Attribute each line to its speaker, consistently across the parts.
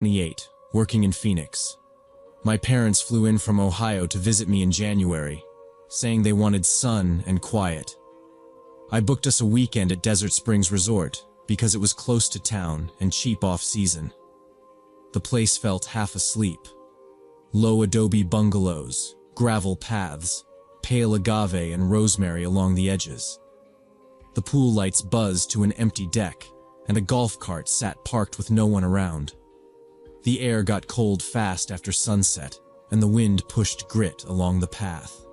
Speaker 1: 28, working in Phoenix. My parents flew in from Ohio to visit me in January, saying they wanted sun and quiet. I booked us a weekend at Desert Springs Resort because it was close to town and cheap off-season. The place felt half asleep. Low adobe bungalows, gravel paths, pale agave and rosemary along the edges. The pool lights buzzed to an empty deck, and a golf cart sat parked with no one around. The air got cold fast after sunset, and the wind pushed grit along the path.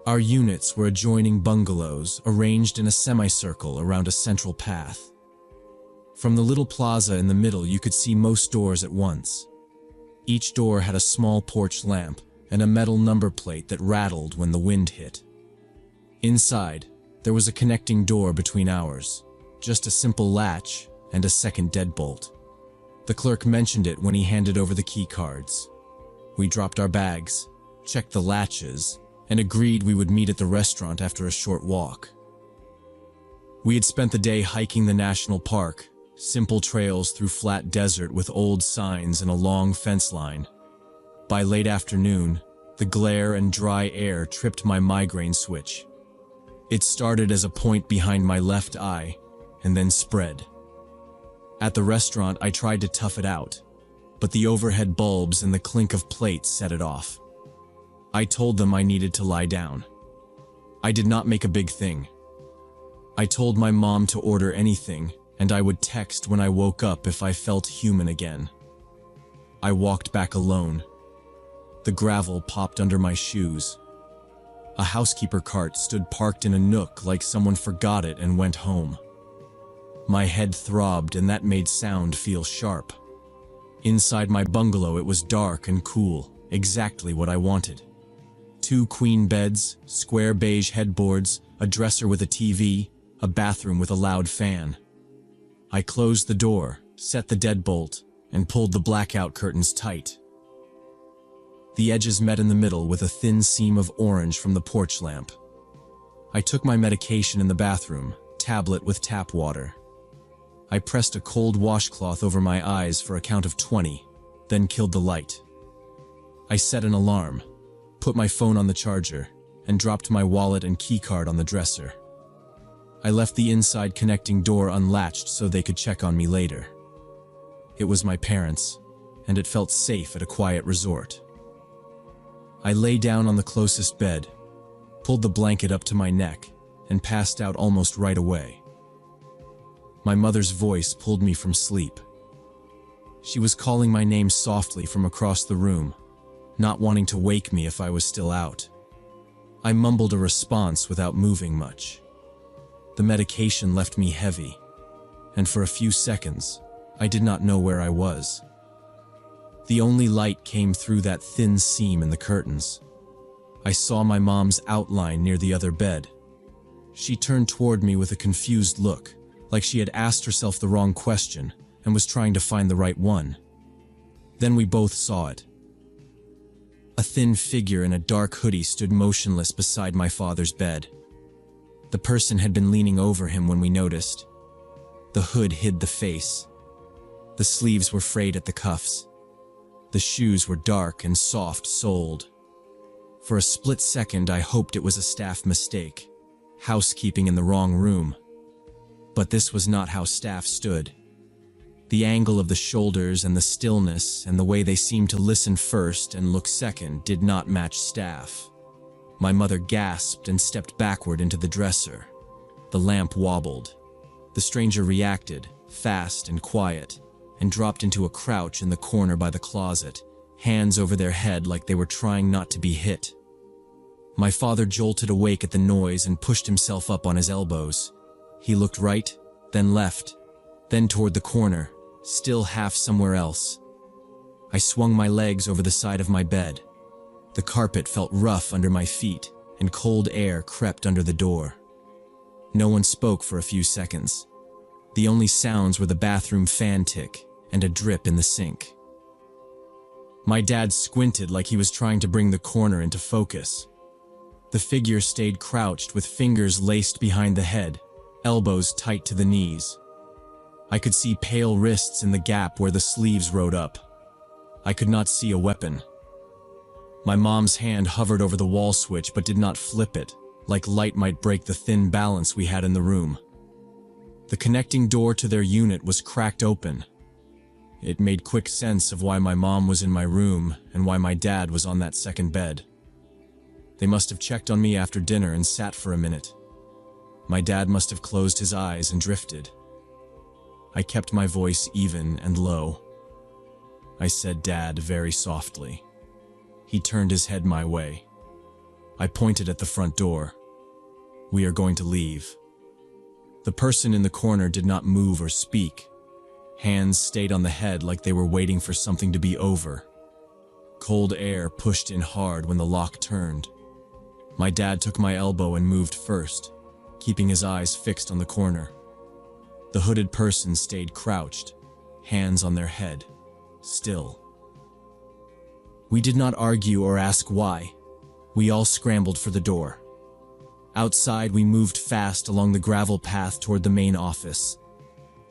Speaker 1: Our units were adjoining bungalows arranged in a semicircle around a central path. From the little plaza in the middle, you could see most doors at once. Each door had a small porch lamp and a metal number plate that rattled when the wind hit. Inside, there was a connecting door between ours, just a simple latch and a second deadbolt. The clerk mentioned it when he handed over the key cards. We dropped our bags, checked the latches, and agreed we would meet at the restaurant after a short walk. We had spent the day hiking the national park, simple trails through flat desert with old signs and a long fence line. By late afternoon, the glare and dry air tripped my migraine switch. It started as a point behind my left eye, and then spread. At the restaurant, I tried to tough it out, but the overhead bulbs and the clink of plates set it off. I told them I needed to lie down. I did not make a big thing. I told my mom to order anything, and I would text when I woke up if I felt human again. I walked back alone. The gravel popped under my shoes. A housekeeper cart stood parked in a nook like someone forgot it and went home. My head throbbed, and that made sound feel sharp. Inside my bungalow, it was dark and cool, exactly what I wanted. 2 queen beds, square beige headboards, a dresser with a TV, a bathroom with a loud fan. I closed the door, set the deadbolt, and pulled the blackout curtains tight. The edges met in the middle with a thin seam of orange from the porch lamp. I took my medication in the bathroom, tablet with tap water. I pressed a cold washcloth over my eyes for a count of 20, then killed the light. I set an alarm, put my phone on the charger, and dropped my wallet and keycard on the dresser. I left the inside connecting door unlatched so they could check on me later. It was my parents, and it felt safe at a quiet resort. I lay down on the closest bed, pulled the blanket up to my neck, and passed out almost right away. My mother's voice pulled me from sleep. She was calling my name softly from across the room, not wanting to wake me if I was still out. I mumbled a response without moving much. The medication left me heavy, and for a few seconds, I did not know where I was. The only light came through that thin seam in the curtains. I saw my mom's outline near the other bed. She turned toward me with a confused look, like she had asked herself the wrong question and was trying to find the right one. Then we both saw it. A thin figure in a dark hoodie stood motionless beside my father's bed. The person had been leaning over him when we noticed. The hood hid the face. The sleeves were frayed at the cuffs. The shoes were dark and soft-soled. For a split second, I hoped it was a staff mistake, housekeeping in the wrong room. But this was not how staff stood. The angle of the shoulders and the stillness and the way they seemed to listen first and look second did not match staff. My mother gasped and stepped backward into the dresser. The lamp wobbled. The stranger reacted, fast and quiet, and dropped into a crouch in the corner by the closet, hands over their head like they were trying not to be hit. My father jolted awake at the noise and pushed himself up on his elbows. He looked right, then left, then toward the corner, still half somewhere else. I swung my legs over the side of my bed. The carpet felt rough under my feet, and cold air crept under the door. No one spoke for a few seconds. The only sounds were the bathroom fan tick and a drip in the sink. My dad squinted like he was trying to bring the corner into focus. The figure stayed crouched with fingers laced behind the head, elbows tight to the knees. I could see pale wrists in the gap where the sleeves rode up. I could not see a weapon. My mom's hand hovered over the wall switch but did not flip it, like light might break the thin balance we had in the room. The connecting door to their unit was cracked open. It made quick sense of why my mom was in my room and why my dad was on that second bed. They must have checked on me after dinner and sat for a minute. My dad must have closed his eyes and drifted. I kept my voice even and low. I said "Dad" very softly. He turned his head my way. I pointed at the front door. "We are going to leave." The person in the corner did not move or speak. Hands stayed on the head like they were waiting for something to be over. Cold air pushed in hard when the lock turned. My dad took my elbow and moved first, keeping his eyes fixed on the corner. The hooded person stayed crouched, hands on their head, still. We did not argue or ask why. We all scrambled for the door. Outside, we moved fast along the gravel path toward the main office.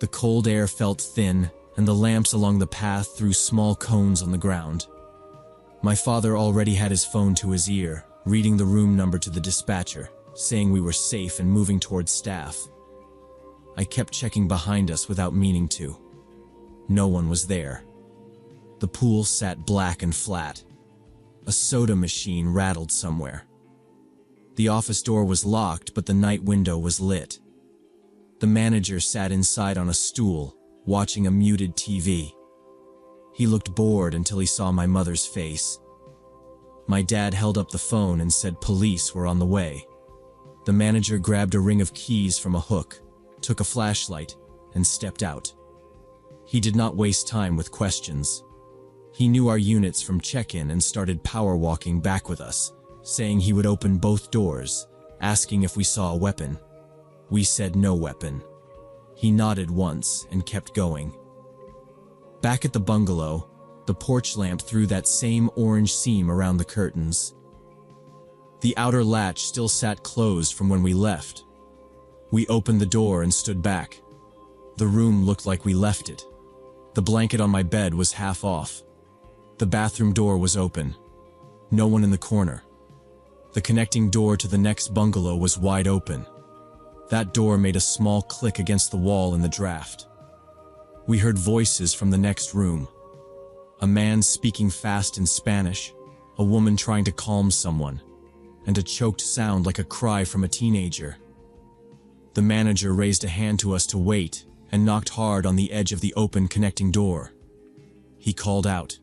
Speaker 1: The cold air felt thin, and the lamps along the path threw small cones on the ground. My father already had his phone to his ear, reading the room number to the dispatcher, saying we were safe and moving towards staff. I kept checking behind us without meaning to. No one was there. The pool sat black and flat. A soda machine rattled somewhere. The office door was locked, but the night window was lit. The manager sat inside on a stool, watching a muted TV. He looked bored until he saw my mother's face. My dad held up the phone and said police were on the way. The manager grabbed a ring of keys from a hook, took a flashlight, and stepped out. He did not waste time with questions. He knew our units from check-in and started power walking back with us, saying he would open both doors, asking if we saw a weapon. We said no weapon. He nodded once and kept going. Back at the bungalow, the porch lamp threw that same orange seam around the curtains. The outer latch still sat closed from when we left. We opened the door and stood back. The room looked like we left it. The blanket on my bed was half off. The bathroom door was open. No one in the corner. The connecting door to the next bungalow was wide open. That door made a small click against the wall in the draft. We heard voices from the next room. A man speaking fast in Spanish, a woman trying to calm someone, and a choked sound like a cry from a teenager. The manager raised a hand to us to wait and knocked hard on the edge of the open connecting door. He called out.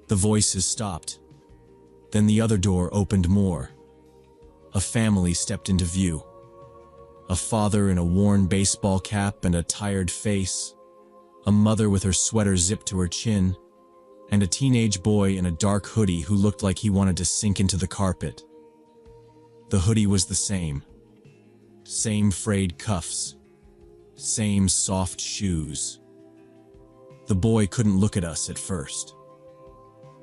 Speaker 1: The voices stopped. Then the other door opened more. A family stepped into view. A father in a worn baseball cap and a tired face, a mother with her sweater zipped to her chin, and a teenage boy in a dark hoodie who looked like he wanted to sink into the carpet. The hoodie was the same. Same frayed cuffs. Same soft shoes. The boy couldn't look at us at first.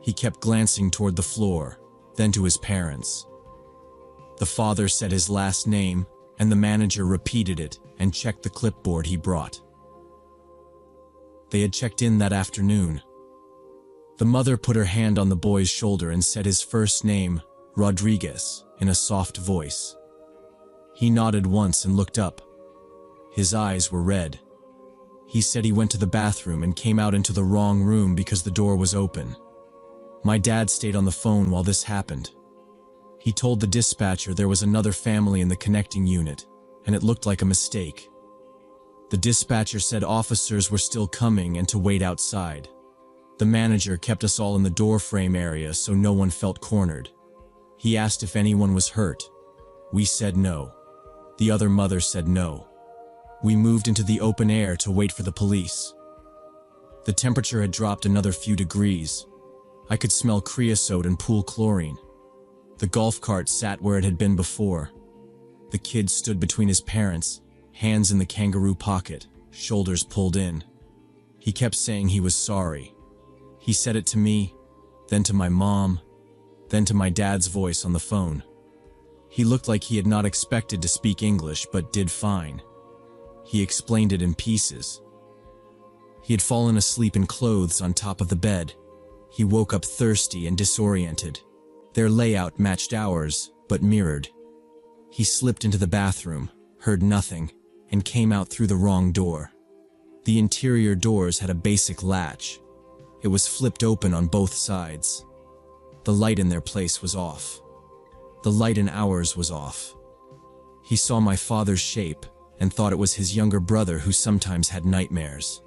Speaker 1: He kept glancing toward the floor, then to his parents. The father said his last name, and the manager repeated it and checked the clipboard he brought. They had checked in that afternoon. The mother put her hand on the boy's shoulder and said his first name, Rodriguez, in a soft voice. He nodded once and looked up. His eyes were red. He said he went to the bathroom and came out into the wrong room because the door was open. My dad stayed on the phone while this happened. He told the dispatcher there was another family in the connecting unit, and it looked like a mistake. The dispatcher said officers were still coming and to wait outside. The manager kept us all in the doorframe area so no one felt cornered. He asked if anyone was hurt. We said no. The other mother said no. We moved into the open air to wait for the police. The temperature had dropped another few degrees. I could smell creosote and pool chlorine. The golf cart sat where it had been before. The kid stood between his parents, hands in the kangaroo pocket, shoulders pulled in. He kept saying he was sorry. He said it to me, then to my mom, then to my dad's voice on the phone. He looked like he had not expected to speak English but did fine. He explained it in pieces. He had fallen asleep in clothes on top of the bed. He woke up thirsty and disoriented. Their layout matched ours, but mirrored. He slipped into the bathroom, heard nothing, and came out through the wrong door. The interior doors had a basic latch. It was flipped open on both sides. The light in their place was off. The light in ours was off. He saw my father's shape and thought it was his younger brother who sometimes had nightmares.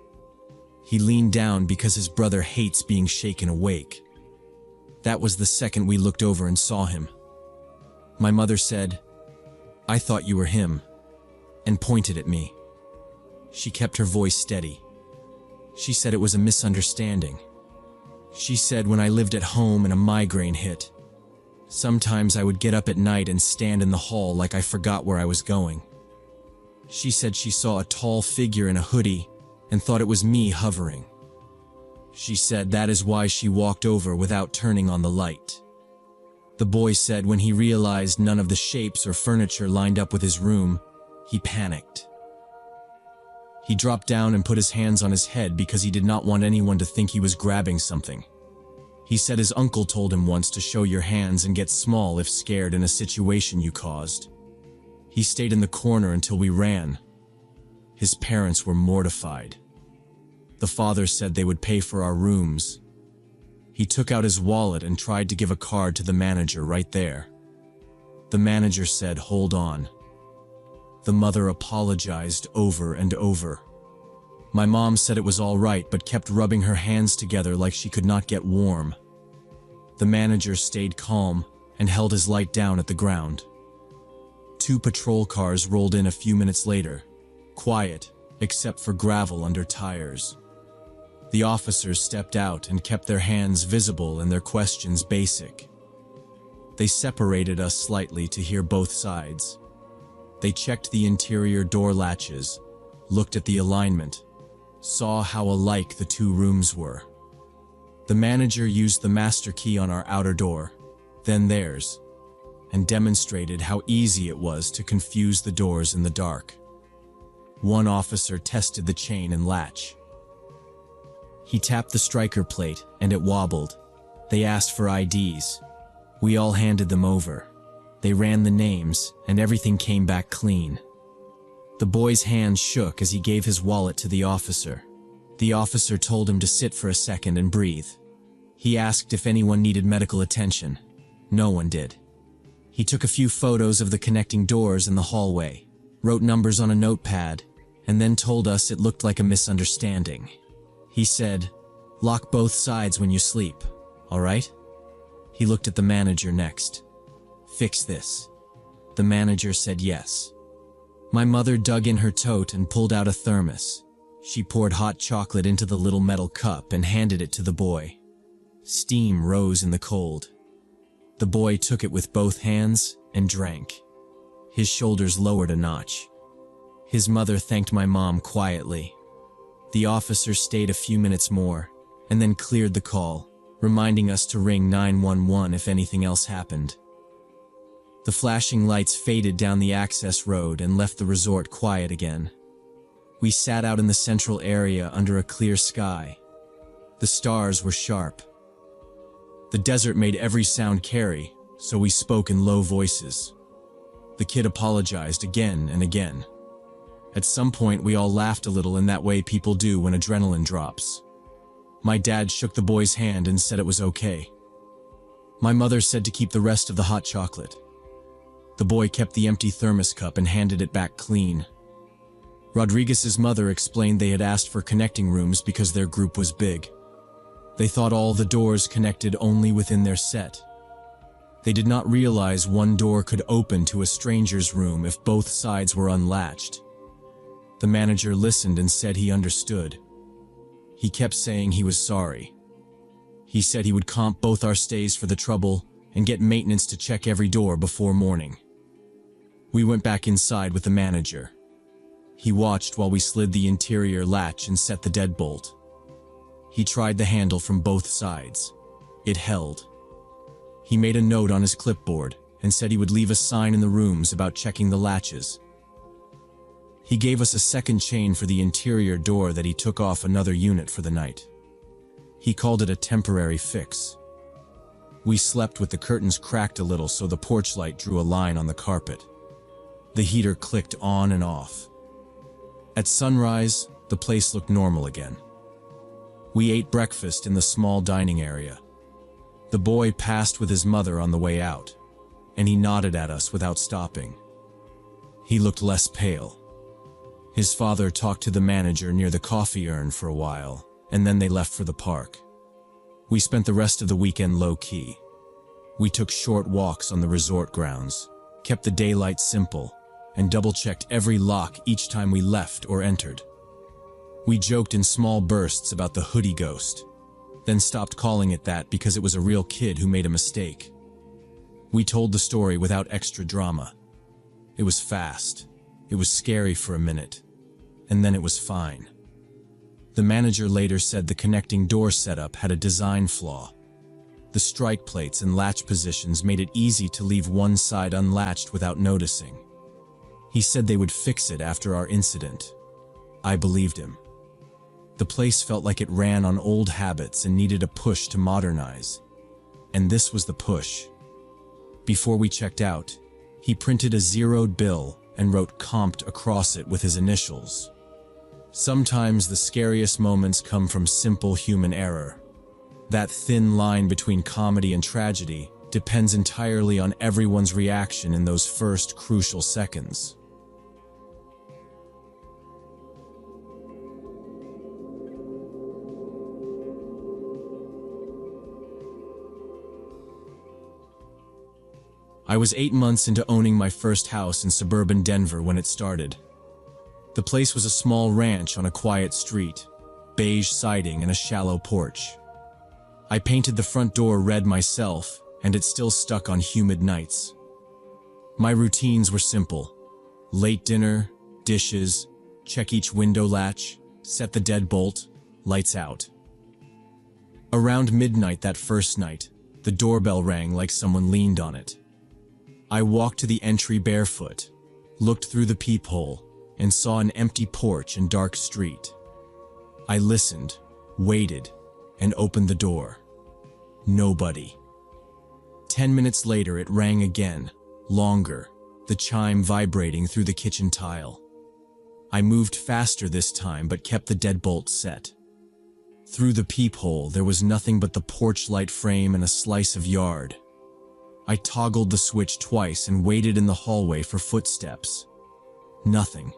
Speaker 1: He leaned down because his brother hates being shaken awake. That was the second we looked over and saw him. My mother said, "I thought you were him," and pointed at me. She kept her voice steady. She said it was a misunderstanding. She said when I lived at home and a migraine hit, sometimes I would get up at night and stand in the hall like I forgot where I was going. She said she saw a tall figure in a hoodie and thought it was me hovering. She said that is why she walked over without turning on the light. The boy said when he realized none of the shapes or furniture lined up with his room, he panicked. He dropped down and put his hands on his head because he did not want anyone to think he was grabbing something. He said his uncle told him once to show your hands and get small if scared in a situation you caused. He stayed in the corner until we ran. His parents were mortified. The father said they would pay for our rooms. He took out his wallet and tried to give a card to the manager right there. The manager said, "Hold on." The mother apologized over and over. My mom said it was all right but kept rubbing her hands together like she could not get warm. The manager stayed calm and held his light down at the ground. 2 patrol cars rolled in a few minutes later, quiet except for gravel under tires. The officers stepped out and kept their hands visible and their questions basic. They separated us slightly to hear both sides. They checked the interior door latches, looked at the alignment, saw how alike the 2 rooms were. The manager used the master key on our outer door, then theirs, and demonstrated how easy it was to confuse the doors in the dark. One officer tested the chain and latch. He tapped the striker plate and it wobbled. They asked for IDs. We all handed them over. They ran the names, and everything came back clean. The boy's hands shook as he gave his wallet to the officer. The officer told him to sit for a second and breathe. He asked if anyone needed medical attention. No one did. He took a few photos of the connecting doors in the hallway, wrote numbers on a notepad, and then told us it looked like a misunderstanding. He said, "Lock both sides when you sleep, all right?" He looked at the manager next. "Fix this." The manager said yes. My mother dug in her tote and pulled out a thermos. She poured hot chocolate into the little metal cup and handed it to the boy. Steam rose in the cold. The boy took it with both hands and drank. His shoulders lowered a notch. His mother thanked my mom quietly. The officer stayed a few minutes more and then cleared the call, reminding us to ring 911 if anything else happened. The flashing lights faded down the access road and left the resort quiet again. We sat out in the central area under a clear sky. The stars were sharp. The desert made every sound carry, so we spoke in low voices. The kid apologized again and again. At some point, we all laughed a little in that way people do when adrenaline drops. My dad shook the boy's hand and said it was okay. My mother said to keep the rest of the hot chocolate. The boy kept the empty thermos cup and handed it back clean. Rodriguez's mother explained they had asked for connecting rooms because their group was big. They thought all the doors connected only within their set. They did not realize one door could open to a stranger's room if both sides were unlatched. The manager listened and said he understood. He kept saying he was sorry. He said he would comp both our stays for the trouble and get maintenance to check every door before morning. We went back inside with the manager. He watched while we slid the interior latch and set the deadbolt. He tried the handle from both sides. It held. He made a note on his clipboard and said he would leave a sign in the rooms about checking the latches. He gave us a second chain for the interior door that he took off another unit for the night. He called it a temporary fix. We slept with the curtains cracked a little so the porch light drew a line on the carpet. The heater clicked on and off. At sunrise, the place looked normal again. We ate breakfast in the small dining area. The boy passed with his mother on the way out, and he nodded at us without stopping. He looked less pale. His father talked to the manager near the coffee urn for a while, and then they left for the park. We spent the rest of the weekend low-key. We took short walks on the resort grounds, kept the daylight simple, and double-checked every lock each time we left or entered. We joked in small bursts about the hoodie ghost, then stopped calling it that because it was a real kid who made a mistake. We told the story without extra drama. It was fast. It was scary for a minute, and then it was fine. The manager later said the connecting door setup had a design flaw. The strike plates and latch positions made it easy to leave one side unlatched without noticing. He said they would fix it after our incident. I believed him. The place felt like it ran on old habits and needed a push to modernize. And this was the push. Before we checked out, he printed a zeroed bill and wrote "comped" across it with his initials. Sometimes the scariest moments come from simple human error. That thin line between comedy and tragedy depends entirely on everyone's reaction in those first crucial seconds. I was 8 months into owning my first house in suburban Denver when it started. The place was a small ranch on a quiet street, beige siding and a shallow porch. I painted the front door red myself, and it still stuck on humid nights. My routines were simple. Late dinner, dishes, check each window latch, set the deadbolt, lights out. Around midnight that first night, the doorbell rang like someone leaned on it. I walked to the entry barefoot, looked through the peephole, and saw an empty porch and dark street. I listened, waited, and opened the door. Nobody. 10 minutes later it rang again, longer, the chime vibrating through the kitchen tile. I moved faster this time but kept the deadbolt set. Through the peephole there was nothing but the porch light frame and a slice of yard. I toggled the switch twice and waited in the hallway for footsteps. Nothing.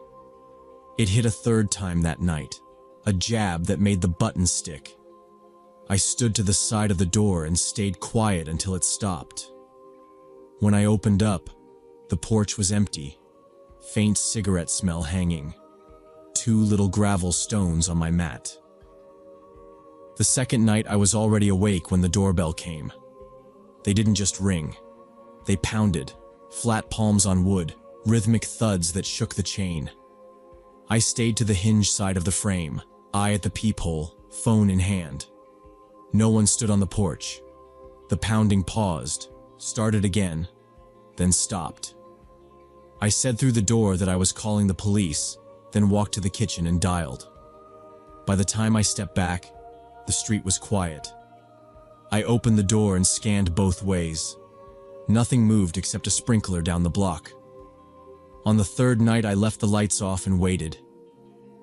Speaker 1: It hit a third time that night, a jab that made the button stick. I stood to the side of the door and stayed quiet until it stopped. When I opened up, the porch was empty, faint cigarette smell hanging, 2 little gravel stones on my mat. The second night I was already awake when the doorbell came. They didn't just ring. They pounded, flat palms on wood, rhythmic thuds that shook the chain. I stayed to the hinge side of the frame, eye at the peephole, phone in hand. No one stood on the porch. The pounding paused, started again, then stopped. I said through the door that I was calling the police, then walked to the kitchen and dialed. By the time I stepped back, the street was quiet. I opened the door and scanned both ways. Nothing moved except a sprinkler down the block. On the third night, I left the lights off and waited.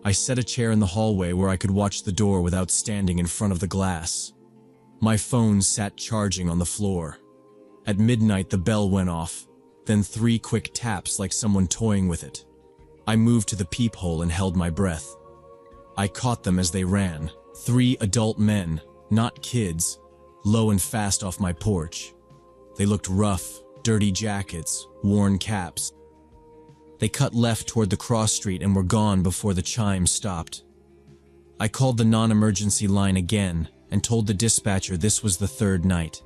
Speaker 1: I set a chair in the hallway where I could watch the door without standing in front of the glass. My phone sat charging on the floor. At midnight, the bell went off, then 3 quick taps like someone toying with it. I moved to the peephole and held my breath. I caught them as they ran, 3 adult men, not kids, low and fast off my porch. They looked rough, dirty jackets, worn caps. They cut left toward the cross street and were gone before the chime stopped. I called the non-emergency line again and told the dispatcher this was the third night.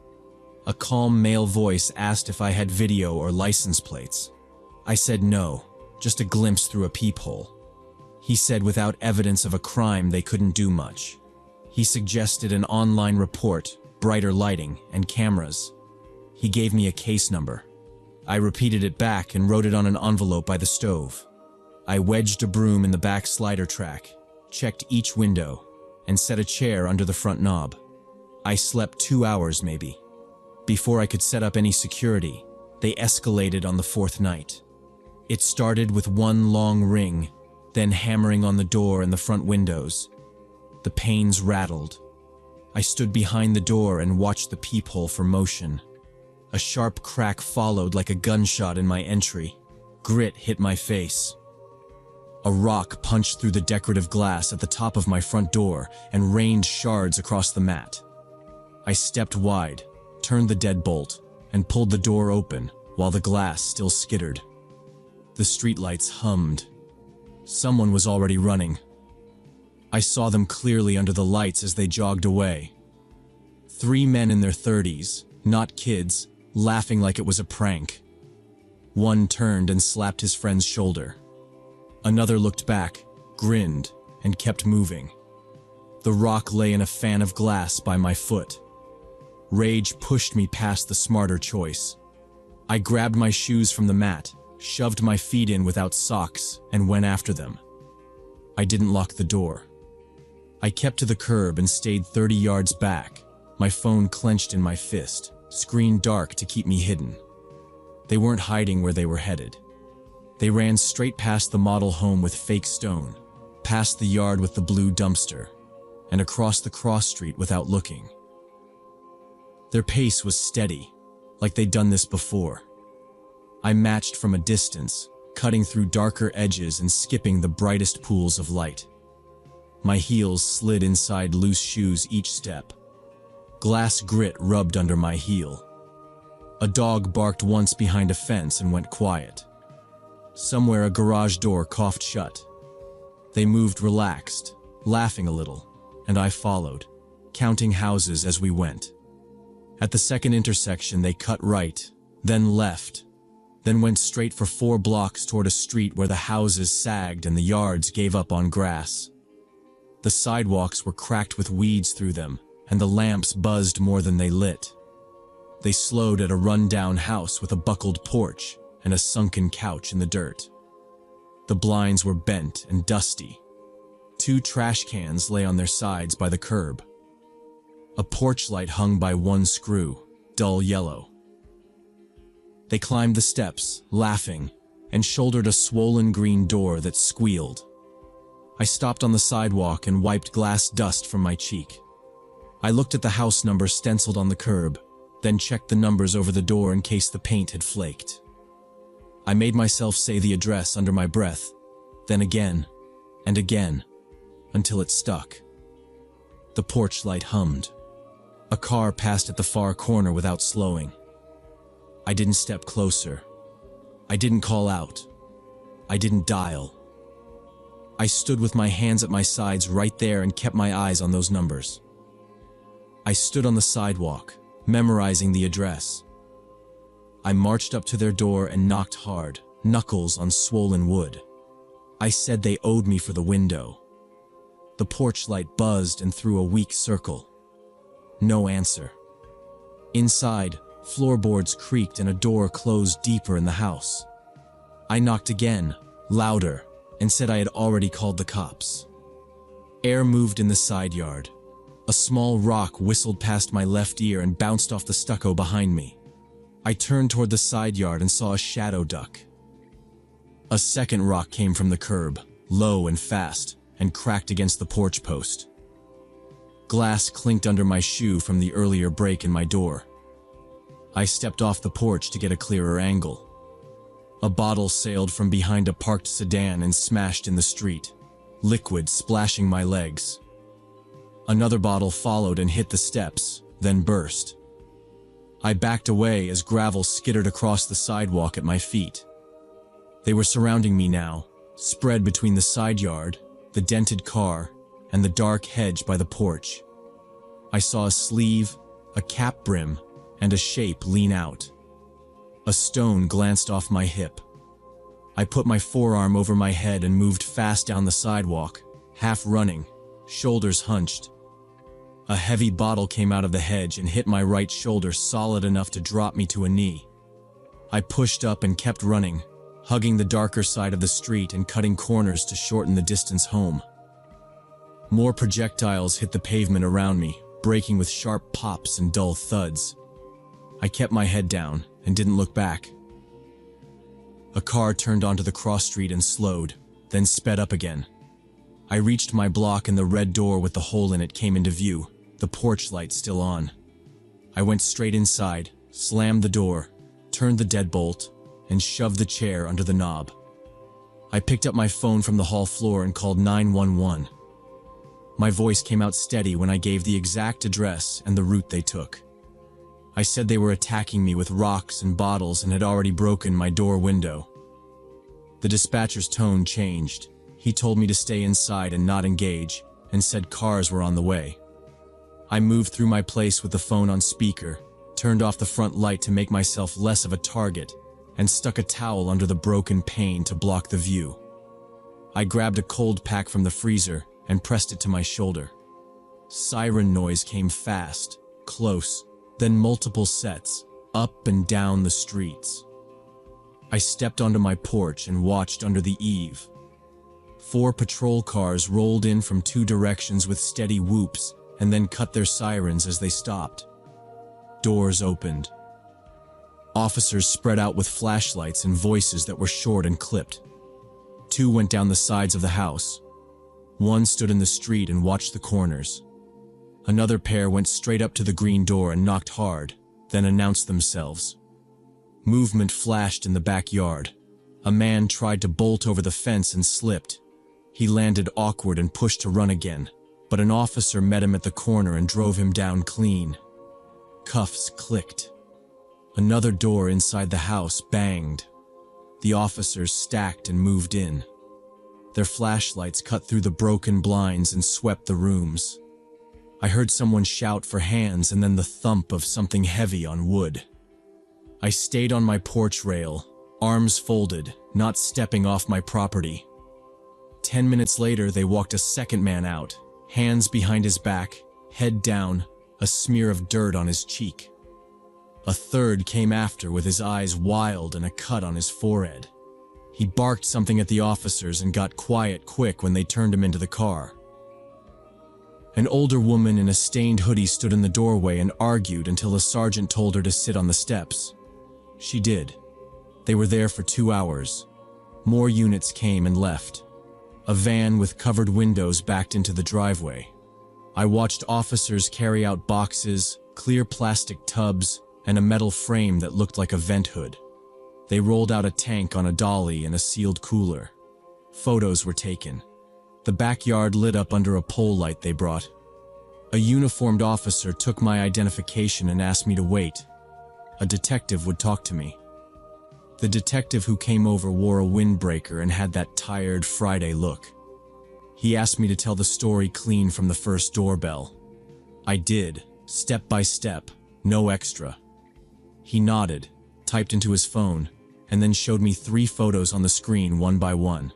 Speaker 1: A calm male voice asked if I had video or license plates. I said no, just a glimpse through a peephole. He said without evidence of a crime they couldn't do much. He suggested an online report, brighter lighting, and cameras. He gave me a case number. I repeated it back and wrote it on an envelope by the stove. I wedged a broom in the back slider track, checked each window, and set a chair under the front knob. I slept 2 hours maybe. Before I could set up any security, they escalated on the fourth night. It started with one long ring, then hammering on the door and the front windows. The panes rattled. I stood behind the door and watched the peephole for motion. A sharp crack followed like a gunshot in my entry. Grit hit my face. A rock punched through the decorative glass at the top of my front door and rained shards across the mat. I stepped wide, turned the deadbolt, and pulled the door open while the glass still skittered. The streetlights hummed. Someone was already running. I saw them clearly under the lights as they jogged away. 3 men in their 30s, not kids, laughing like it was a prank. One turned and slapped his friend's shoulder. Another looked back, grinned, and kept moving. The rock lay in a fan of glass by my foot. Rage pushed me past the smarter choice. I grabbed my shoes from the mat, shoved my feet in without socks, and went after them. I didn't lock the door. I kept to the curb and stayed 30 yards back, my phone clenched in my fist, screen dark to keep me hidden. They weren't hiding where they were headed. They ran straight past the model home with fake stone, past the yard with the blue dumpster, and across the cross street without looking. Their pace was steady, like they'd done this before. I matched from a distance, cutting through darker edges and skipping the brightest pools of light. My heels slid inside loose shoes each step. Glass grit rubbed under my heel. A dog barked once behind a fence and went quiet. Somewhere a garage door coughed shut. They moved relaxed, laughing a little, and I followed, counting houses as we went. At the second intersection they cut right, then left, then went straight for 4 blocks toward a street where the houses sagged and the yards gave up on grass. The sidewalks were cracked with weeds through them, and the lamps buzzed more than they lit. They slowed at a run-down house with a buckled porch and a sunken couch in the dirt. The blinds were bent and dusty. 2 trash cans lay on their sides by the curb. A porch light hung by one screw, dull yellow. They climbed the steps, laughing, and shouldered a swollen green door that squealed. I stopped on the sidewalk and wiped glass dust from my cheek. I looked at the house number stenciled on the curb, then checked the numbers over the door in case the paint had flaked. I made myself say the address under my breath, then again, and again, until it stuck. The porch light hummed. A car passed at the far corner without slowing. I didn't step closer. I didn't call out. I didn't dial. I stood with my hands at my sides right there and kept my eyes on those numbers. I stood on the sidewalk, memorizing the address. I marched up to their door and knocked hard, knuckles on swollen wood. I said they owed me for the window. The porch light buzzed and threw a weak circle. No answer. Inside, floorboards creaked and a door closed deeper in the house. I knocked again, louder, and said I had already called the cops. Air moved in the side yard. A small rock whistled past my left ear and bounced off the stucco behind me. I turned toward the side yard and saw a shadow duck. A second rock came from the curb, low and fast, and cracked against the porch post. Glass clinked under my shoe from the earlier break in my door. I stepped off the porch to get a clearer angle. A bottle sailed from behind a parked sedan and smashed in the street, liquid splashing my legs. Another bottle followed and hit the steps, then burst. I backed away as gravel skittered across the sidewalk at my feet. They were surrounding me now, spread between the side yard, the dented car, and the dark hedge by the porch. I saw a sleeve, a cap brim, and a shape lean out. A stone glanced off my hip. I put my forearm over my head and moved fast down the sidewalk, half running, shoulders hunched. A heavy bottle came out of the hedge and hit my right shoulder solid enough to drop me to a knee. I pushed up and kept running, hugging the darker side of the street and cutting corners to shorten the distance home. More projectiles hit the pavement around me, breaking with sharp pops and dull thuds. I kept my head down and didn't look back. A car turned onto the cross street and slowed, then sped up again. I reached my block and the red door with the hole in it came into view, the porch light still on. I went straight inside, slammed the door, turned the deadbolt, and shoved the chair under the knob. I picked up my phone from the hall floor and called 911. My voice came out steady when I gave the exact address and the route they took. I said they were attacking me with rocks and bottles and had already broken my door window. The dispatcher's tone changed. He told me to stay inside and not engage, and said cars were on the way. I moved through my place with the phone on speaker, turned off the front light to make myself less of a target, and stuck a towel under the broken pane to block the view. I grabbed a cold pack from the freezer and pressed it to my shoulder. Siren noise came fast, close, then multiple sets, up and down the streets. I stepped onto my porch and watched under the eave. 4 patrol cars rolled in from 2 directions with steady whoops and then cut their sirens as they stopped. Doors opened. Officers spread out with flashlights and voices that were short and clipped. 2 went down the sides of the house. 1 stood in the street and watched the corners. Another pair went straight up to the green door and knocked hard, then announced themselves. Movement flashed in the backyard. A man tried to bolt over the fence and slipped. He landed awkward and pushed to run again, but an officer met him at the corner and drove him down clean. Cuffs clicked. Another door inside the house banged. The officers stacked and moved in. Their flashlights cut through the broken blinds and swept the rooms. I heard someone shout for hands and then the thump of something heavy on wood. I stayed on my porch rail, arms folded, not stepping off my property. 10 minutes later, they walked a second man out, hands behind his back, head down, a smear of dirt on his cheek. A third came after with his eyes wild and a cut on his forehead. He barked something at the officers and got quiet quick when they turned him into the car. An older woman in a stained hoodie stood in the doorway and argued until a sergeant told her to sit on the steps. She did. They were there for 2 hours. More units came and left. A van with covered windows backed into the driveway. I watched officers carry out boxes, clear plastic tubs, and a metal frame that looked like a vent hood. They rolled out a tank on a dolly and a sealed cooler. Photos were taken. The backyard lit up under a pole light they brought. A uniformed officer took my identification and asked me to wait. A detective would talk to me. The detective who came over wore a windbreaker and had that tired Friday look. He asked me to tell the story clean from the first doorbell. I did, step by step, no extra. He nodded, typed into his phone, and then showed me 3 photos on the screen one by one.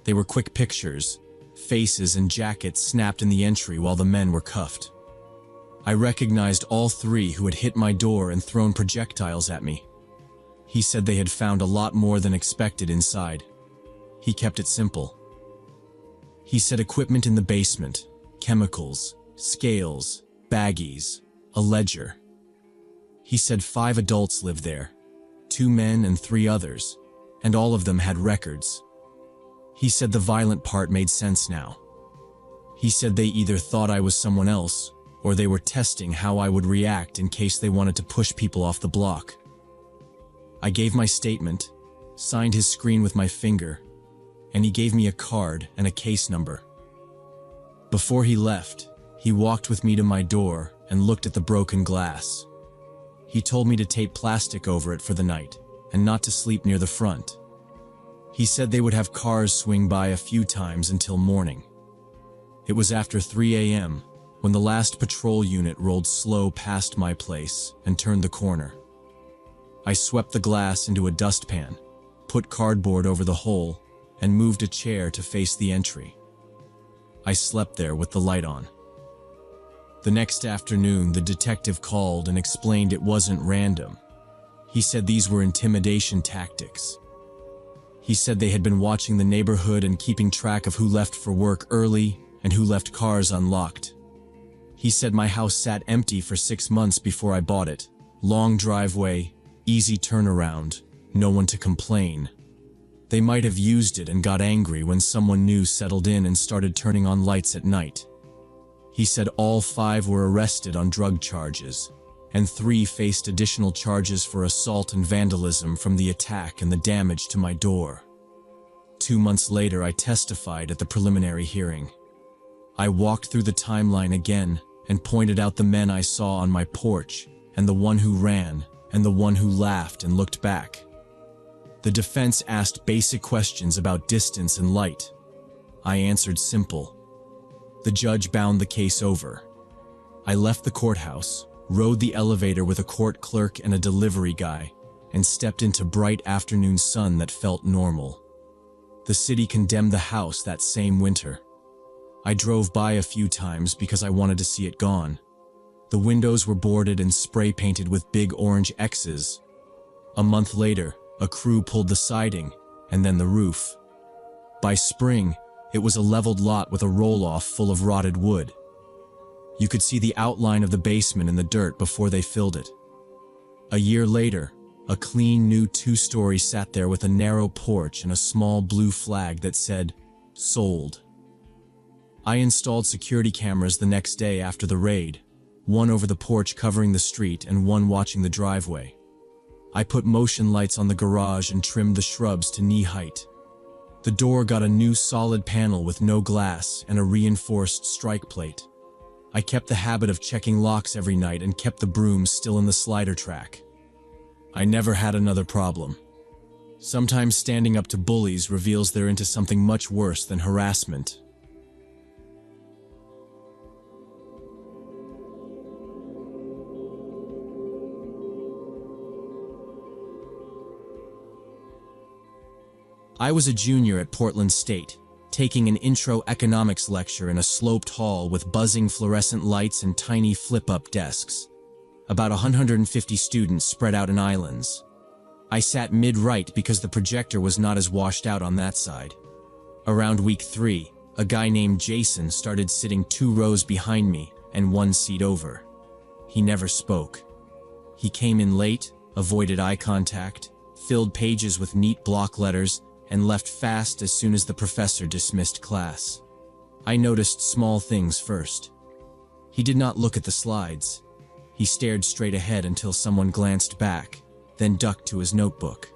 Speaker 1: They were quick pictures, faces and jackets snapped in the entry while the men were cuffed. I recognized all 3 who had hit my door and thrown projectiles at me. He said they had found a lot more than expected inside. He kept it simple. He said equipment in the basement, chemicals, scales, baggies, a ledger. He said 5 adults lived there, 2 men and 3 others, and all of them had records. He said the violent part made sense now. He said they either thought I was someone else, or they were testing how I would react in case they wanted to push people off the block. I gave my statement, signed his screen with my finger, and he gave me a card and a case number. Before he left, he walked with me to my door and looked at the broken glass. He told me to tape plastic over it for the night, and not to sleep near the front. He said they would have cars swing by a few times until morning. It was after 3 a.m. when the last patrol unit rolled slow past my place and turned the corner. I swept the glass into a dustpan, put cardboard over the hole, and moved a chair to face the entry. I slept there with the light on. The next afternoon, the detective called and explained it wasn't random. He said these were intimidation tactics. He said they had been watching the neighborhood and keeping track of who left for work early and who left cars unlocked. He said my house sat empty for 6 months before I bought it. Long driveway, easy turnaround, no one to complain. They might have used it and got angry when someone new settled in and started turning on lights at night. He said all 5 were arrested on drug charges, and 3 faced additional charges for assault and vandalism from the attack and the damage to my door. 2 months later, I testified at the preliminary hearing. I walked through the timeline again and pointed out the men I saw on my porch, and the one who ran, and the one who laughed and looked back. The defense asked basic questions about distance and light. I answered simple. The judge bound the case over. I left the courthouse, rode the elevator with a court clerk and a delivery guy, and stepped into bright afternoon sun that felt normal. The city condemned the house that same winter. I drove by a few times because I wanted to see it gone. The windows were boarded and spray painted with big orange X's. A month later, a crew pulled the siding, and then the roof. By spring, it was a leveled lot with a roll-off full of rotted wood. You could see the outline of the basement in the dirt before they filled it. A year later, a clean new 2-story sat there with a narrow porch and a small blue flag that said, "Sold." I installed security cameras the next day after the raid, one over the porch covering the street and one watching the driveway. I put motion lights on the garage and trimmed the shrubs to knee height. The door got a new solid panel with no glass and a reinforced strike plate. I kept the habit of checking locks every night and kept the brooms still in the slider track. I never had another problem. Sometimes standing up to bullies reveals they're into something much worse than harassment. I was a junior at Portland State, taking an intro economics lecture in a sloped hall with buzzing fluorescent lights and tiny flip-up desks. About 150 students spread out in islands. I sat mid-right because the projector was not as washed out on that side. Around week 3, a guy named Jason started sitting 2 rows behind me and 1 seat over. He never spoke. He came in late, avoided eye contact, filled pages with neat block letters, and left fast as soon as the professor dismissed class. I noticed small things first. He did not look at the slides. He stared straight ahead until someone glanced back, then ducked to his notebook.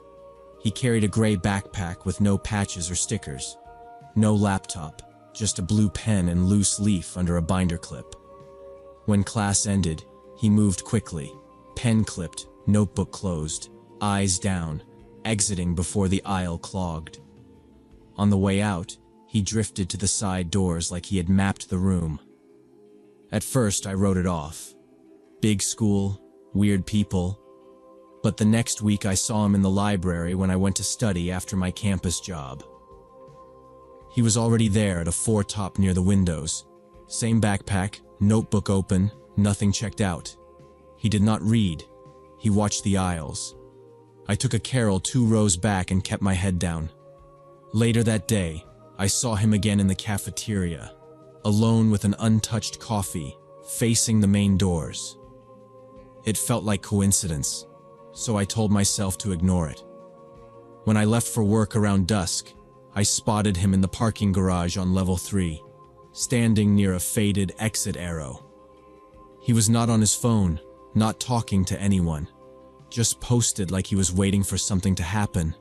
Speaker 1: He carried a gray backpack with no patches or stickers. No laptop, just a blue pen and loose leaf under a binder clip. When class ended, he moved quickly, pen clipped, notebook closed, eyes down, exiting before the aisle clogged. On the way out, he drifted to the side doors like he had mapped the room. At first, I wrote it off. Big school, weird people. But the next week I saw him in the library when I went to study after my campus job. He was already there at a 4-top near the windows. Same backpack, notebook open, nothing checked out. He did not read. He watched the aisles. I took a Carol 2 rows back and kept my head down. Later that day, I saw him again in the cafeteria, alone with an untouched coffee, facing the main doors. It felt like coincidence, so I told myself to ignore it. When I left for work around dusk, I spotted him in the parking garage on level 3, standing near a faded exit arrow. He was not on his phone, not talking to anyone. Just posted like he was waiting for something to happen.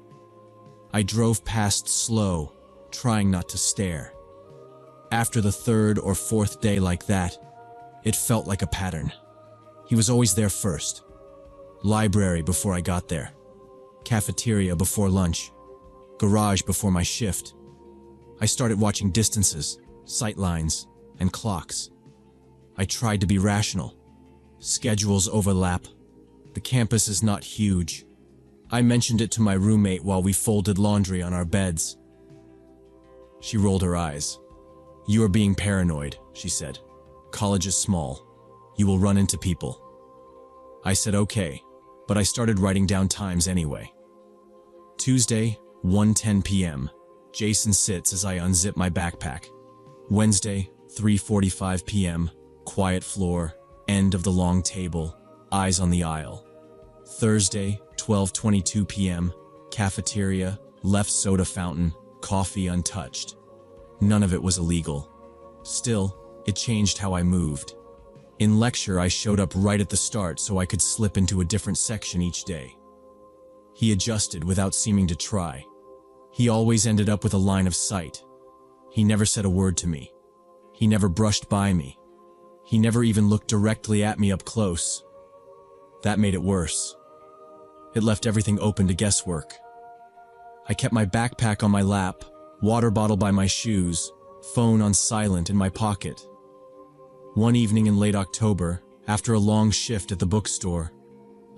Speaker 1: I drove past slow, trying not to stare. After the 3rd or 4th day like that, it felt like a pattern. He was always there first. Library before I got there. Cafeteria before lunch. Garage before my shift. I started watching distances, sight lines, and clocks. I tried to be rational. Schedules overlap. The campus is not huge. I mentioned it to my roommate while we folded laundry on our beds. She rolled her eyes. "You are being paranoid," she said. "College is small. You will run into people." I said okay, but I started writing down times anyway. Tuesday, 1:10 p.m. Jason sits as I unzip my backpack. Wednesday, 3:45 p.m. Quiet floor, end of the long table, eyes on the aisle. Thursday, 12:22 p.m. Cafeteria, left soda fountain, coffee untouched. None of it was illegal. Still, it changed how I moved. In lecture, I showed up right at the start so I could slip into a different section each day. He adjusted without seeming to try. He always ended up with a line of sight. He never said a word to me. He never brushed by me. He never even looked directly at me up close. That made it worse. It left everything open to guesswork. I kept my backpack on my lap, water bottle by my shoes, phone on silent in my pocket. One evening in late October, after a long shift at the bookstore,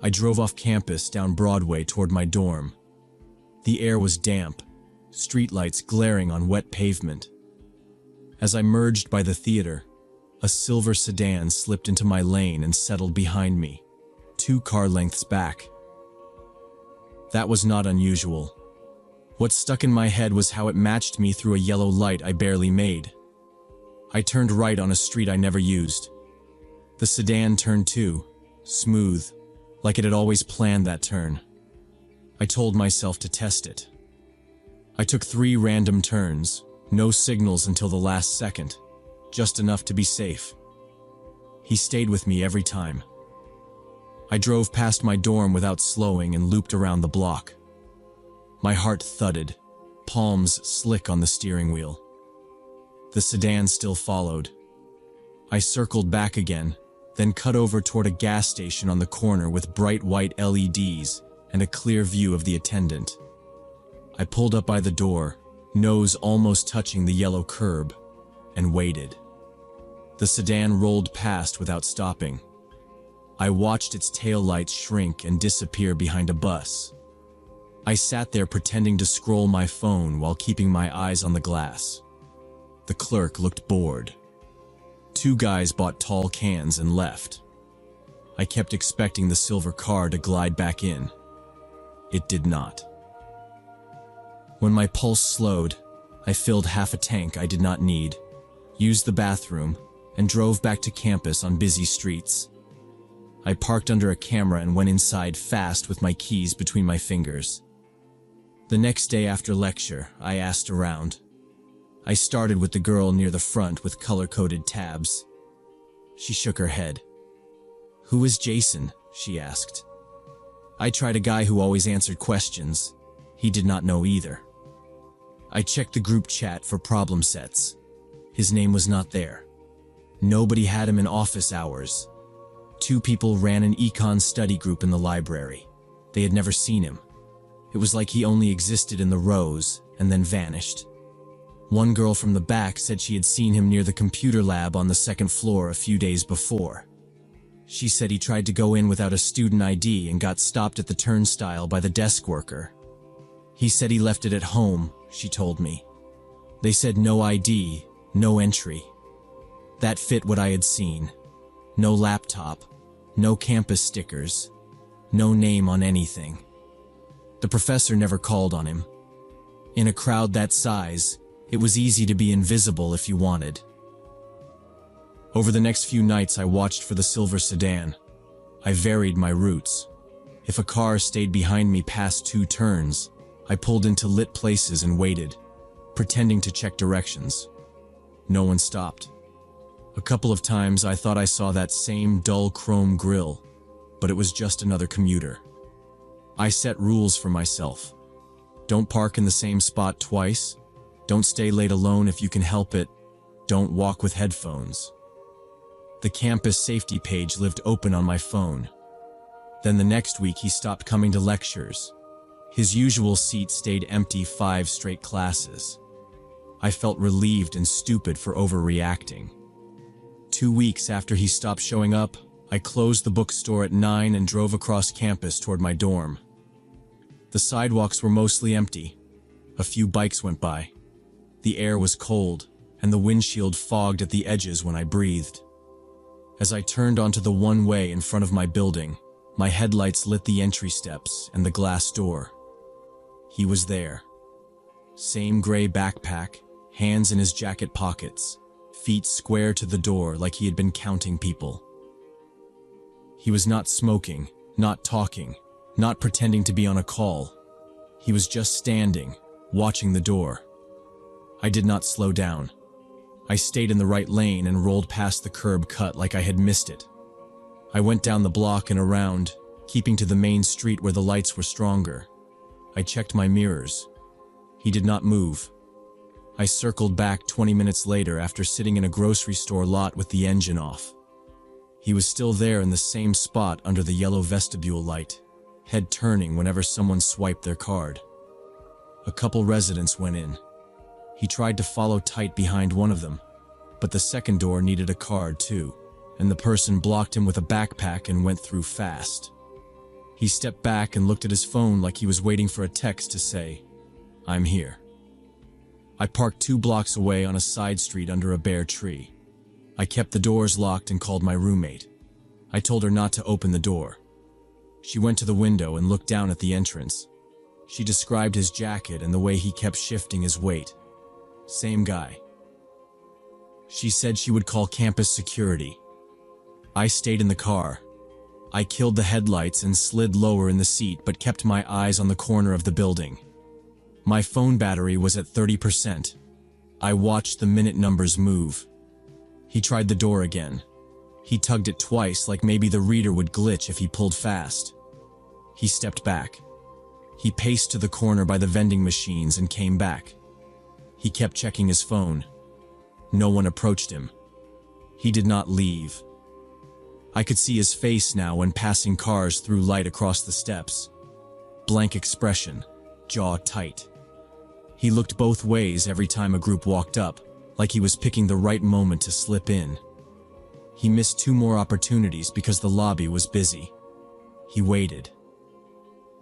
Speaker 1: I drove off campus down Broadway toward my dorm. The air was damp, streetlights glaring on wet pavement. As I merged by the theater, a silver sedan slipped into my lane and settled behind me, 2 car lengths back. That was not unusual. What stuck in my head was how it matched me through a yellow light I barely made. I turned right on a street I never used. The sedan turned too, smooth, like it had always planned that turn. I told myself to test it. I took 3 random turns, no signals until the last second, just enough to be safe. He stayed with me every time. I drove past my dorm without slowing and looped around the block. My heart thudded, palms slick on the steering wheel. The sedan still followed. I circled back again, then cut over toward a gas station on the corner with bright white LEDs and a clear view of the attendant. I pulled up by the door, nose almost touching the yellow curb, and waited. The sedan rolled past without stopping. I watched its taillights shrink and disappear behind a bus. I sat there pretending to scroll my phone while keeping my eyes on the glass. The clerk looked bored. 2 guys bought tall cans and left. I kept expecting the silver car to glide back in. It did not. When my pulse slowed, I filled half a tank I did not need, used the bathroom, and drove back to campus on busy streets. I parked under a camera and went inside fast with my keys between my fingers. The next day after lecture, I asked around. I started with the girl near the front with color-coded tabs. She shook her head. "Who is Jason?" she asked. I tried a guy who always answered questions. He did not know either. I checked the group chat for problem sets. His name was not there. Nobody had him in office hours. 2 people ran an econ study group in the library. They had never seen him. It was like he only existed in the rows and then vanished. One girl from the back said she had seen him near the computer lab on the 2nd floor a few days before. She said he tried to go in without a student ID and got stopped at the turnstile by the desk worker. He said he left it at home, she told me. They said no ID, no entry. That fit what I had seen. No laptop, no campus stickers, no name on anything. The professor never called on him. In a crowd that size, it was easy to be invisible if you wanted. Over the next few nights, I watched for the silver sedan. I varied my routes. If a car stayed behind me past 2 turns, I pulled into lit places and waited, pretending to check directions. No one stopped. A couple of times I thought I saw that same dull chrome grille, but it was just another commuter. I set rules for myself. Don't park in the same spot twice. Don't stay late alone if you can help it. Don't walk with headphones. The campus safety page lived open on my phone. Then the next week he stopped coming to lectures. His usual seat stayed empty 5 straight classes. I felt relieved and stupid for overreacting. 2 weeks after he stopped showing up, I closed the bookstore at 9 and drove across campus toward my dorm. The sidewalks were mostly empty. A few bikes went by. The air was cold, and the windshield fogged at the edges when I breathed. As I turned onto the one-way in front of my building, my headlights lit the entry steps and the glass door. He was there. Same gray backpack, hands in his jacket pockets, feet square to the door like he had been counting people. He was not smoking, not talking, not pretending to be on a call. He was just standing, watching the door. I did not slow down. I stayed in the right lane and rolled past the curb cut like I had missed it. I went down the block and around, keeping to the main street where the lights were stronger. I checked my mirrors. He did not move. I circled back 20 minutes later after sitting in a grocery store lot with the engine off. He was still there in the same spot under the yellow vestibule light, head turning whenever someone swiped their card. A couple residents went in. He tried to follow tight behind one of them, but the second door needed a card too, and the person blocked him with a backpack and went through fast. He stepped back and looked at his phone like he was waiting for a text to say, "I'm here." I parked 2 blocks away on a side street under a bare tree. I kept the doors locked and called my roommate. I told her not to open the door. She went to the window and looked down at the entrance. She described his jacket and the way he kept shifting his weight. Same guy. She said she would call campus security. I stayed in the car. I killed the headlights and slid lower in the seat but kept my eyes on the corner of the building. My phone battery was at 30%. I watched the minute numbers move. He tried the door again. He tugged it twice like maybe the reader would glitch if he pulled fast. He stepped back. He paced to the corner by the vending machines and came back. He kept checking his phone. No one approached him. He did not leave. I could see his face now when passing cars threw light across the steps. Blank expression, jaw tight. He looked both ways every time a group walked up, like he was picking the right moment to slip in. He missed 2 more opportunities because the lobby was busy. He waited.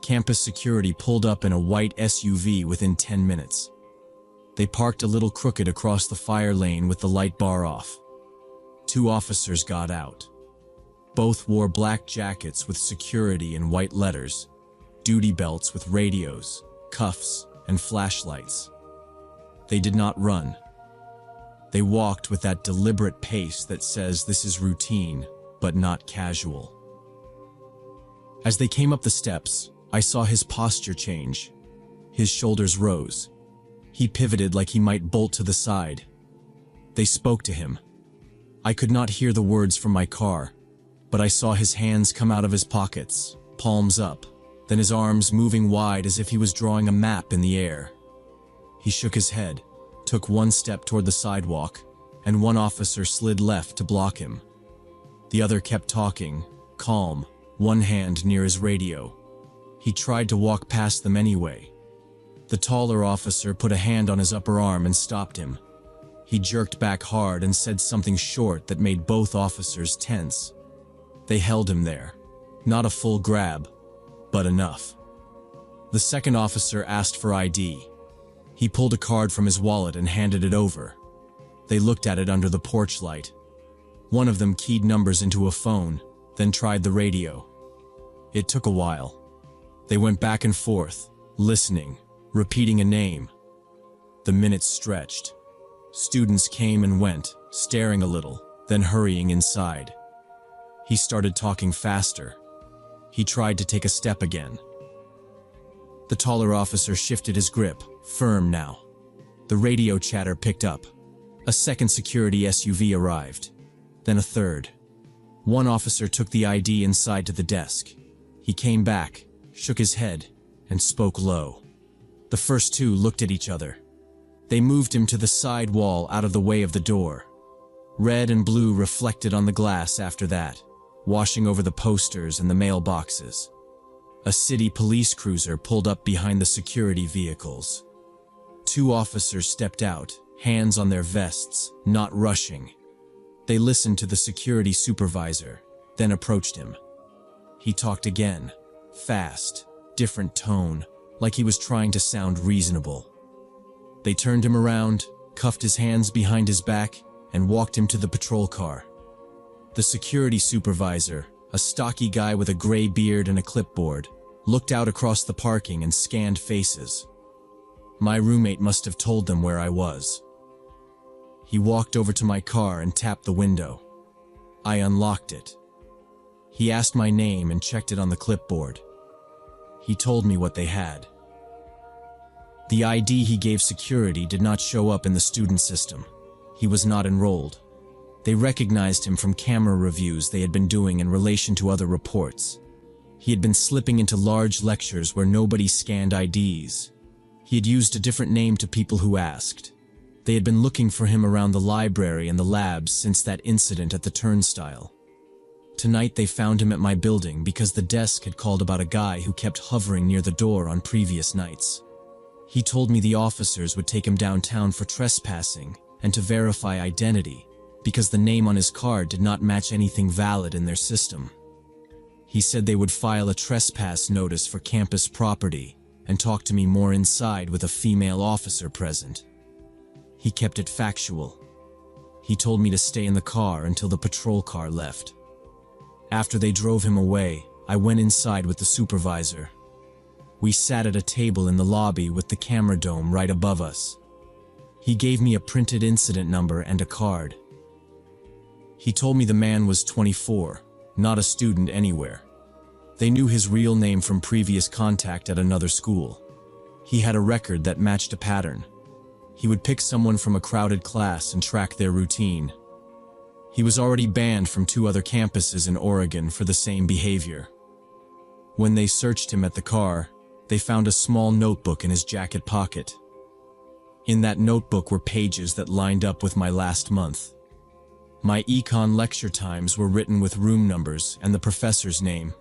Speaker 1: Campus security pulled up in a white SUV within 10 minutes. They parked a little crooked across the fire lane with the light bar off. 2 officers got out. Both wore black jackets with security in white letters, duty belts with radios, cuffs, and flashlights. They did not run. They walked with that deliberate pace that says this is routine, but not casual. As they came up the steps, I saw his posture change. His shoulders rose. He pivoted like he might bolt to the side. They spoke to him. I could not hear the words from my car, but I saw his hands come out of his pockets, palms up, then his arms moving wide as if he was drawing a map in the air. He shook his head, took 1 step toward the sidewalk, and 1 officer slid left to block him. The other kept talking, calm, 1 hand near his radio. He tried to walk past them anyway. The taller officer put a hand on his upper arm and stopped him. He jerked back hard and said something short that made both officers tense. They held him there. Not a full grab, but enough. The second officer asked for ID. He pulled a card from his wallet and handed it over. They looked at it under the porch light. One of them keyed numbers into a phone, then tried the radio. It took a while. They went back and forth, listening, repeating a name. The minutes stretched. Students came and went, staring a little, then hurrying inside. He started talking faster. He tried to take a step again. The taller officer shifted his grip, firm now. The radio chatter picked up. A second security SUV arrived. Then a third. 1 officer took the ID inside to the desk. He came back, shook his head, and spoke low. The first 2 looked at each other. They moved him to the side wall out of the way of the door. Red and blue reflected on the glass after that, washing over the posters and the mailboxes. A city police cruiser pulled up behind the security vehicles. 2 officers stepped out, hands on their vests, not rushing. They listened to the security supervisor, then approached him. He talked again, fast, different tone, like he was trying to sound reasonable. They turned him around, cuffed his hands behind his back, and walked him to the patrol car. The security supervisor, a stocky guy with a gray beard and a clipboard, looked out across the parking and scanned faces. My roommate must have told them where I was. He walked over to my car and tapped the window. I unlocked it. He asked my name and checked it on the clipboard. He told me what they had. The ID he gave security did not show up in the student system. He was not enrolled. They recognized him from camera reviews they had been doing in relation to other reports. He had been slipping into large lectures where nobody scanned IDs. He had used a different name to people who asked. They had been looking for him around the library and the labs since that incident at the turnstile. Tonight they found him at my building because the desk had called about a guy who kept hovering near the door on previous nights. He told me the officers would take him downtown for trespassing and to verify identity because the name on his card did not match anything valid in their system. He said they would file a trespass notice for campus property and talk to me more inside with a female officer present. He kept it factual. He told me to stay in the car until the patrol car left. After they drove him away, I went inside with the supervisor. We sat at a table in the lobby with the camera dome right above us. He gave me a printed incident number and a card. He told me the man was 24, not a student anywhere. They knew his real name from previous contact at another school. He had a record that matched a pattern. He would pick someone from a crowded class and track their routine. He was already banned from 2 other campuses in Oregon for the same behavior. When they searched him at the car, they found a small notebook in his jacket pocket. In that notebook were pages that lined up with my last month. My econ lecture times were written with room numbers and the professor's name.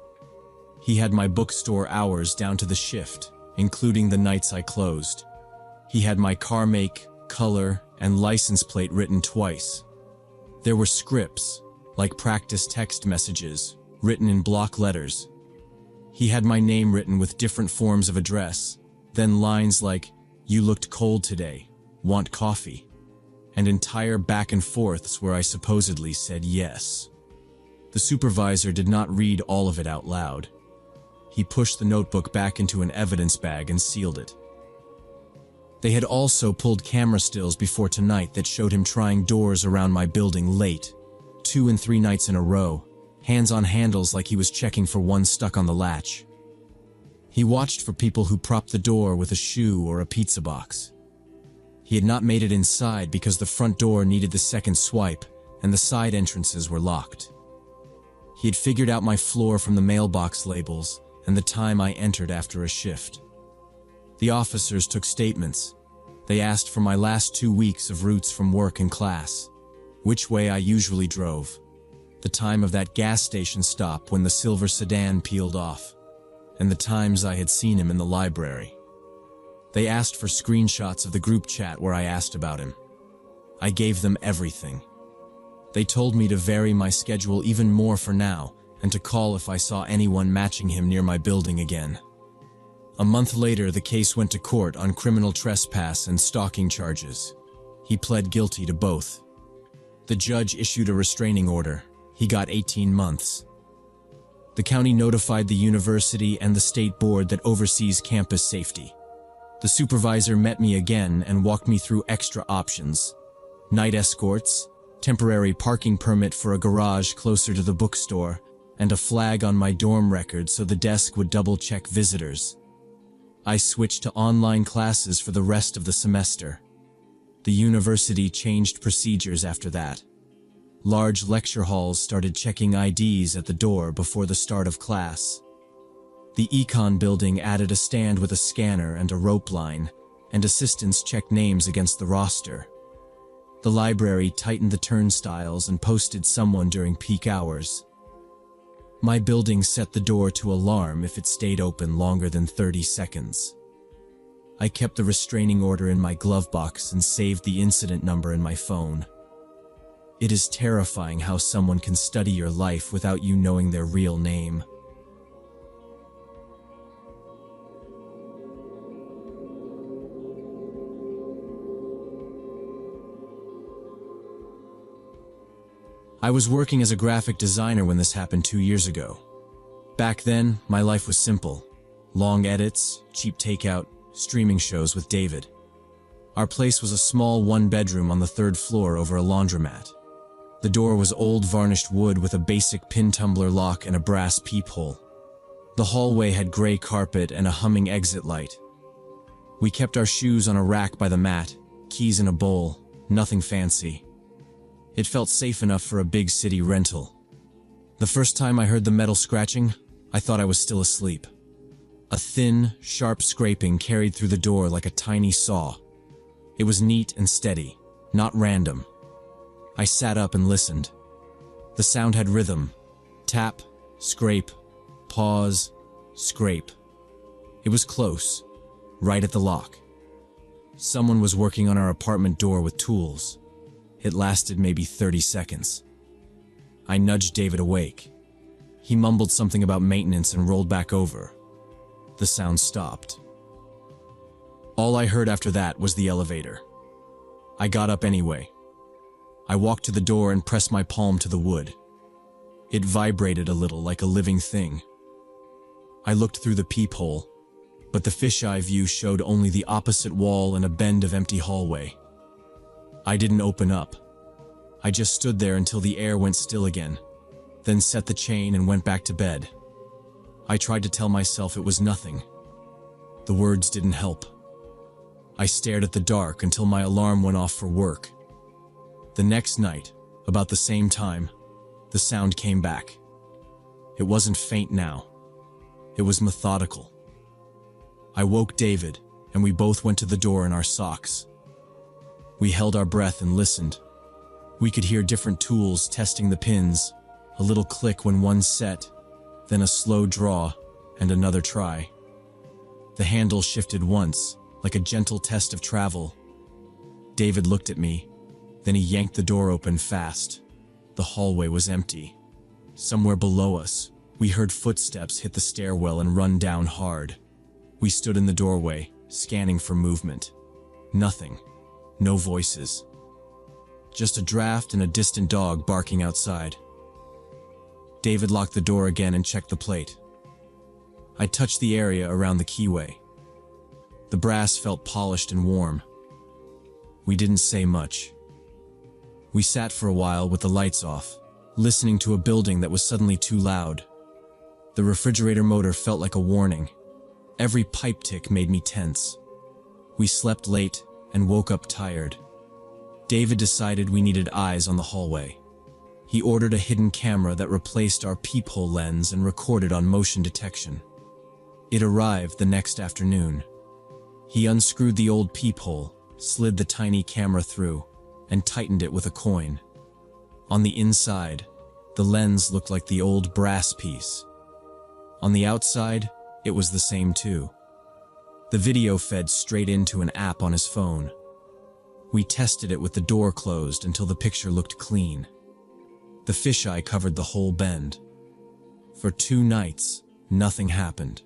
Speaker 1: He had my bookstore hours down to the shift, including the nights I closed. He had my car make, color, and license plate written twice. There were scripts, like practice text messages, written in block letters. He had my name written with different forms of address, then lines like, "You looked cold today, want coffee?" and entire back and forths where I supposedly said yes. The supervisor did not read all of it out loud. He pushed the notebook back into an evidence bag and sealed it. They had also pulled camera stills before tonight that showed him trying doors around my building late, 2 and 3 nights in a row, hands on handles like he was checking for one stuck on the latch. He watched for people who propped the door with a shoe or a pizza box. He had not made it inside because the front door needed the second swipe and the side entrances were locked. He had figured out my floor from the mailbox labels and the time I entered after a shift. The officers took statements. They asked for my last 2 weeks of routes from work and class, which way I usually drove, the time of that gas station stop when the silver sedan peeled off, and the times I had seen him in the library. They asked for screenshots of the group chat where I asked about him. I gave them everything. They told me to vary my schedule even more for now and to call if I saw anyone matching him near my building again. A month later, the case went to court on criminal trespass and stalking charges. He pled guilty to both. The judge issued a restraining order. He got 18 months. The county notified the university and the state board that oversees campus safety. The supervisor met me again and walked me through extra options: night escorts, temporary parking permit for a garage closer to the bookstore, and a flag on my dorm record so the desk would double-check visitors. I switched to online classes for the rest of the semester. The university changed procedures after that. Large lecture halls started checking IDs at the door before the start of class. The econ building added a stand with a scanner and a rope line, and assistants checked names against the roster. The library tightened the turnstiles and posted someone during peak hours. My building set the door to alarm if it stayed open longer than 30 seconds. I kept the restraining order in my glove box and saved the incident number in my phone. It is terrifying how someone can study your life without you knowing their real name. I was working as a graphic designer when this happened 2 years ago. Back then, my life was simple. Long edits, cheap takeout, streaming shows with David. Our place was a small one-bedroom on the third floor over a laundromat. The door was old varnished wood with a basic pin tumbler lock and a brass peephole. The hallway had gray carpet and a humming exit light. We kept our shoes on a rack by the mat, keys in a bowl, nothing fancy. It felt safe enough for a big city rental. The first time I heard the metal scratching, I thought I was still asleep. A thin, sharp scraping carried through the door like a tiny saw. It was neat and steady, not random. I sat up and listened. The sound had rhythm. Tap, scrape, pause, scrape. It was close, right at the lock. Someone was working on our apartment door with tools. It lasted maybe 30 seconds. I nudged David awake. He mumbled something about maintenance and rolled back over. The sound stopped. All I heard after that was the elevator. I got up anyway. I walked to the door and pressed my palm to the wood. It vibrated a little like a living thing. I looked through the peephole, but the fisheye view showed only the opposite wall and a bend of empty hallway. I didn't open up. I just stood there until the air went still again, then set the chain and went back to bed. I tried to tell myself it was nothing. The words didn't help. I stared at the dark until my alarm went off for work. The next night, about the same time, the sound came back. It wasn't faint now. It was methodical. I woke David, and we both went to the door in our socks. We held our breath and listened. We could hear different tools testing the pins, a little click when one set, then a slow draw, and another try. The handle shifted once, like a gentle test of travel. David looked at me, then he yanked the door open fast. The hallway was empty. Somewhere below us, we heard footsteps hit the stairwell and run down hard. We stood in the doorway, scanning for movement. Nothing. No voices. Just a draft and a distant dog barking outside. David locked the door again and checked the plate. I touched the area around the keyway. The brass felt polished and warm. We didn't say much. We sat for a while with the lights off, listening to a building that was suddenly too loud. The refrigerator motor felt like a warning. Every pipe tick made me tense. We slept late and woke up tired. David decided we needed eyes on the hallway. He ordered a hidden camera that replaced our peephole lens and recorded on motion detection. It arrived the next afternoon. He unscrewed the old peephole, slid the tiny camera through, and tightened it with a coin. On the inside, the lens looked like the old brass piece. On the outside, it was the same too. The video fed straight into an app on his phone. We tested it with the door closed until the picture looked clean. The fisheye covered the whole bend. For 2 nights, nothing happened.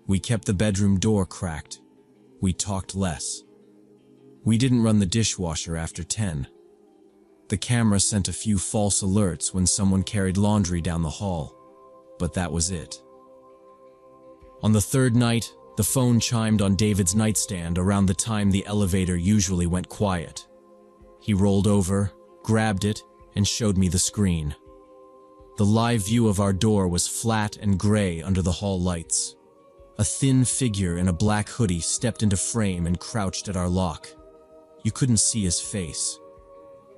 Speaker 1: We kept the bedroom door cracked. We talked less. We didn't run the dishwasher after 10. The camera sent a few false alerts when someone carried laundry down the hall, but that was it. On the 3rd night, the phone chimed on David's nightstand around the time the elevator usually went quiet. He rolled over, grabbed it, and showed me the screen. The live view of our door was flat and gray under the hall lights. A thin figure in a black hoodie stepped into frame and crouched at our lock. You couldn't see his face.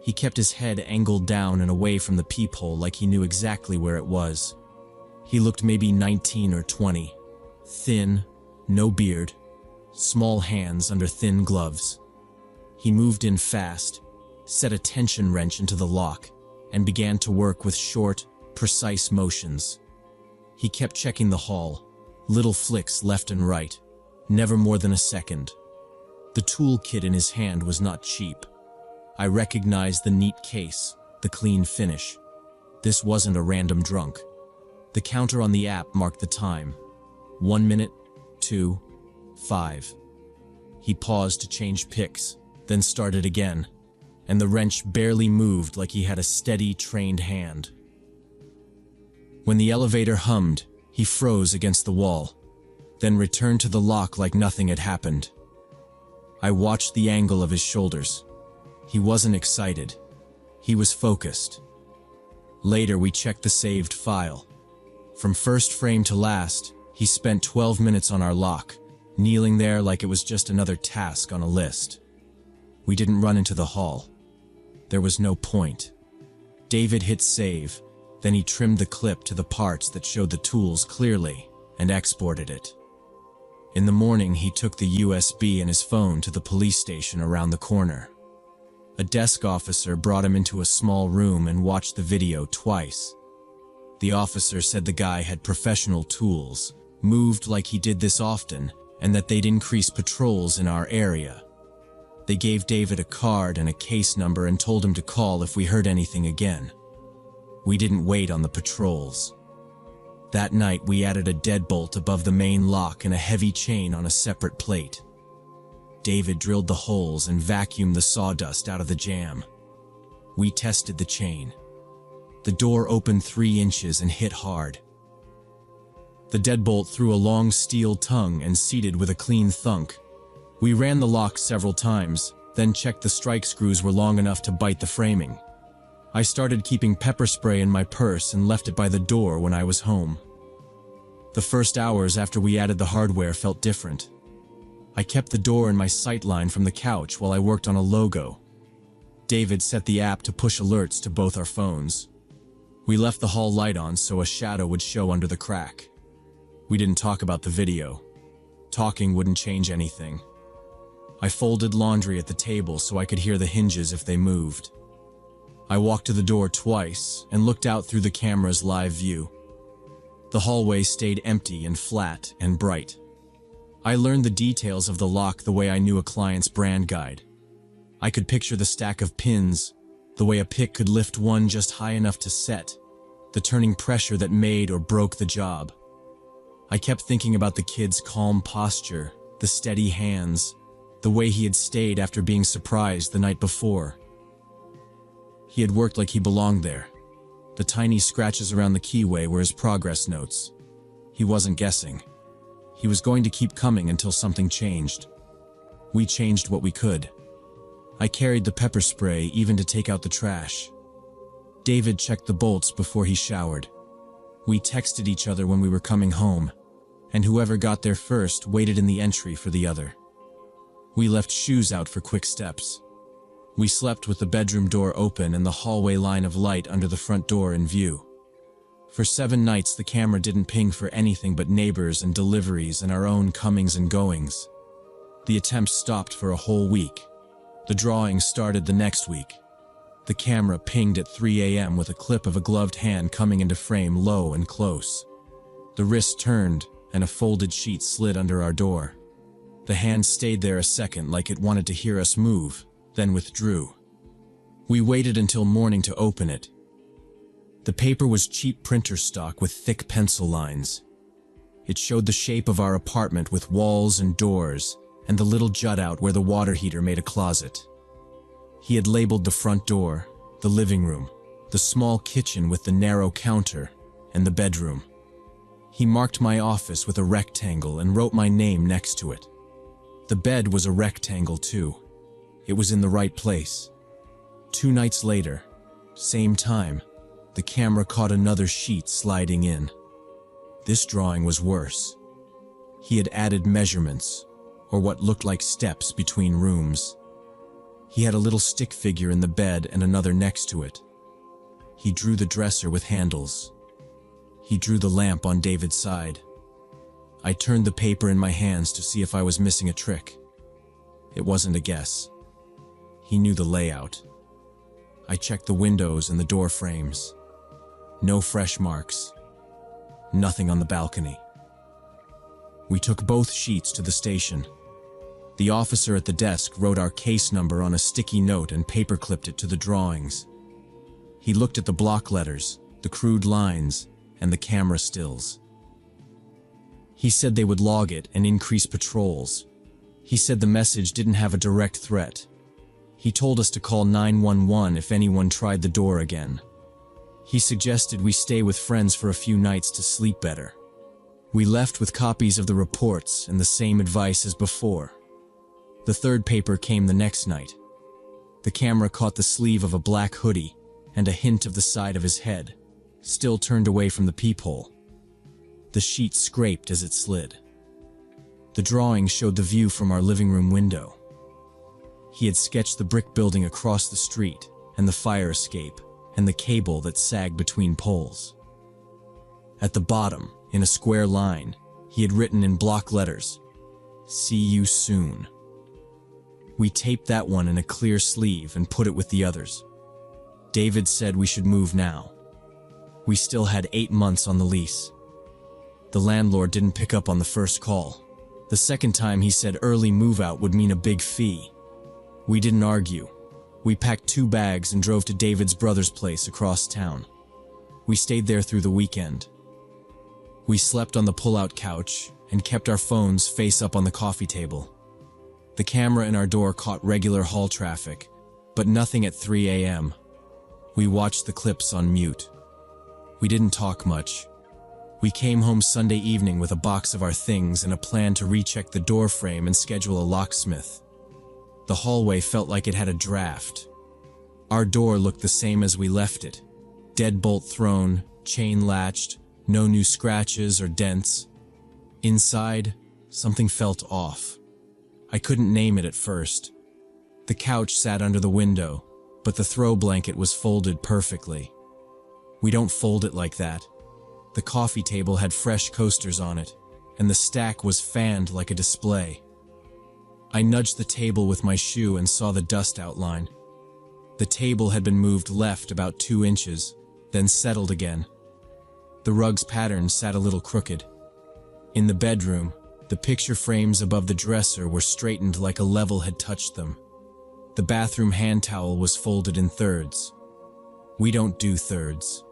Speaker 1: He kept his head angled down and away from the peephole like he knew exactly where it was. He looked maybe 19 or 20. Thin, no beard, small hands under thin gloves. He moved in fast, set a tension wrench into the lock, and began to work with short, precise motions. He kept checking the hall, little flicks left and right, never more than a second. The toolkit in his hand was not cheap. I recognized the neat case, the clean finish. This wasn't a random drunk. The counter on the app marked the time. 1 minute, 2, 5. He paused to change picks, then started again, and the wrench barely moved like he had a steady, trained hand. When the elevator hummed, he froze against the wall. then returned to the lock like nothing had happened. I watched the angle of his shoulders. He wasn't excited. He was focused. Later, we checked the saved file. From first frame to last, he spent 12 minutes on our lock, kneeling there like it was just another task on a list. We didn't run into the hall. There was no point. David hit save, then he trimmed the clip to the parts that showed the tools clearly and exported it. In the morning, he took the USB and his phone to the police station around the corner. A desk officer brought him into a small room and watched the video twice. The officer said the guy had professional tools, moved like he did this often, and that they'd increase patrols in our area. They gave David a card and a case number and told him to call if we heard anything again. We didn't wait on the patrols. That night, we added a deadbolt above the main lock and a heavy chain on a separate plate. David drilled the holes and vacuumed the sawdust out of the jamb. We tested the chain. The door opened 3 inches and hit hard. The deadbolt threw a long steel tongue and seated with a clean thunk. We ran the lock several times, then checked the strike screws were long enough to bite the framing. I started keeping pepper spray in my purse and left it by the door when I was home. The first hours after we added the hardware felt different. I kept the door in my sight line from the couch while I worked on a logo. David set the app to push alerts to both our phones. We left the hall light on so a shadow would show under the crack. We didn't talk about the video. Talking wouldn't change anything. I folded laundry at the table so I could hear the hinges if they moved. I walked to the door twice and looked out through the camera's live view. The hallway stayed empty and flat and bright. I learned the details of the lock the way I knew a client's brand guide. I could picture the stack of pins, the way a pick could lift one just high enough to set, the turning pressure that made or broke the job. I kept thinking about the kid's calm posture, the steady hands, the way he had stayed after being surprised the night before. He had worked like he belonged there. The tiny scratches around the keyway were his progress notes. He wasn't guessing. He was going to keep coming until something changed. We changed what we could. I carried the pepper spray even to take out the trash. David checked the bolts before he showered. We texted each other when we were coming home, and whoever got there first waited in the entry for the other. We left shoes out for quick steps. We slept with the bedroom door open and the hallway line of light under the front door in view. For 7 nights, the camera didn't ping for anything but neighbors and deliveries and our own comings and goings. The attempts stopped for a whole week. The drawings started the next week. The camera pinged at 3 a.m. with a clip of a gloved hand coming into frame low and close. The wrist turned and a folded sheet slid under our door. The hand stayed there a second like it wanted to hear us move, then withdrew. We waited until morning to open it. The paper was cheap printer stock with thick pencil lines. It showed the shape of our apartment with walls and doors, and the little jut out where the water heater made a closet. He had labeled the front door, the living room, the small kitchen with the narrow counter, and the bedroom. He marked my office with a rectangle and wrote my name next to it. The bed was a rectangle too. It was in the right place. 2 nights later, same time, the camera caught another sheet sliding in. This drawing was worse. He had added measurements, or what looked like steps between rooms. He had a little stick figure in the bed and another next to it. He drew the dresser with handles. He drew the lamp on David's side. I turned the paper in my hands to see if I was missing a trick. It wasn't a guess. He knew the layout. I checked the windows and the door frames. No fresh marks. Nothing on the balcony. We took both sheets to the station. The officer at the desk wrote our case number on a sticky note and paper-clipped it to the drawings. He looked at the block letters, the crude lines, and the camera stills. He said they would log it and increase patrols. He said the message didn't have a direct threat. He told us to call 911 if anyone tried the door again. He suggested we stay with friends for a few nights to sleep better. We left with copies of the reports and the same advice as before. The third paper came the next night. The camera caught the sleeve of a black hoodie and a hint of the side of his head, still turned away from the peephole. The sheet scraped as it slid. The drawing showed the view from our living room window. He had sketched the brick building across the street, and the fire escape, and the cable that sagged between poles. At the bottom, in a square line, he had written in block letters, "See you soon." We taped that one in a clear sleeve and put it with the others. David said we should move now. We still had 8 months on the lease. The landlord didn't pick up on the first call. The second time he said early move-out would mean a big fee. We didn't argue. We packed 2 bags and drove to David's brother's place across town. We stayed there through the weekend. We slept on the pull-out couch and kept our phones face up on the coffee table. The camera in our door caught regular hall traffic, but nothing at 3 a.m. We watched the clips on mute. We didn't talk much. We came home Sunday evening with a box of our things and a plan to recheck the door frame and schedule a locksmith. The hallway felt like it had a draft. Our door looked the same as we left it. Deadbolt thrown, chain latched, no new scratches or dents. Inside, something felt off. I couldn't name it at first. The couch sat under the window, but the throw blanket was folded perfectly. We don't fold it like that. The coffee table had fresh coasters on it, and the stack was fanned like a display. I nudged the table with my shoe and saw the dust outline. The table had been moved left about 2 inches, then settled again. The rug's pattern sat a little crooked. In the bedroom, the picture frames above the dresser were straightened like a level had touched them. The bathroom hand towel was folded in thirds. We don't do thirds.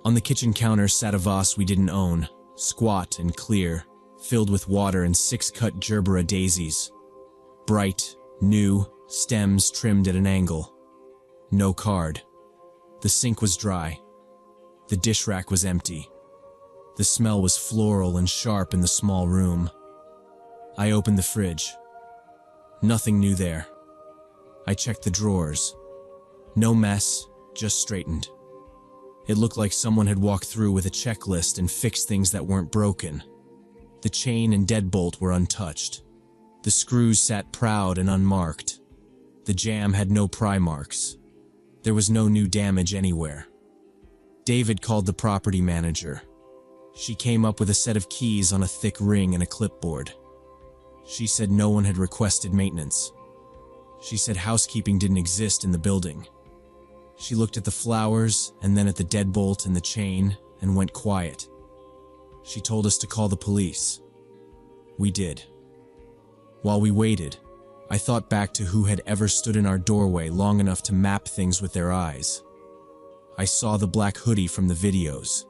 Speaker 1: On the kitchen counter sat a vase we didn't own, squat and clear, filled with water and 6 cut gerbera daisies. Bright, new, stems trimmed at an angle. No card. The sink was dry. The dish rack was empty. The smell was floral and sharp in the small room. I opened the fridge. Nothing new there. I checked the drawers. No mess, just straightened. It looked like someone had walked through with a checklist and fixed things that weren't broken. The chain and deadbolt were untouched. The screws sat proud and unmarked. The jamb had no pry marks. There was no new damage anywhere. David called the property manager. She came up with a set of keys on a thick ring and a clipboard. She said no one had requested maintenance. She said housekeeping didn't exist in the building. She looked at the flowers and then at the deadbolt and the chain and went quiet. She told us to call the police. We did. While we waited, I thought back to who had ever stood in our doorway long enough to map things with their eyes. I saw the black hoodie from the videos.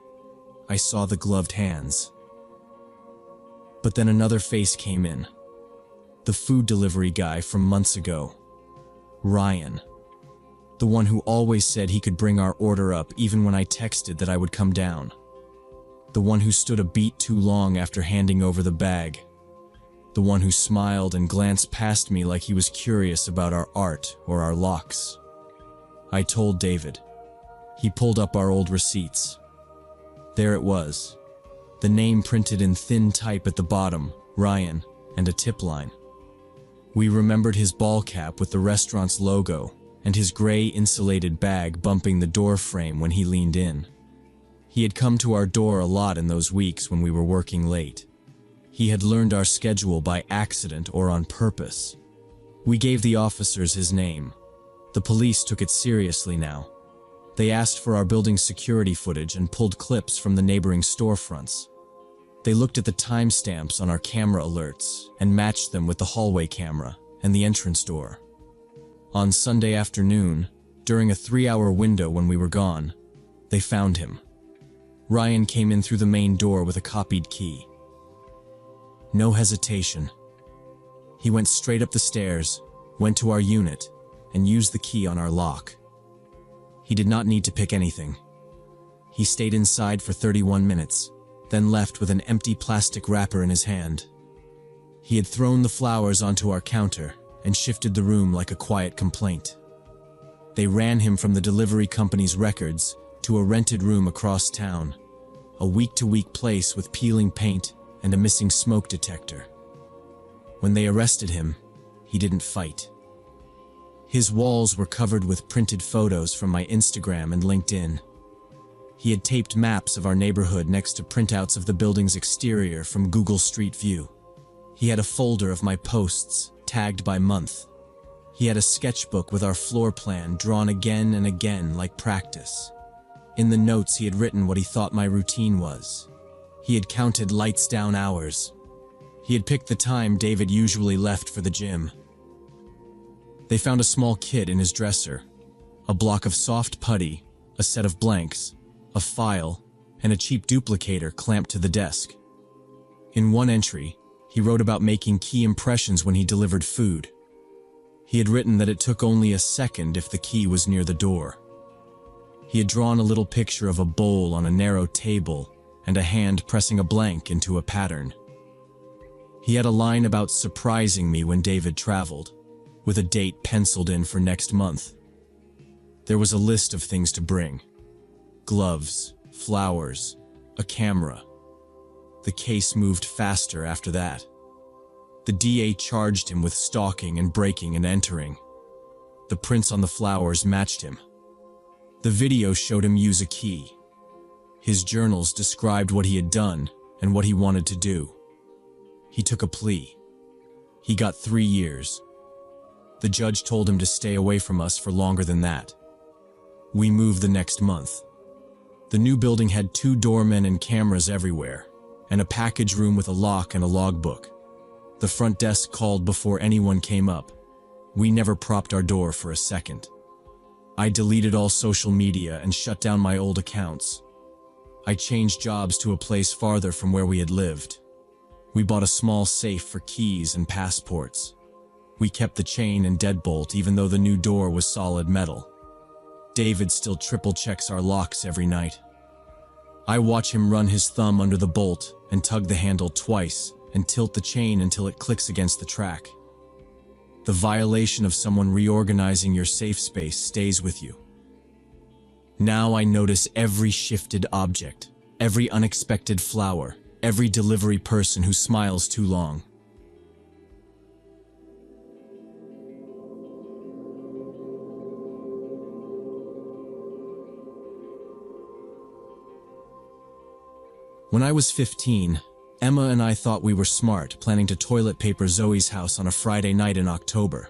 Speaker 1: I saw the gloved hands. But then another face came in. The food delivery guy from months ago. Ryan. The one who always said he could bring our order up even when I texted that I would come down. The one who stood a beat too long after handing over the bag. The one who smiled and glanced past me like he was curious about our art or our locks. I told David. He pulled up our old receipts. There it was. The name printed in thin type at the bottom, Ryan, and a tip line. We remembered his ball cap with the restaurant's logo and his gray insulated bag bumping the door frame when he leaned in. He had come to our door a lot in those weeks when we were working late. He had learned our schedule by accident or on purpose. We gave the officers his name. The police took it seriously now. They asked for our building security footage and pulled clips from the neighboring storefronts. They looked at the timestamps on our camera alerts and matched them with the hallway camera and the entrance door. On Sunday afternoon, during a 3-hour window when we were gone, they found him. Ryan came in through the main door with a copied key. No hesitation. He went straight up the stairs, went to our unit, and used the key on our lock. He did not need to pick anything. He stayed inside for 31 minutes, then left with an empty plastic wrapper in his hand. He had thrown the flowers onto our counter and shifted the room like a quiet complaint. They ran him from the delivery company's records to a rented room across town, a week-to-week place with peeling paint and a missing smoke detector. When they arrested him, he didn't fight. His walls were covered with printed photos from my Instagram and LinkedIn. He had taped maps of our neighborhood next to printouts of the building's exterior from Google Street View. He had a folder of my posts, tagged by month. He had a sketchbook with our floor plan drawn again and again like practice. In the notes he had written what he thought my routine was. He had counted lights down hours. He had picked the time David usually left for the gym. They found a small kit in his dresser, a block of soft putty, a set of blanks, a file, and a cheap duplicator clamped to the desk. In one entry, he wrote about making key impressions when he delivered food. He had written that it took only a second if the key was near the door. He had drawn a little picture of a bowl on a narrow table and a hand pressing a blank into a pattern. He had a line about surprising me when David traveled, with a date penciled in for next month. There was a list of things to bring: gloves, flowers, a camera. The case moved faster after that. The DA charged him with stalking and breaking and entering. The prints on the flowers matched him. The video showed him use a key. His journals described what he had done and what he wanted to do. He took a plea. He got 3 years. The judge told him to stay away from us for longer than that. We moved the next month. The new building had 2 doormen and cameras everywhere, and a package room with a lock and a logbook. The front desk called before anyone came up. We never propped our door for a second. I deleted all social media and shut down my old accounts. I changed jobs to a place farther from where we had lived. We bought a small safe for keys and passports. We kept the chain and deadbolt even though the new door was solid metal. David still triple checks our locks every night. I watch him run his thumb under the bolt and tug the handle twice and tilt the chain until it clicks against the track. The violation of someone reorganizing your safe space stays with you. Now I notice every shifted object, every unexpected flower, every delivery person who smiles too long. When I was 15, Emma and I thought we were smart, planning to toilet paper Zoe's house on a Friday night in October.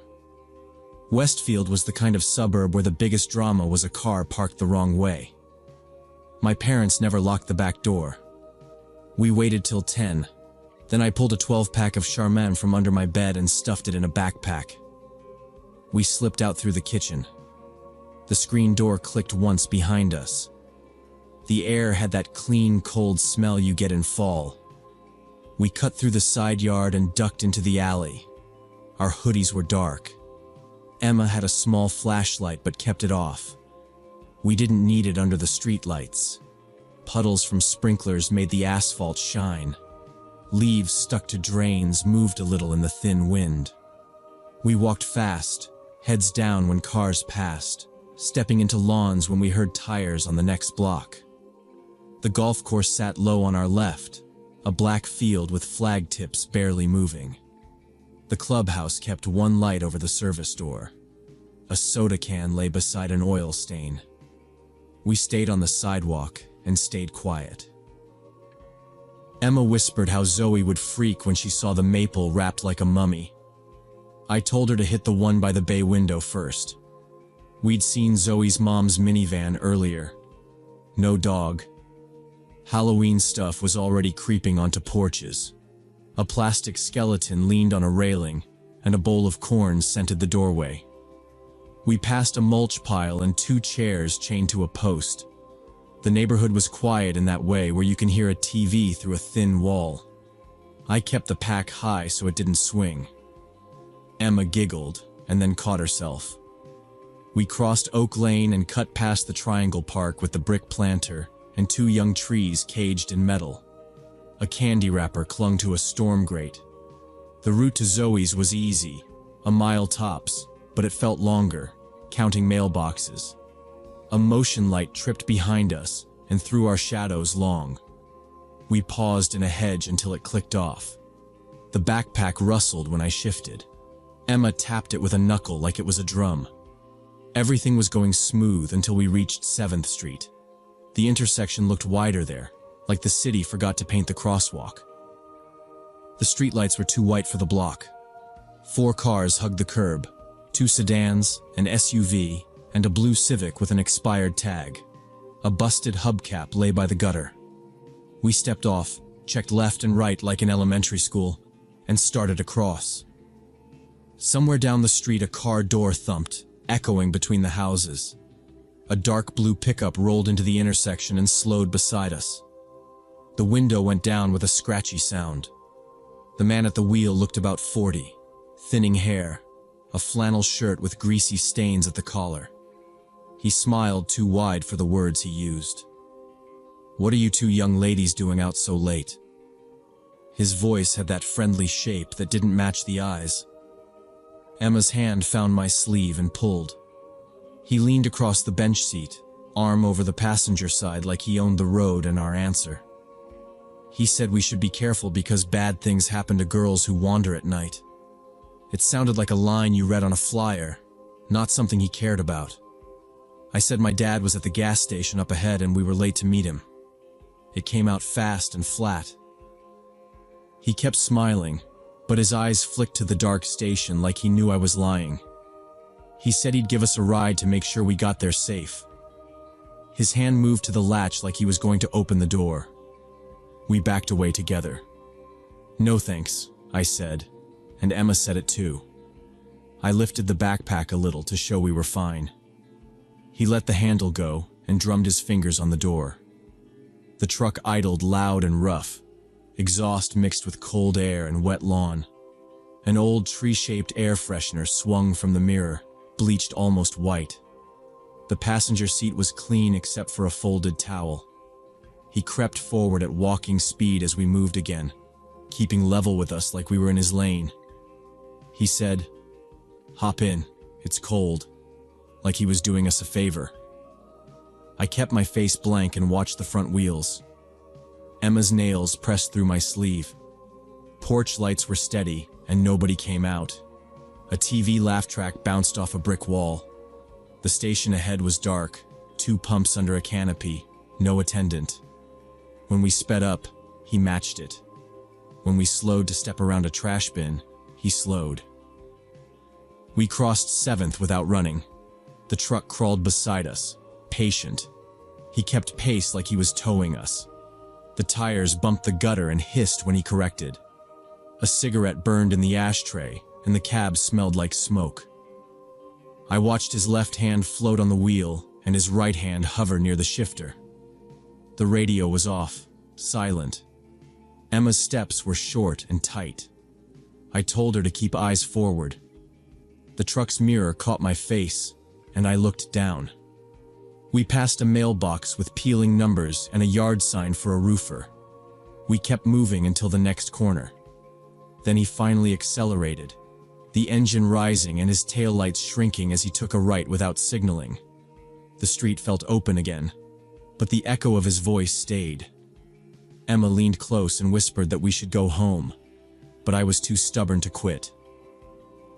Speaker 1: Westfield was the kind of suburb where the biggest drama was a car parked the wrong way. My parents never locked the back door. We waited till 10. Then I pulled a 12-pack of Charmin from under my bed and stuffed it in a backpack. We slipped out through the kitchen. The screen door clicked once behind us. The air had that clean, cold smell you get in fall. We cut through the side yard and ducked into the alley. Our hoodies were dark. Emma had a small flashlight but kept it off. We didn't need it under the streetlights. Puddles from sprinklers made the asphalt shine. Leaves stuck to drains moved a little in the thin wind. We walked fast, heads down when cars passed, stepping into lawns when we heard tires on the next block. The golf course sat low on our left, a black field with flag tips barely moving. The clubhouse kept one light over the service door. A soda can lay beside an oil stain. We stayed on the sidewalk and stayed quiet. Emma whispered how Zoe would freak when she saw the maple wrapped like a mummy. I told her to hit the one by the bay window first. We'd seen Zoe's mom's minivan earlier. No dog. Halloween stuff was already creeping onto porches. A plastic skeleton leaned on a railing, and a bowl of corn scented the doorway. We passed a mulch pile and 2 chairs chained to a post. The neighborhood was quiet in that way where you can hear a TV through a thin wall. I kept the pack high so it didn't swing. Emma giggled and then caught herself. We crossed Oak Lane and cut past the Triangle Park with the brick planter and 2 young trees caged in metal. A candy wrapper clung to a storm grate. The route to Zoe's was easy, a mile tops, but it felt longer, counting mailboxes. A motion light tripped behind us and threw our shadows long. We paused in a hedge until it clicked off. The backpack rustled when I shifted. Emma tapped it with a knuckle like it was a drum. Everything was going smooth until we reached 7th Street. The intersection looked wider there, like the city forgot to paint the crosswalk. The streetlights were too white for the block. 4 cars hugged the curb, 2 sedans, an SUV, and a blue Civic with an expired tag. A busted hubcap lay by the gutter. We stepped off, checked left and right like in elementary school, and started across. Somewhere down the street a car door thumped, echoing between the houses. A dark blue pickup rolled into the intersection and slowed beside us. The window went down with a scratchy sound. The man at the wheel looked about 40, thinning hair, a flannel shirt with greasy stains at the collar. He smiled too wide for the words he used. "What are you 2 young ladies doing out so late?" His voice had that friendly shape that didn't match the eyes. Emma's hand found my sleeve and pulled. He leaned across the bench seat, arm over the passenger side like he owned the road and our answer. He said we should be careful because bad things happen to girls who wander at night. It sounded like a line you read on a flyer, not something he cared about. I said my dad was at the gas station up ahead and we were late to meet him. It came out fast and flat. He kept smiling, but his eyes flicked to the dark station like he knew I was lying. He said he'd give us a ride to make sure we got there safe. His hand moved to the latch like he was going to open the door. We backed away together. "No thanks," I said, and Emma said it too. I lifted the backpack a little to show we were fine. He let the handle go and drummed his fingers on the door. The truck idled loud and rough, exhaust mixed with cold air and wet lawn. An old tree-shaped air freshener swung from the mirror, bleached almost white. The passenger seat was clean except for a folded towel. He crept forward at walking speed as we moved again, keeping level with us like we were in his lane. He said, "Hop in, it's cold," like he was doing us a favor. I kept my face blank and watched the front wheels. Emma's nails pressed through my sleeve. Porch lights were steady, and nobody came out. A TV laugh track bounced off a brick wall. The station ahead was dark, 2 pumps under a canopy, no attendant. When we sped up, he matched it. When we slowed to step around a trash bin, he slowed. We crossed 7th without running. The truck crawled beside us, patient. He kept pace like he was towing us. The tires bumped the gutter and hissed when he corrected. A cigarette burned in the ashtray, and the cab smelled like smoke. I watched his left hand float on the wheel and his right hand hover near the shifter. The radio was off, silent. Emma's steps were short and tight. I told her to keep eyes forward. The truck's mirror caught my face, and I looked down. We passed a mailbox with peeling numbers and a yard sign for a roofer. We kept moving until the next corner. Then he finally accelerated, the engine rising and his taillights shrinking as he took a right without signaling. The street felt open again, but the echo of his voice stayed. Emma leaned close and whispered that we should go home, but I was too stubborn to quit.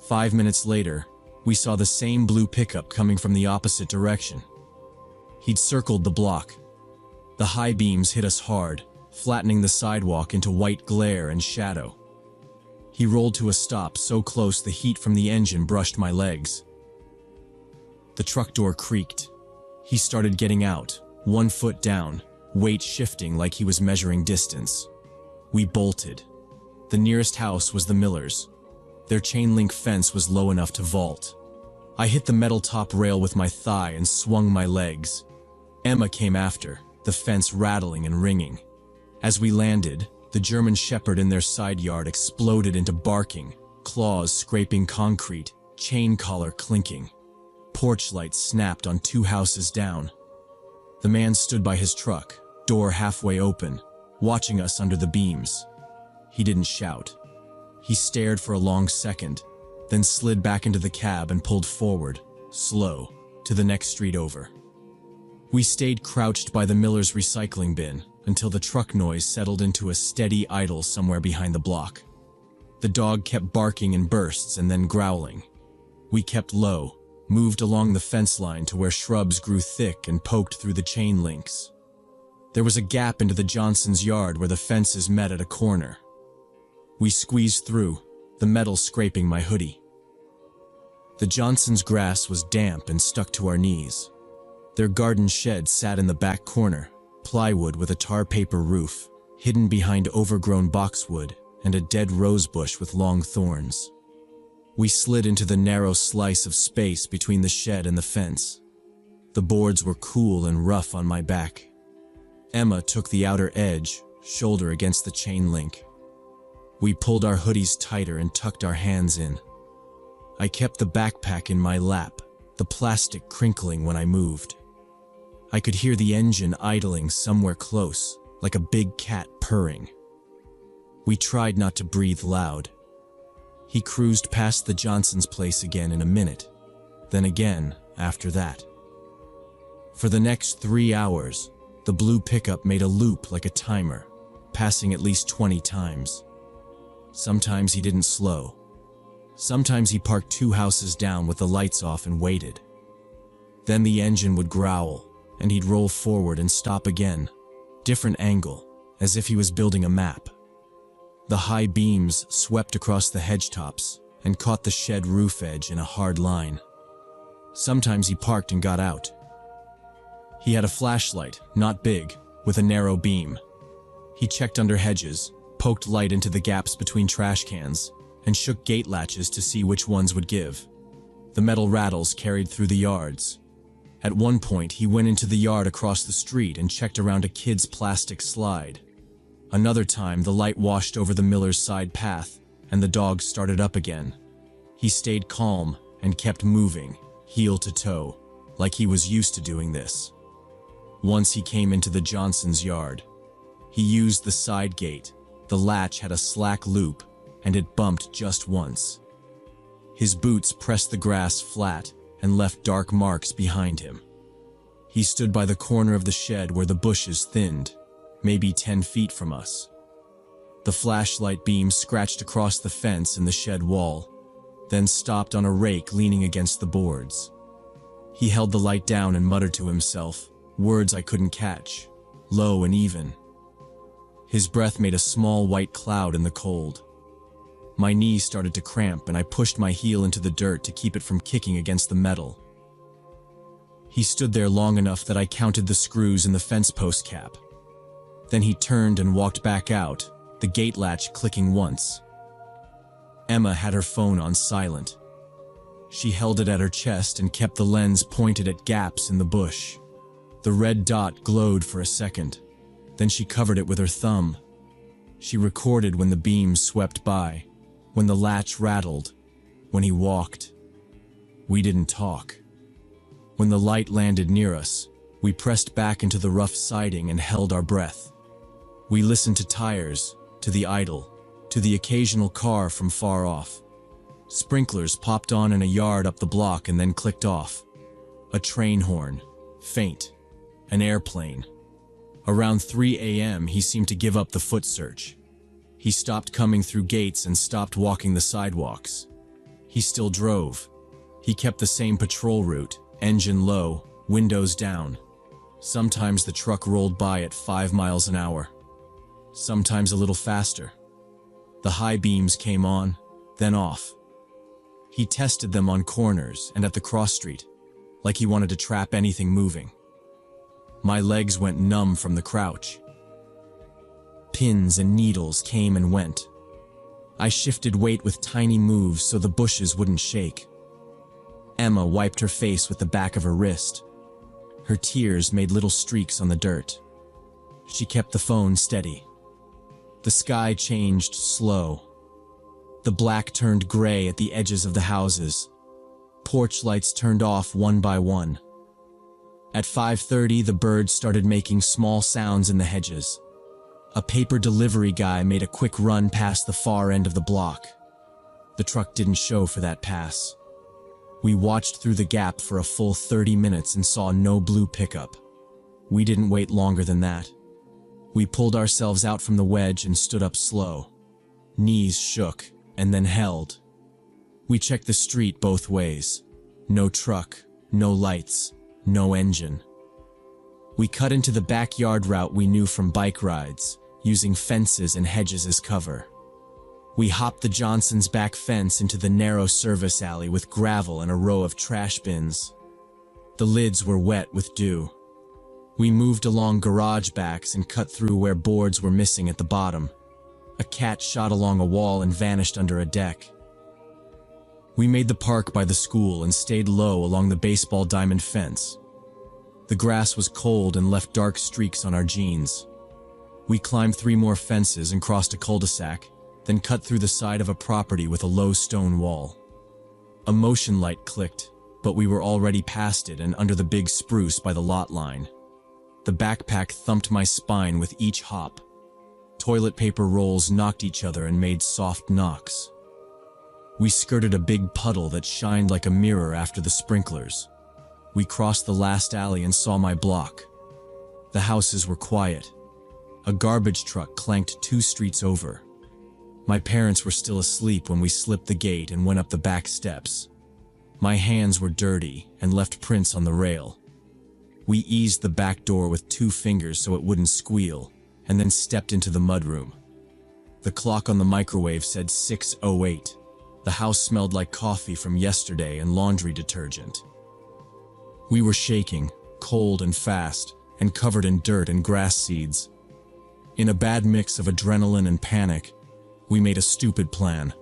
Speaker 1: 5 minutes later, we saw the same blue pickup coming from the opposite direction. He'd circled the block. The high beams hit us hard, flattening the sidewalk into white glare and shadow. He rolled to a stop so close the heat from the engine brushed my legs. The truck door creaked. He started getting out, 1 foot down, weight shifting like he was measuring distance. We bolted. The nearest house was the Millers. Their chain-link fence was low enough to vault. I hit the metal top rail with my thigh and swung my legs. Emma came after, the fence rattling and ringing. As we landed, the German Shepherd in their side yard exploded into barking, claws scraping concrete, chain collar clinking. Porch lights snapped on 2 houses down. The man stood by his truck, door halfway open, watching us under the beams. He didn't shout. He stared for a long second, then slid back into the cab and pulled forward, slow, to the next street over. We stayed crouched by the miller's recycling bin until the truck noise settled into a steady idle somewhere behind the block. The dog kept barking in bursts and then growling. We kept low, moved along the fence line to where shrubs grew thick and poked through the chain links. There was a gap into the Johnsons' yard where the fences met at a corner. We squeezed through, the metal scraping my hoodie. The Johnsons' grass was damp and stuck to our knees. Their garden shed sat in the back corner, plywood with a tar paper roof, hidden behind overgrown boxwood and a dead rose bush with long thorns. We slid into the narrow slice of space between the shed and the fence. The boards were cool and rough on my back. Emma took the outer edge, shoulder against the chain link. We pulled our hoodies tighter and tucked our hands in. I kept the backpack in my lap, the plastic crinkling when I moved. I could hear the engine idling somewhere close, like a big cat purring. We tried not to breathe loud. He cruised past the Johnsons' place again in a minute, then again after that. For the next 3 hours, the blue pickup made a loop like a timer, passing at least 20 times. Sometimes he didn't slow. Sometimes he parked 2 houses down with the lights off and waited. Then the engine would growl, and he'd roll forward and stop again, different angle, as if he was building a map. The high beams swept across the hedge tops and caught the shed roof edge in a hard line. Sometimes he parked and got out. He had a flashlight, not big, with a narrow beam. He checked under hedges, poked light into the gaps between trash cans, and shook gate latches to see which ones would give. The metal rattles carried through the yards. At one point, he went into the yard across the street and checked around a kid's plastic slide. Another time, the light washed over the miller's side path, and the dog started up again. He stayed calm and kept moving, heel to toe, like he was used to doing this. Once he came into the Johnsons' yard. He used the side gate. The latch had a slack loop, and it bumped just once. His boots pressed the grass flat and left dark marks behind him. He stood by the corner of the shed where the bushes thinned, maybe 10 feet from us. The flashlight beam scratched across the fence and the shed wall, then stopped on a rake leaning against the boards. He held the light down and muttered to himself, words I couldn't catch, low and even. His breath made a small white cloud in the cold. My knees started to cramp and I pushed my heel into the dirt to keep it from kicking against the metal. He stood there long enough that I counted the screws in the fence post cap. Then he turned and walked back out, the gate latch clicking once. Emma had her phone on silent. She held it at her chest and kept the lens pointed at gaps in the bush. The red dot glowed for a second. Then she covered it with her thumb. She recorded when the beams swept by, when the latch rattled, when he walked. We didn't talk. When the light landed near us, we pressed back into the rough siding and held our breath. We listened to tires, to the idle, to the occasional car from far off. Sprinklers popped on in a yard up the block and then clicked off. A train horn, faint, an airplane. Around 3 a.m., he seemed to give up the foot search. He stopped coming through gates and stopped walking the sidewalks. He still drove. He kept the same patrol route, engine low, windows down. Sometimes the truck rolled by at 5 miles an hour. Sometimes a little faster. The high beams came on, then off. He tested them on corners and at the cross street, like he wanted to trap anything moving. My legs went numb from the crouch. Pins and needles came and went. I shifted weight with tiny moves so the bushes wouldn't shake. Emma wiped her face with the back of her wrist. Her tears made little streaks on the dirt. She kept the phone steady. The sky changed slow. The black turned gray at the edges of the houses. Porch lights turned off one by one. At 5:30, the birds started making small sounds in the hedges. A paper delivery guy made a quick run past the far end of the block. The truck didn't show for that pass. We watched through the gap for a full 30 minutes and saw no blue pickup. We didn't wait longer than that. We pulled ourselves out from the wedge and stood up slow. Knees shook and then held. We checked the street both ways. No truck, no lights, no engine. We cut into the backyard route we knew from bike rides, using fences and hedges as cover. We hopped the Johnson's back fence into the narrow service alley with gravel and a row of trash bins. The lids were wet with dew. We moved along garage backs and cut through where boards were missing at the bottom. A cat shot along a wall and vanished under a deck. We made the park by the school and stayed low along the baseball diamond fence. The grass was cold and left dark streaks on our jeans. We climbed 3 more fences and crossed a cul-de-sac, then cut through the side of a property with a low stone wall. A motion light clicked, but we were already past it and under the big spruce by the lot line. The backpack thumped my spine with each hop. Toilet paper rolls knocked each other and made soft knocks. We skirted a big puddle that shined like a mirror after the sprinklers. We crossed the last alley and saw my block. The houses were quiet. A garbage truck clanked 2 streets over. My parents were still asleep when we slipped the gate and went up the back steps. My hands were dirty and left prints on the rail. We eased the back door with 2 fingers so it wouldn't squeal, and then stepped into the mudroom. The clock on the microwave said 6:08. The house smelled like coffee from yesterday and laundry detergent. We were shaking, cold and fast, and covered in dirt and grass seeds. In a bad mix of adrenaline and panic, we made a stupid plan.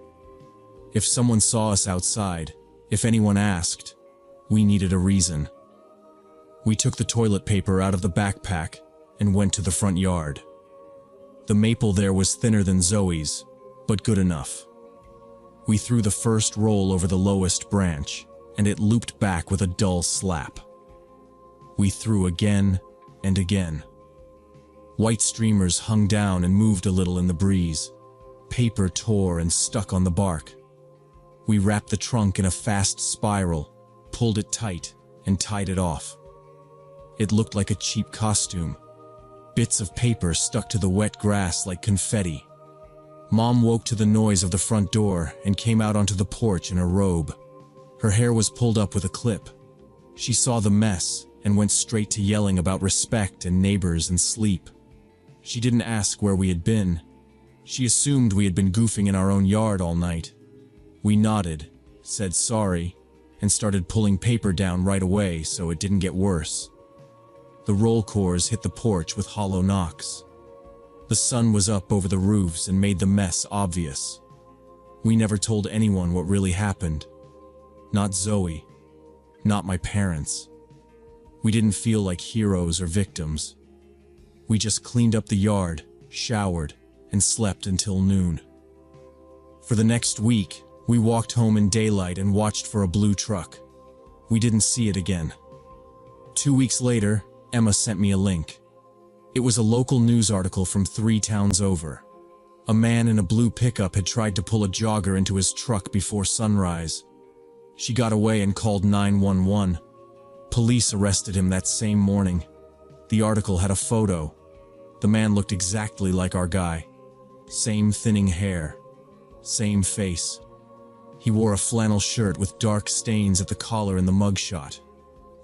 Speaker 1: If someone saw us outside, if anyone asked, we needed a reason. We took the toilet paper out of the backpack and went to the front yard. The maple there was thinner than Zoe's, but good enough. We threw the first roll over the lowest branch, and it looped back with a dull slap. We threw again and again. White streamers hung down and moved a little in the breeze. Paper tore and stuck on the bark. We wrapped the trunk in a fast spiral, pulled it tight, and tied it off. It looked like a cheap costume. Bits of paper stuck to the wet grass like confetti. Mom woke to the noise of the front door and came out onto the porch in a robe. Her hair was pulled up with a clip. She saw the mess and went straight to yelling about respect and neighbors and sleep. She didn't ask where we had been. She assumed we had been goofing in our own yard all night. We nodded, said sorry, and started pulling paper down right away so it didn't get worse. The roll cores hit the porch with hollow knocks. The sun was up over the roofs and made the mess obvious. We never told anyone what really happened. Not Zoe. Not my parents. We didn't feel like heroes or victims. We just cleaned up the yard, showered, and slept until noon. For the next week, we walked home in daylight and watched for a blue truck. We didn't see it again. 2 weeks later, Emma sent me a link. It was a local news article from 3 towns over. A man in a blue pickup had tried to pull a jogger into his truck before sunrise. She got away and called 911. Police arrested him that same morning. The article had a photo. The man looked exactly like our guy. Same thinning hair. Same face. He wore a flannel shirt with dark stains at the collar in the mugshot.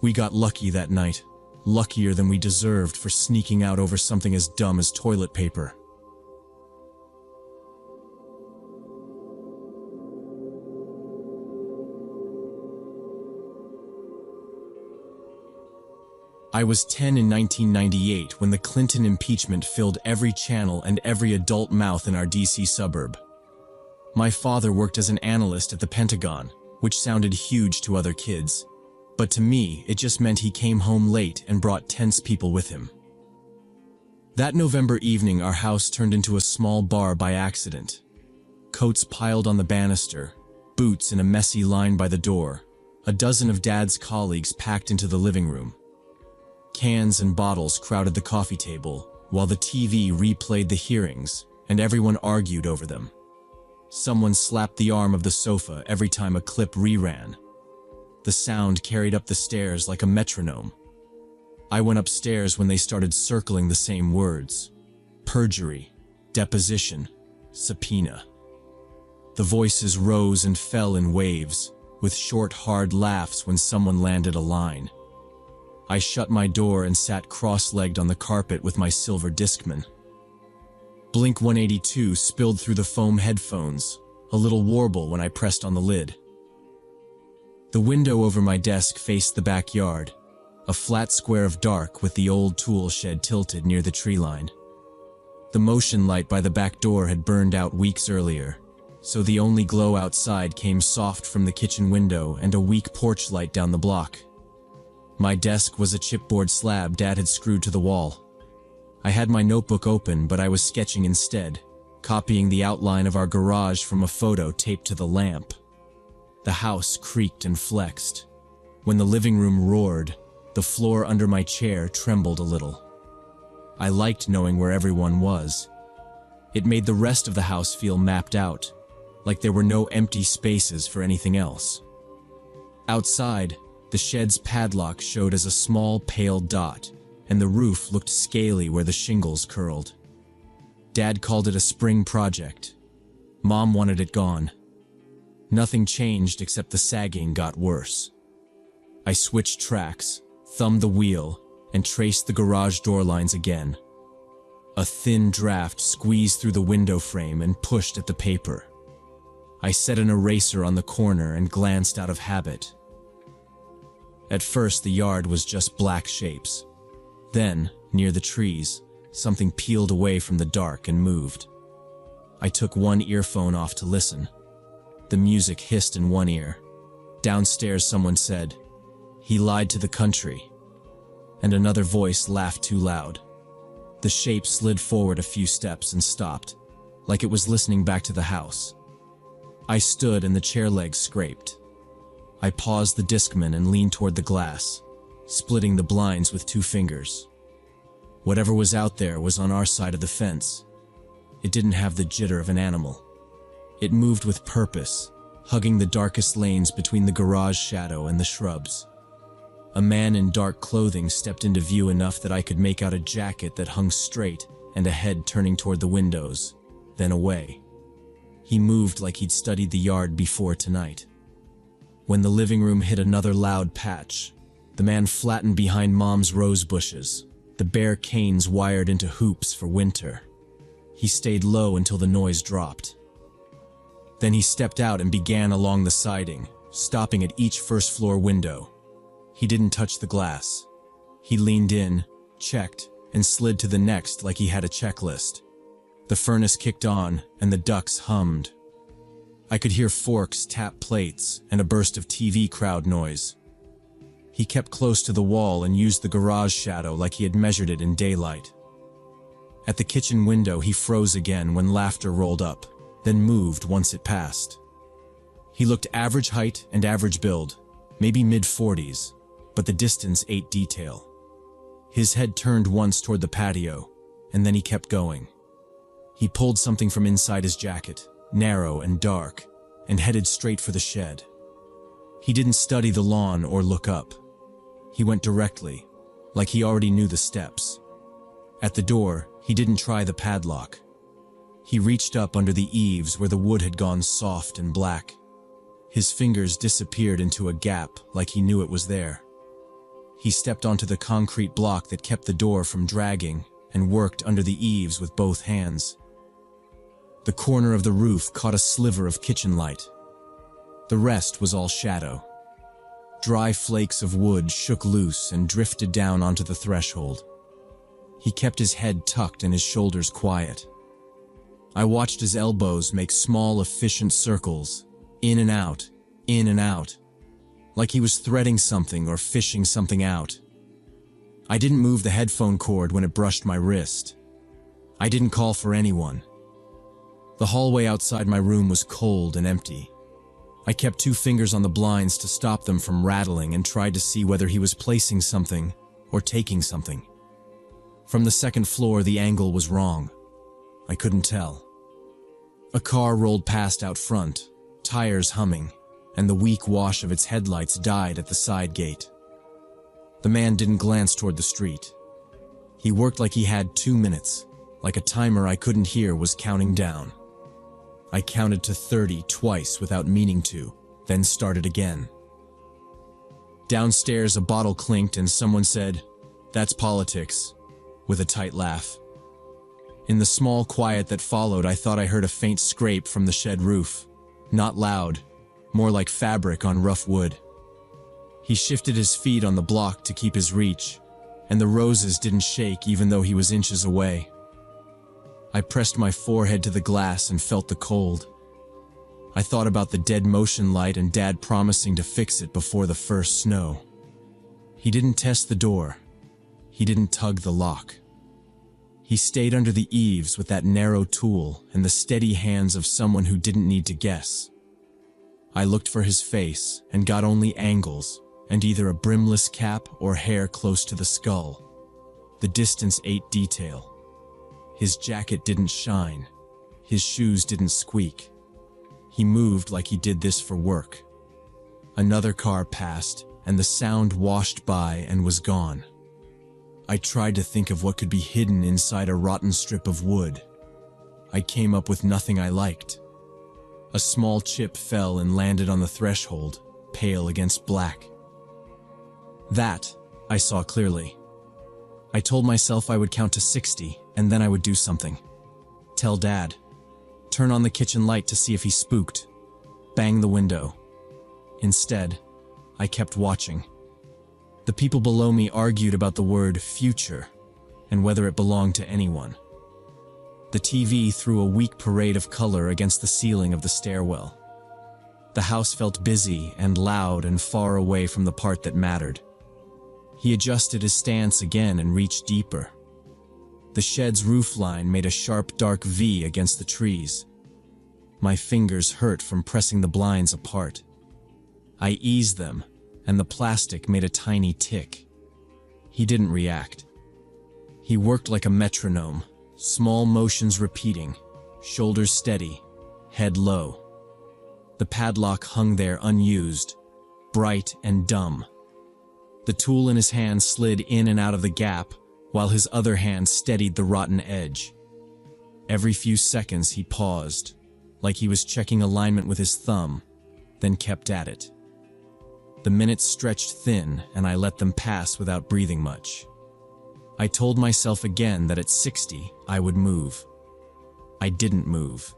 Speaker 1: We got lucky that night. Luckier than we deserved for sneaking out over something as dumb as toilet paper. I was 10 in 1998 when the Clinton impeachment filled every channel and every adult mouth in our DC suburb. My father worked as an analyst at the Pentagon, which sounded huge to other kids. But to me, it just meant he came home late and brought tense people with him. That November evening, our house turned into a small bar by accident. Coats piled on the banister, boots in a messy line by the door, a dozen of Dad's colleagues packed into the living room. Cans and bottles crowded the coffee table, while the TV replayed the hearings and everyone argued over them. Someone slapped the arm of the sofa every time a clip reran. The sound carried up the stairs like a metronome. I went upstairs when they started circling the same words: perjury, deposition, subpoena. The voices rose and fell in waves, with short, hard laughs when someone landed a line. I shut my door and sat cross-legged on the carpet with my silver Discman. Blink 182 spilled through the foam headphones, a little warble when I pressed on the lid. The window over my desk faced the backyard, a flat square of dark with the old tool shed tilted near the tree line. The motion light by the back door had burned out weeks earlier, so the only glow outside came soft from the kitchen window and a weak porch light down the block. My desk was a chipboard slab Dad had screwed to the wall. I had my notebook open, but I was sketching instead, copying the outline of our garage from a photo taped to the lamp. The house creaked and flexed. When the living room roared, the floor under my chair trembled a little. I liked knowing where everyone was. It made the rest of the house feel mapped out, like there were no empty spaces for anything else. Outside, the shed's padlock showed as a small, pale dot, and the roof looked scaly where the shingles curled. Dad called it a spring project. Mom wanted it gone. Nothing changed except the sagging got worse. I switched tracks, thumbed the wheel, and traced the garage door lines again. A thin draft squeezed through the window frame and pushed at the paper. I set an eraser on the corner and glanced out of habit. At first, the yard was just black shapes. Then, near the trees, something peeled away from the dark and moved. I took one earphone off to listen. The music hissed in one ear. Downstairs, someone said, "He lied to the country." And another voice laughed too loud. The shape slid forward a few steps and stopped, like it was listening back to the house. I stood and the chair legs scraped. I paused the Discman and leaned toward the glass, splitting the blinds with 2 fingers. Whatever was out there was on our side of the fence. It didn't have the jitter of an animal. It moved with purpose, hugging the darkest lanes between the garage shadow and the shrubs. A man in dark clothing stepped into view enough that I could make out a jacket that hung straight and a head turning toward the windows, then away. He moved like he'd studied the yard before tonight. When the living room hit another loud patch, the man flattened behind Mom's rose bushes, the bare canes wired into hoops for winter. He stayed low until the noise dropped. Then he stepped out and began along the siding, stopping at each first-floor window. He didn't touch the glass. He leaned in, checked, and slid to the next like he had a checklist. The furnace kicked on, and the ducks hummed. I could hear forks tap plates and a burst of TV crowd noise. He kept close to the wall and used the garage shadow like he had measured it in daylight. At the kitchen window, he froze again when laughter rolled up, then moved once it passed. He looked average height and average build, maybe mid-40s, but the distance ate detail. His head turned once toward the patio, and then he kept going. He pulled something from inside his jacket, narrow and dark, and headed straight for the shed. He didn't study the lawn or look up. He went directly, like he already knew the steps. At the door, he didn't try the padlock. He reached up under the eaves where the wood had gone soft and black. His fingers disappeared into a gap like he knew it was there. He stepped onto the concrete block that kept the door from dragging and worked under the eaves with both hands. The corner of the roof caught a sliver of kitchen light. The rest was all shadow. Dry flakes of wood shook loose and drifted down onto the threshold. He kept his head tucked and his shoulders quiet. I watched his elbows make small, efficient circles, in and out, like he was threading something or fishing something out. I didn't move the headphone cord when it brushed my wrist. I didn't call for anyone. The hallway outside my room was cold and empty. I kept 2 fingers on the blinds to stop them from rattling and tried to see whether he was placing something or taking something. From the second floor, the angle was wrong. I couldn't tell. A car rolled past out front, tires humming, and the weak wash of its headlights died at the side gate. The man didn't glance toward the street. He worked like he had 2 minutes, like a timer I couldn't hear was counting down. I counted to 30 twice without meaning to, then started again. Downstairs, a bottle clinked and someone said, "That's politics," with a tight laugh. In the small quiet that followed, I thought I heard a faint scrape from the shed roof. Not loud, more like fabric on rough wood. He shifted his feet on the block to keep his reach, and the roses didn't shake even though he was inches away. I pressed my forehead to the glass and felt the cold. I thought about the dead motion light and Dad promising to fix it before the first snow. He didn't test the door. He didn't tug the lock. He stayed under the eaves with that narrow tool and the steady hands of someone who didn't need to guess. I looked for his face and got only angles and either a brimless cap or hair close to the skull. The distance ate detail. His jacket didn't shine. His shoes didn't squeak. He moved like he did this for work. Another car passed, and the sound washed by and was gone. I tried to think of what could be hidden inside a rotten strip of wood. I came up with nothing I liked. A small chip fell and landed on the threshold, pale against black. That I saw clearly. I told myself I would count to 60, and then I would do something. Tell Dad. Turn on the kitchen light to see if he spooked. Bang the window. Instead, I kept watching. The people below me argued about the word future and whether it belonged to anyone. The TV threw a weak parade of color against the ceiling of the stairwell. The house felt busy and loud and far away from the part that mattered. He adjusted his stance again and reached deeper. The shed's roofline made a sharp dark V against the trees. My fingers hurt from pressing the blinds apart. I eased them, and the plastic made a tiny tick. He didn't react. He worked like a metronome, small motions repeating, shoulders steady, head low. The padlock hung there unused, bright and dumb. The tool in his hand slid in and out of the gap, while his other hand steadied the rotten edge. Every few seconds he paused, like he was checking alignment with his thumb, then kept at it. The minutes stretched thin, and I let them pass without breathing much. I told myself again that at 60, I would move. I didn't move.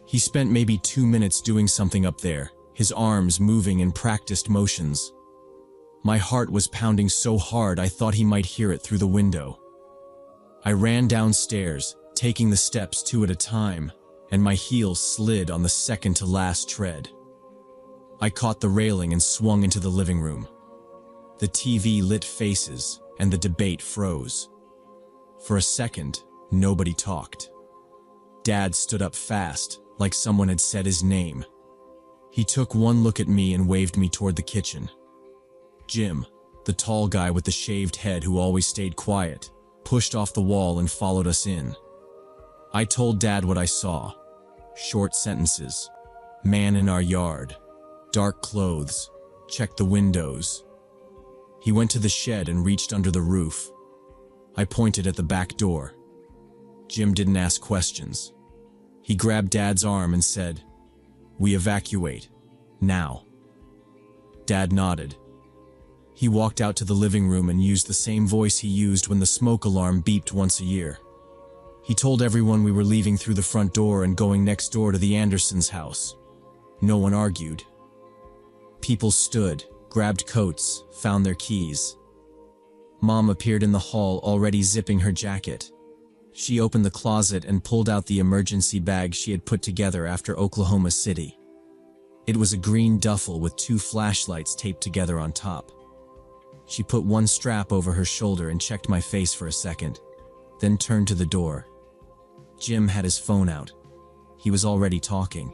Speaker 1: He spent maybe 2 minutes doing something up there, his arms moving in practiced motions. My heart was pounding so hard I thought he might hear it through the window. I ran downstairs, taking the steps 2 at a time, and my heels slid on the second-to-last tread. I caught the railing and swung into the living room. The TV lit faces, and the debate froze. For a second, nobody talked. Dad stood up fast, like someone had said his name. He took one look at me and waved me toward the kitchen. Jim, the tall guy with the shaved head who always stayed quiet, pushed off the wall and followed us in. I told Dad what I saw. Short sentences. Man in our yard. Dark clothes. Check the windows. He went to the shed and reached under the roof. I pointed at the back door. Jim didn't ask questions. He grabbed Dad's arm and said, "We evacuate. Now." Dad nodded. He walked out to the living room and used the same voice he used when the smoke alarm beeped once a year. He told everyone we were leaving through the front door and going next door to the Andersons' house. No one argued. People stood, grabbed coats, found their keys. Mom appeared in the hall already zipping her jacket. She opened the closet and pulled out the emergency bag she had put together after Oklahoma City. It was a green duffel with 2 flashlights taped together on top. She put one strap over her shoulder and checked my face for a second, then turned to the door. Jim had his phone out. He was already talking.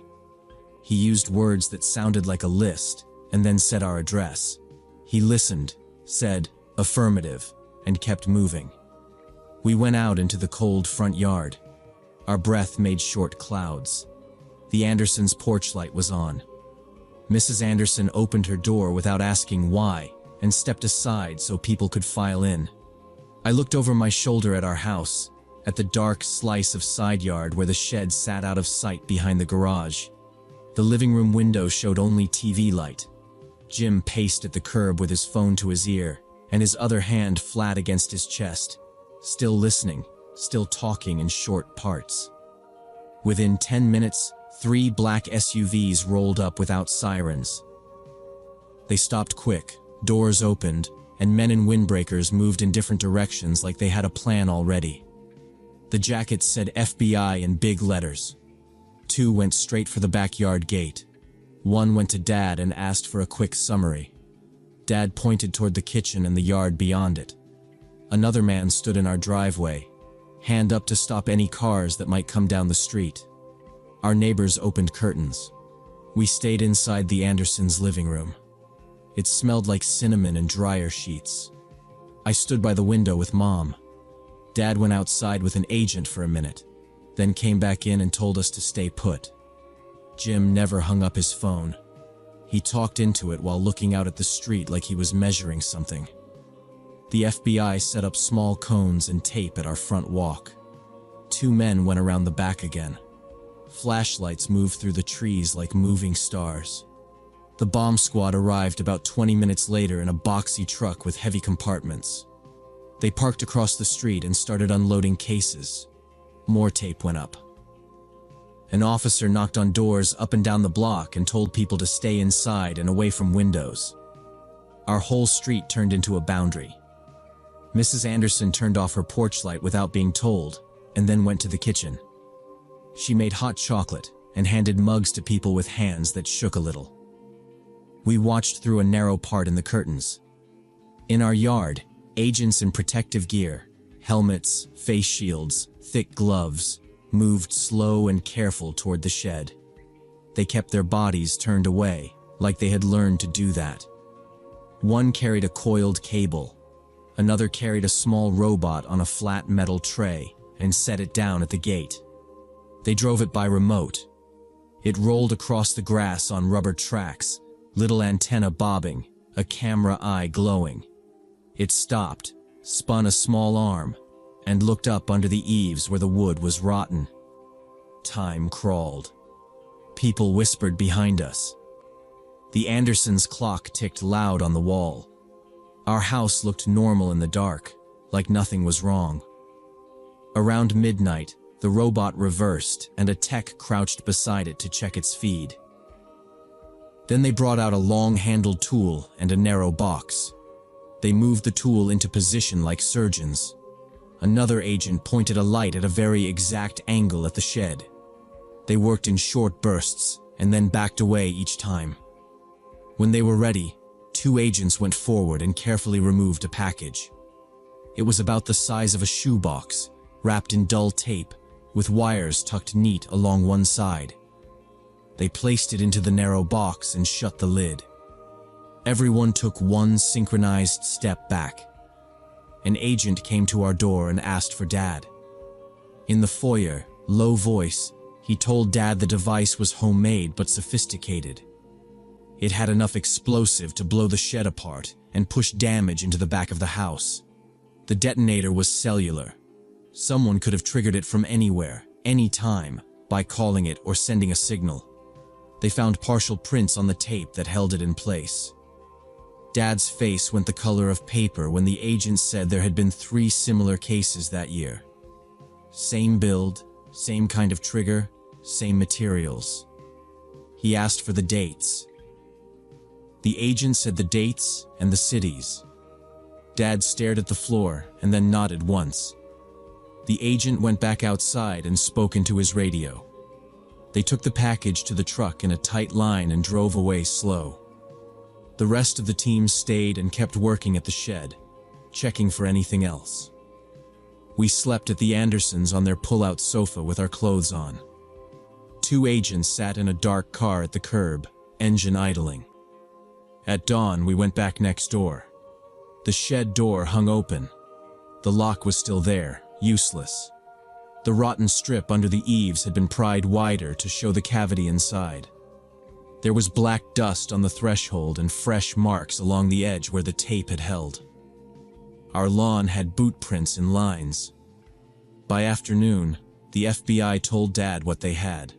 Speaker 1: He used words that sounded like a list, and then said our address. He listened, said, "Affirmative," and kept moving. We went out into the cold front yard. Our breath made short clouds. The Andersons' porch light was on. Mrs. Anderson opened her door without asking why and stepped aside so people could file in. I looked over my shoulder at our house, at the dark slice of side yard where the shed sat out of sight behind the garage. The living room window showed only TV light. Jim paced at the curb with his phone to his ear and his other hand flat against his chest, still listening, still talking in short parts. Within 10 minutes, 3 black SUVs rolled up without sirens. They stopped quick, doors opened, and men in windbreakers moved in different directions like they had a plan already. The jackets said FBI in big letters. 2 went straight for the backyard gate. 1 went to Dad and asked for a quick summary. Dad pointed toward the kitchen and the yard beyond it. Another man stood in our driveway, hand up to stop any cars that might come down the street. Our neighbors opened curtains. We stayed inside the Andersons' living room. It smelled like cinnamon and dryer sheets. I stood by the window with Mom. Dad went outside with an agent for a minute, then came back in and told us to stay put. Jim never hung up his phone. He talked into it while looking out at the street like he was measuring something. The FBI set up small cones and tape at our front walk. 2 men went around the back again. Flashlights moved through the trees like moving stars. The bomb squad arrived about 20 minutes later in a boxy truck with heavy compartments. They parked across the street and started unloading cases. More tape went up. An officer knocked on doors up and down the block and told people to stay inside and away from windows. Our whole street turned into a boundary. Mrs. Anderson turned off her porch light without being told, and then went to the kitchen. She made hot chocolate and handed mugs to people with hands that shook a little. We watched through a narrow part in the curtains. In our yard, agents in protective gear, helmets, face shields, thick gloves, moved slow and careful toward the shed. They kept their bodies turned away, like they had learned to do that. 1 carried a coiled cable. Another carried a small robot on a flat metal tray and set it down at the gate. They drove it by remote. It rolled across the grass on rubber tracks, little antenna bobbing, a camera eye glowing. It stopped, spun a small arm, and looked up under the eaves where the wood was rotten. Time crawled. People whispered behind us. The Andersons' clock ticked loud on the wall. Our house looked normal in the dark, like nothing was wrong. Around midnight, the robot reversed and a tech crouched beside it to check its feed. Then they brought out a long-handled tool and a narrow box. They moved the tool into position like surgeons. Another agent pointed a light at a very exact angle at the shed. They worked in short bursts and then backed away each time. When they were ready, 2 agents went forward and carefully removed a package. It was about the size of a shoebox, wrapped in dull tape, with wires tucked neat along one side. They placed it into the narrow box and shut the lid. Everyone took 1 synchronized step back. An agent came to our door and asked for Dad. In the foyer, low voice, he told Dad the device was homemade but sophisticated. It had enough explosive to blow the shed apart and push damage into the back of the house. The detonator was cellular. Someone could have triggered it from anywhere, anytime, by calling it or sending a signal. They found partial prints on the tape that held it in place. Dad's face went the color of paper when the agent said there had been 3 similar cases that year. Same build, same kind of trigger, same materials. He asked for the dates. The agent said the dates and the cities. Dad stared at the floor and then nodded once. The agent went back outside and spoke into his radio. They took the package to the truck in a tight line and drove away slow. The rest of the team stayed and kept working at the shed, checking for anything else. We slept at the Andersons on their pull-out sofa with our clothes on. 2 agents sat in a dark car at the curb, engine idling. At dawn, we went back next door. The shed door hung open. The lock was still there, Useless. The rotten strip under the eaves had been pried wider to show the cavity inside. There was black dust on the threshold and fresh marks along the edge where the tape had held. Our lawn had boot prints in lines. By afternoon, the FBI told Dad what they had.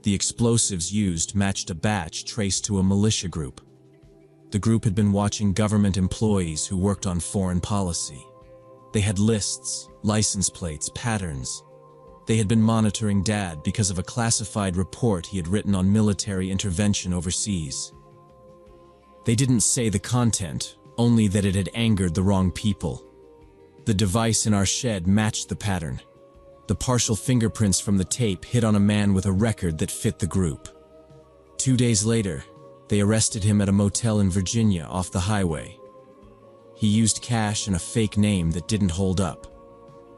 Speaker 1: The explosives used matched a batch traced to a militia group. The group had been watching government employees who worked on foreign policy. They had lists, license plates, patterns. They had been monitoring Dad because of a classified report he had written on military intervention overseas. They didn't say the content, only that it had angered the wrong people. The device in our shed matched the pattern. The partial fingerprints from the tape hit on a man with a record that fit the group. 2 days later, they arrested him at a motel in Virginia off the highway. He used cash and a fake name that didn't hold up.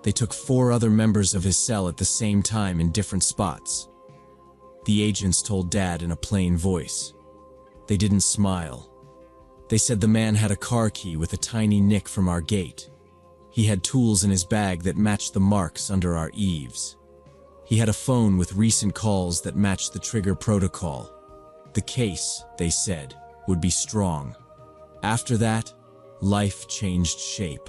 Speaker 1: They took 4 other members of his cell at the same time in different spots. The agents told Dad in a plain voice. They didn't smile. They said the man had a car key with a tiny nick from our gate. He had tools in his bag that matched the marks under our eaves. He had a phone with recent calls that matched the trigger protocol. The case, they said, would be strong. After that, life changed shape.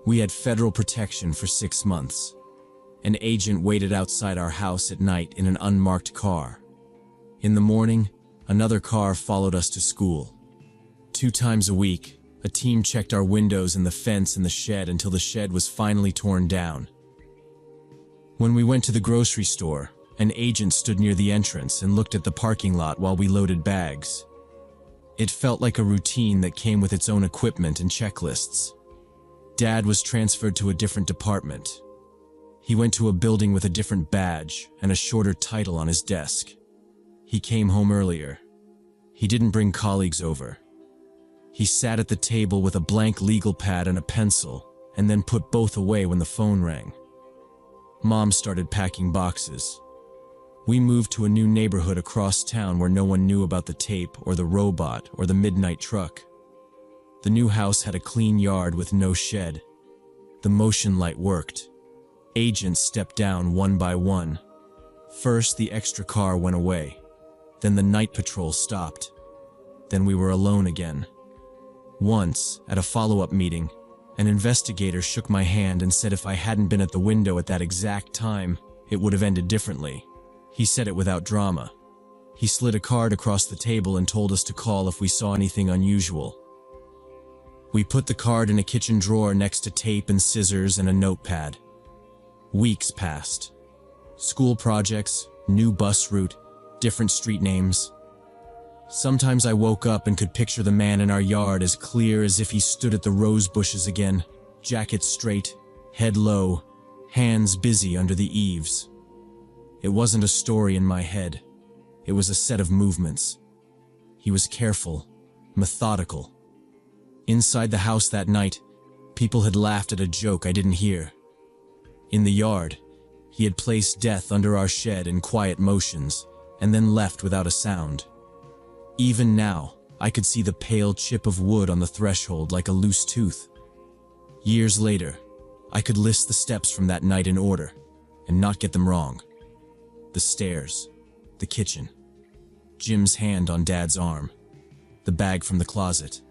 Speaker 1: We had federal protection for 6 months. An agent waited outside our house at night in an unmarked car. In the morning, another car followed us to school. 2 times a week, a team checked our windows and the fence in the shed until the shed was finally torn down. When we went to the grocery store, an agent stood near the entrance and looked at the parking lot while we loaded bags. It felt like a routine that came with its own equipment and checklists. Dad was transferred to a different department. He went to a building with a different badge and a shorter title on his desk. He came home earlier. He didn't bring colleagues over. He sat at the table with a blank legal pad and a pencil, and then put both away when the phone rang. Mom started packing boxes. We moved to a new neighborhood across town where no one knew about the tape or the robot or the midnight truck. The new house had a clean yard with no shed. The motion light worked. Agents stepped down one by one. First, the extra car went away. Then the night patrol stopped. Then we were alone again. Once, at a follow-up meeting, an investigator shook my hand and said if I hadn't been at the window at that exact time, it would have ended differently. He said it without drama. He slid a card across the table and told us to call if we saw anything unusual. We put the card in a kitchen drawer next to tape and scissors and a notepad. Weeks passed. School projects, new bus route, different street names. Sometimes I woke up and could picture the man in our yard as clear as if he stood at the rose bushes again, jacket straight, head low, hands busy under the eaves. It wasn't a story in my head. It was a set of movements. He was careful, methodical. Inside the house that night, people had laughed at a joke I didn't hear. In the yard, he had placed death under our shed in quiet motions, and then left without a sound. Even now, I could see the pale chip of wood on the threshold like a loose tooth. Years later, I could list the steps from that night in order, and not get them wrong. The stairs, the kitchen, Jim's hand on Dad's arm, the bag from the closet,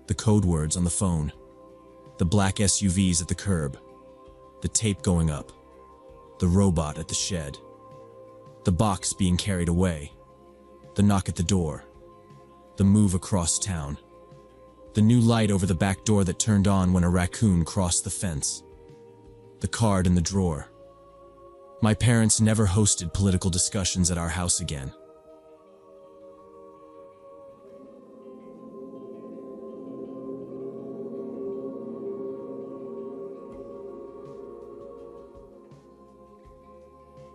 Speaker 1: the code words on the phone, the black SUVs at the curb, the tape going up, the robot at the shed, the box being carried away, the knock at the door, the move across town, the new light over the back door that turned on when a raccoon crossed the fence, the card in the drawer. My parents never hosted political discussions at our house again.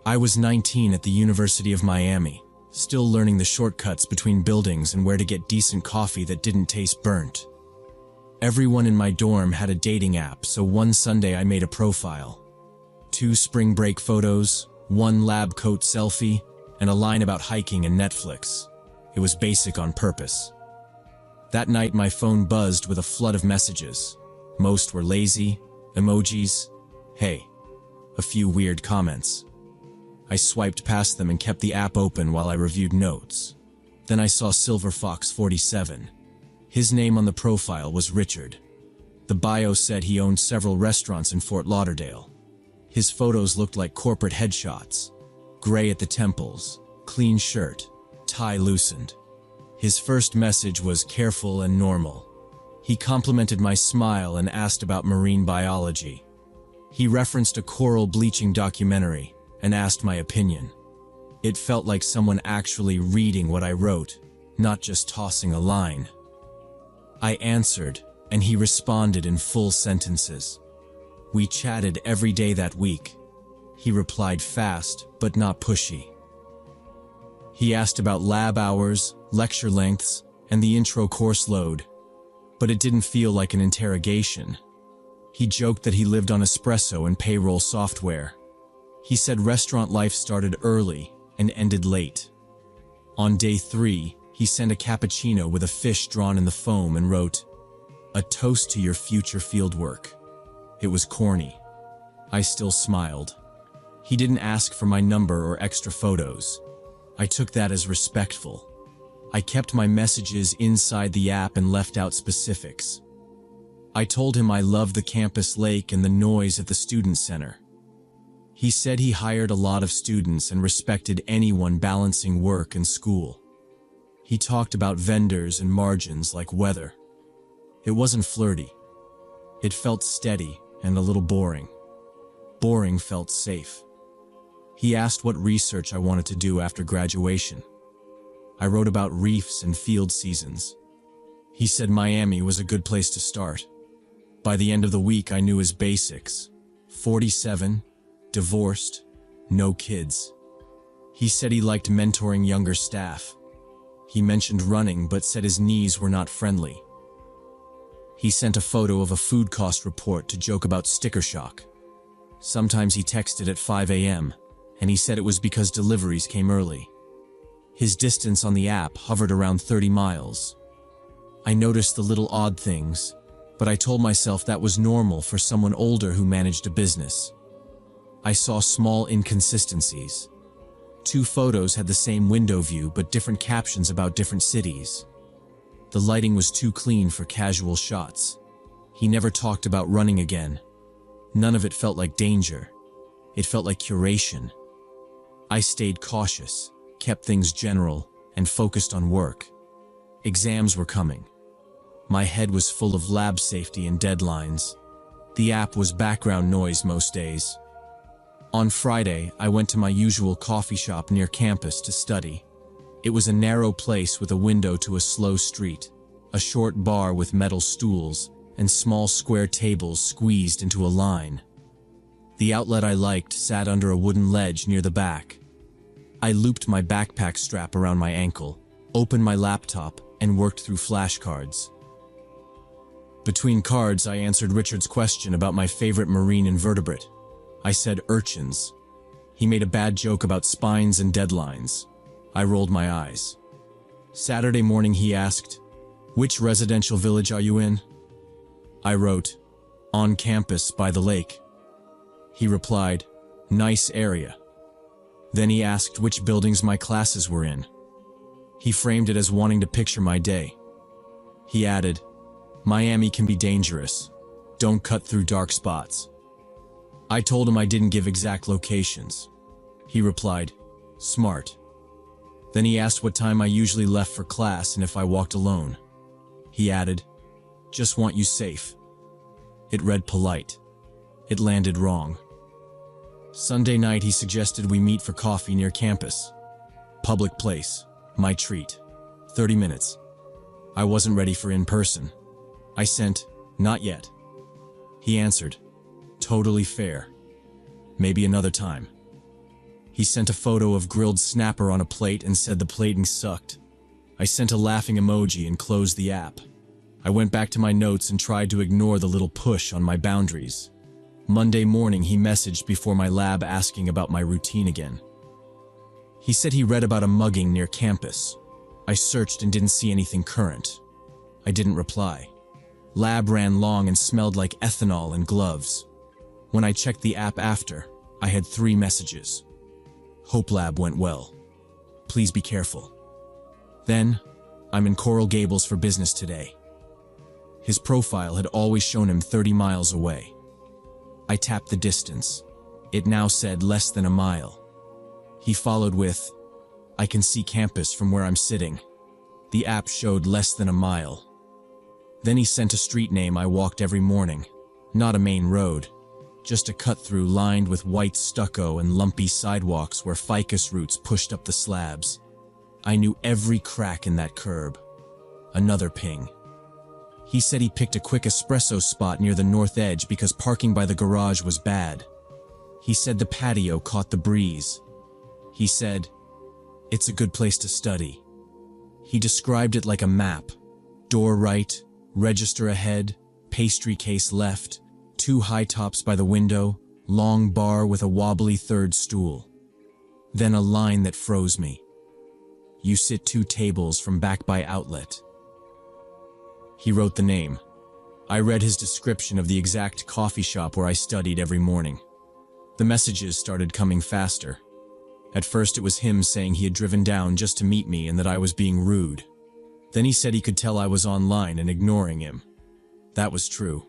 Speaker 1: I was 19 at the University of Miami, still learning the shortcuts between buildings and where to get decent coffee that didn't taste burnt. Everyone in my dorm had a dating app, so one Sunday I made a profile. 2 spring break photos, 1 lab coat selfie, and a line about hiking and Netflix. It was basic on purpose. That night my phone buzzed with a flood of messages. Most were lazy, emojis, Hey. A few weird comments. I swiped past them and kept the app open while I reviewed notes. Then I saw Silver Fox 47. His name on the profile was Richard. The bio said he owned several restaurants in Fort Lauderdale. His photos looked like corporate headshots. Gray at the temples, clean shirt, tie loosened. His first message was careful and normal. He complimented my smile and asked about marine biology. He referenced a coral bleaching documentary and asked my opinion. It felt like someone actually reading what I wrote, not just tossing a line. I answered, and he responded in full sentences. We chatted every day that week. He replied fast, but not pushy. He asked about lab hours, lecture lengths, and the intro course load, but it didn't feel like an interrogation. He joked that he lived on espresso and payroll software. He said restaurant life started early and ended late. On day 3, he sent a cappuccino with a fish drawn in the foam and wrote, "A toast to your future fieldwork." It was corny. I still smiled. He didn't ask for my number or extra photos. I took that as respectful. I kept my messages inside the app and left out specifics. I told him I loved the campus lake and the noise at the student center. He said he hired a lot of students and respected anyone balancing work and school. He talked about vendors and margins like weather. It wasn't flirty. It felt steady and a little boring. Boring felt safe. He asked what research I wanted to do after graduation. I wrote about reefs and field seasons. He said Miami was a good place to start. By the end of the week, I knew his basics. 47, divorced, no kids. He said he liked mentoring younger staff. He mentioned running, but said his knees were not friendly. He sent a photo of a food cost report to joke about sticker shock. Sometimes he texted at 5 a.m., and he said it was because deliveries came early. His distance on the app hovered around 30 miles. I noticed the little odd things, but I told myself that was normal for someone older who managed a business. I saw small inconsistencies. 2 photos had the same window view but different captions about different cities. The lighting was too clean for casual shots. He never talked about running again. None of it felt like danger. It felt like curation. I stayed cautious, kept things general, and focused on work. Exams were coming. My head was full of lab safety and deadlines. The app was background noise most days. On Friday, I went to my usual coffee shop near campus to study. It was a narrow place with a window to a slow street, a short bar with metal stools, and small square tables squeezed into a line. The outlet I liked sat under a wooden ledge near the back. I looped my backpack strap around my ankle, opened my laptop, and worked through flashcards. Between cards, I answered Richard's question about my favorite marine invertebrate. I said urchins. He made a bad joke about spines and deadlines. I rolled my eyes. Saturday morning he asked, "Which residential village are you in?" I wrote, "On campus by the lake." He replied, "Nice area." Then he asked which buildings my classes were in. He framed it as wanting to picture my day. He added, "Miami can be dangerous. Don't cut through dark spots." I told him I didn't give exact locations. He replied, "Smart." Then he asked what time I usually left for class and if I walked alone. He added, "Just want you safe." It read polite. It landed wrong. Sunday night he suggested we meet for coffee near campus. Public place, my treat. 30 minutes. I wasn't ready for in-person. I sent, "Not yet." He answered, "Totally fair. Maybe another time." He sent a photo of grilled snapper on a plate and said the plating sucked. I sent a laughing emoji and closed the app. I went back to my notes and tried to ignore the little push on my boundaries. Monday morning he messaged before my lab asking about my routine again. He said he read about a mugging near campus. I searched and didn't see anything current. I didn't reply. Lab ran long and smelled like ethanol and gloves. When I checked the app after, I had 3 messages. Hope Lab went well. Please be careful. Then, I'm in Coral Gables for business today. His profile had always shown him 30 miles away. I tapped the distance. It now said less than a mile. He followed with, I can see campus from where I'm sitting. The app showed less than a mile. Then he sent a street name I walked every morning. Not a main road, just a cut-through lined with white stucco and lumpy sidewalks where ficus roots pushed up the slabs. I knew every crack in that curb. Another ping. He said he picked a quick espresso spot near the north edge because parking by the garage was bad. He said the patio caught the breeze. He said, it's a good place to study. He described it like a map. Door right, register ahead, pastry case left, 2 high tops by the window, long bar with a wobbly third stool. Then a line that froze me. You sit 2 tables from back by outlet. He wrote the name. I read his description of the exact coffee shop where I studied every morning. The messages started coming faster. At first it was him saying he had driven down just to meet me and that I was being rude. Then he said he could tell I was online and ignoring him. That was true.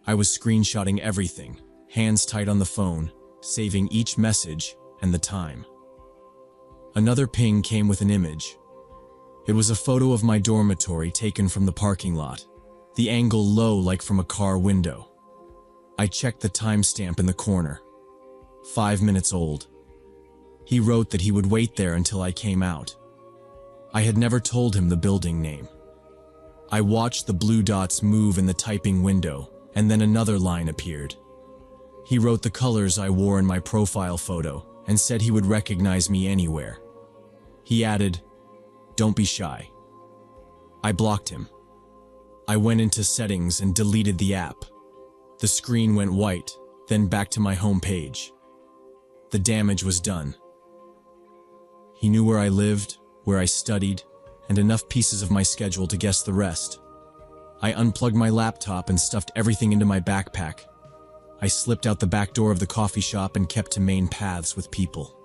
Speaker 1: I was screenshotting everything, hands tight on the phone, saving each message and the time. Another ping came with an image. It was a photo of my dormitory taken from the parking lot, the angle low like from a car window. I checked the timestamp in the corner. 5 minutes old. He wrote that he would wait there until I came out. I had never told him the building name. I watched the blue dots move in the typing window, and then another line appeared. He wrote the colors I wore in my profile photo and said he would recognize me anywhere. He added, don't be shy. I blocked him. I went into settings and deleted the app. The screen went white, then back to my home page. The damage was done. He knew where I lived, where I studied, and enough pieces of my schedule to guess the rest. I unplugged my laptop and stuffed everything into my backpack. I slipped out the back door of the coffee shop and kept to main paths with people.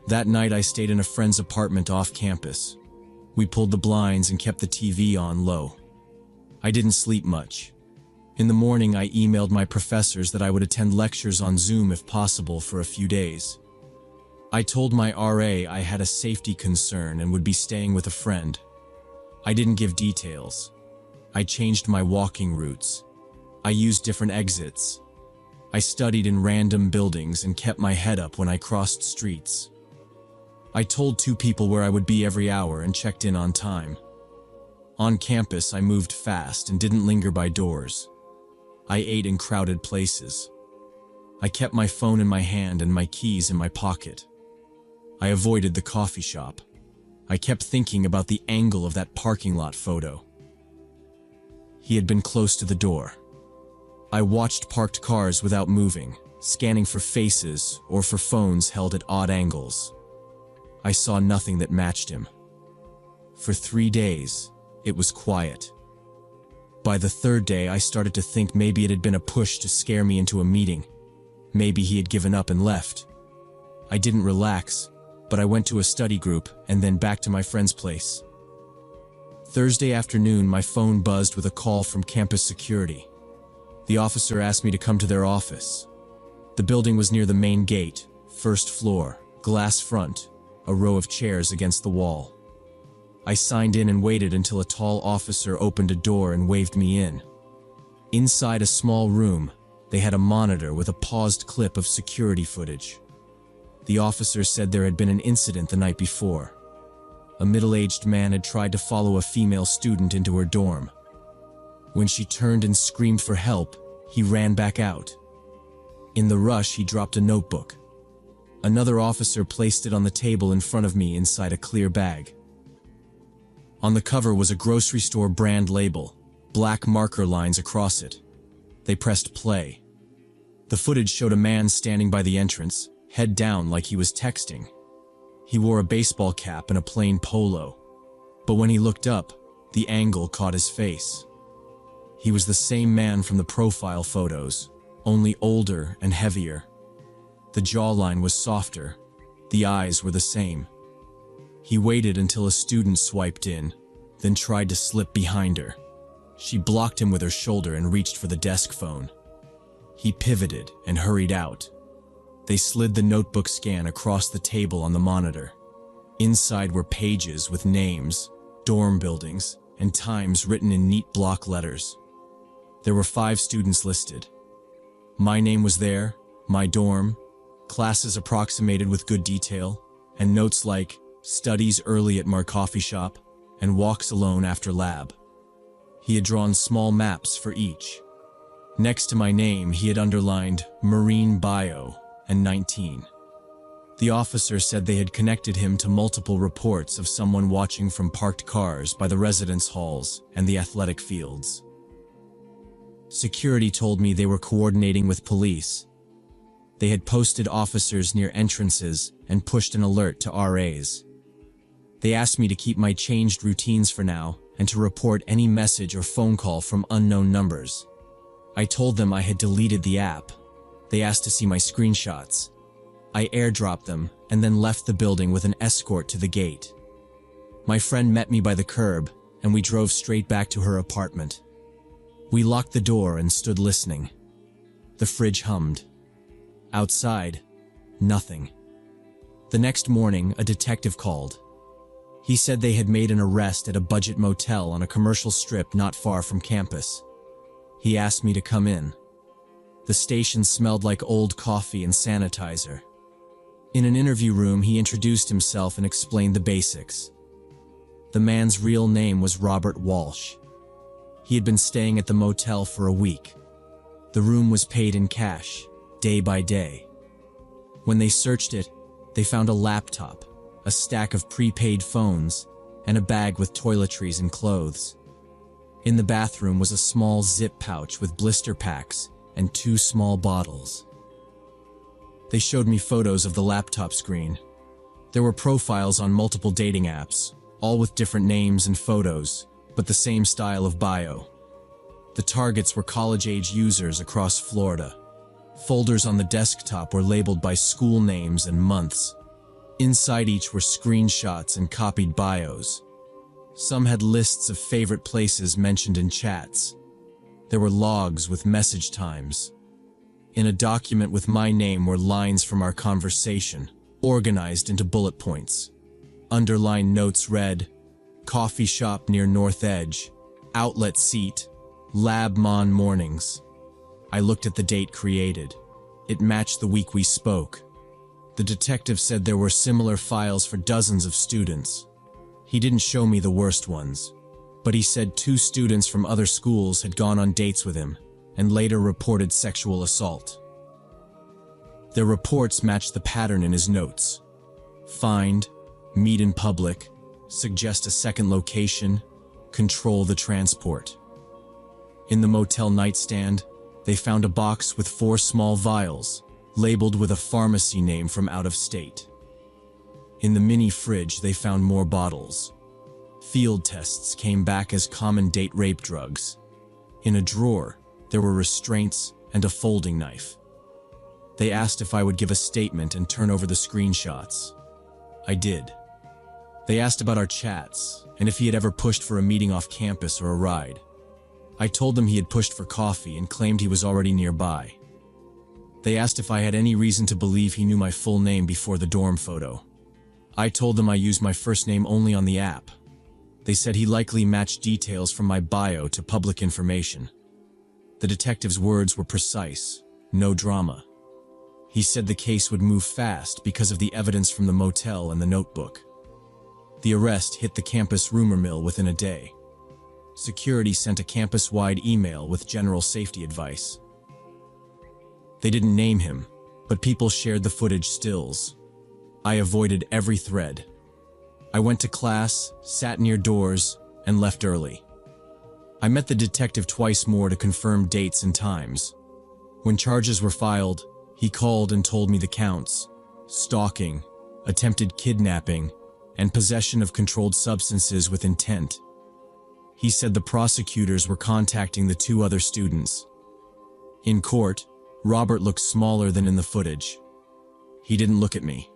Speaker 1: That night I stayed in a friend's apartment off campus. We pulled the blinds and kept the TV on low. I didn't sleep much. In the morning I emailed my professors that I would attend lectures on Zoom if possible for a few days. I told my RA I had a safety concern and would be staying with a friend. I didn't give details. I changed my walking routes. I used different exits. I studied in random buildings and kept my head up when I crossed streets. I told 2 people where I would be every hour and checked in on time. On campus, I moved fast and didn't linger by doors. I ate in crowded places. I kept my phone in my hand and my keys in my pocket. I avoided the coffee shop. I kept thinking about the angle of that parking lot photo. He had been close to the door. I watched parked cars without moving, scanning for faces or for phones held at odd angles. I saw nothing that matched him. For 3 days, it was quiet. By the 3rd day, I started to think maybe it had been a push to scare me into a meeting. Maybe he had given up and left. I didn't relax, but I went to a study group and then back to my friend's place. Thursday afternoon, my phone buzzed with a call from campus security. The officer asked me to come to their office. The building was near the main gate, 1st floor, glass front, a row of chairs against the wall. I signed in and waited until a tall officer opened a door and waved me in. Inside a small room, they had a monitor with a paused clip of security footage. The officer said there had been an incident the night before. A middle-aged man had tried to follow a female student into her dorm. When she turned and screamed for help, he ran back out. In the rush, he dropped a notebook. Another officer placed it on the table in front of me inside a clear bag. On the cover was a grocery store brand label, black marker lines across it. They pressed play. The footage showed a man standing by the entrance, head down like he was texting. He wore a baseball cap and a plain polo. But when he looked up, the angle caught his face. He was the same man from the profile photos, only older and heavier. The jawline was softer. The eyes were the same. He waited until a student swiped in, then tried to slip behind her. She blocked him with her shoulder and reached for the desk phone. He pivoted and hurried out. They slid the notebook scan across the table on the monitor. Inside were pages with names, dorm buildings, and times written in neat block letters. There were 5 students listed. My name was there, my dorm, classes approximated with good detail, and notes like studies early at my coffee shop and walks alone after lab. He had drawn small maps for each. Next to my name, he had underlined Marine Bio and 19. The officer said they had connected him to multiple reports of someone watching from parked cars by the residence halls and the athletic fields. Security told me they were coordinating with police. They had posted officers near entrances and pushed an alert to RAs. They asked me to keep my changed routines for now and to report any message or phone call from unknown numbers. I told them I had deleted the app. They asked to see my screenshots. I airdropped them and then left the building with an escort to the gate. My friend met me by the curb and we drove straight back to her apartment. We locked the door and stood listening. The fridge hummed. Outside, nothing. The next morning, a detective called. He said they had made an arrest at a budget motel on a commercial strip not far from campus. He asked me to come in. The station smelled like old coffee and sanitizer. In an interview room, he introduced himself and explained the basics. The man's real name was Robert Walsh. He had been staying at the motel for a week. The room was paid in cash, day by day. When they searched it, they found a laptop, a stack of prepaid phones, and a bag with toiletries and clothes. In the bathroom was a small zip pouch with blister packs and 2 small bottles. They showed me photos of the laptop screen. There were profiles on multiple dating apps, all with different names and photos, but the same style of bio. The targets were college-age users across Florida. Folders on the desktop were labeled by school names and months. Inside each were screenshots and copied bios. Some had lists of favorite places mentioned in chats. There were logs with message times. In a document with my name were lines from our conversation, organized into bullet points. Underlined notes read, coffee shop near North Edge, outlet seat, lab mon mornings. I looked at the date created. It matched the week we spoke. The detective said there were similar files for dozens of students. He didn't show me the worst ones, but he said 2 students from other schools had gone on dates with him and later reported sexual assault. Their reports matched the pattern in his notes. Find, meet in public, suggest a second location, control the transport. In the motel nightstand, they found a box with 4 small vials, labeled with a pharmacy name from out of state. In the mini fridge, they found more bottles. Field tests came back as common date rape drugs. In a drawer, there were restraints and a folding knife. They asked if I would give a statement and turn over the screenshots. I did. They asked about our chats and if he had ever pushed for a meeting off campus or a ride. I told them he had pushed for coffee and claimed he was already nearby. They asked if I had any reason to believe he knew my full name before the dorm photo. I told them I used my first name only on the app. They said he likely matched details from my bio to public information. The detective's words were precise, no drama. He said the case would move fast because of the evidence from the motel and the notebook. The arrest hit the campus rumor mill within a day. Security sent a campus-wide email with general safety advice. They didn't name him, but people shared the footage stills. I avoided every thread. I went to class, sat near doors, and left early. I met the detective twice more to confirm dates and times. When charges were filed, he called and told me the counts: stalking, attempted kidnapping, and possession of controlled substances with intent. He said the prosecutors were contacting the 2 other students. In court, Robert looked smaller than in the footage. He didn't look at me.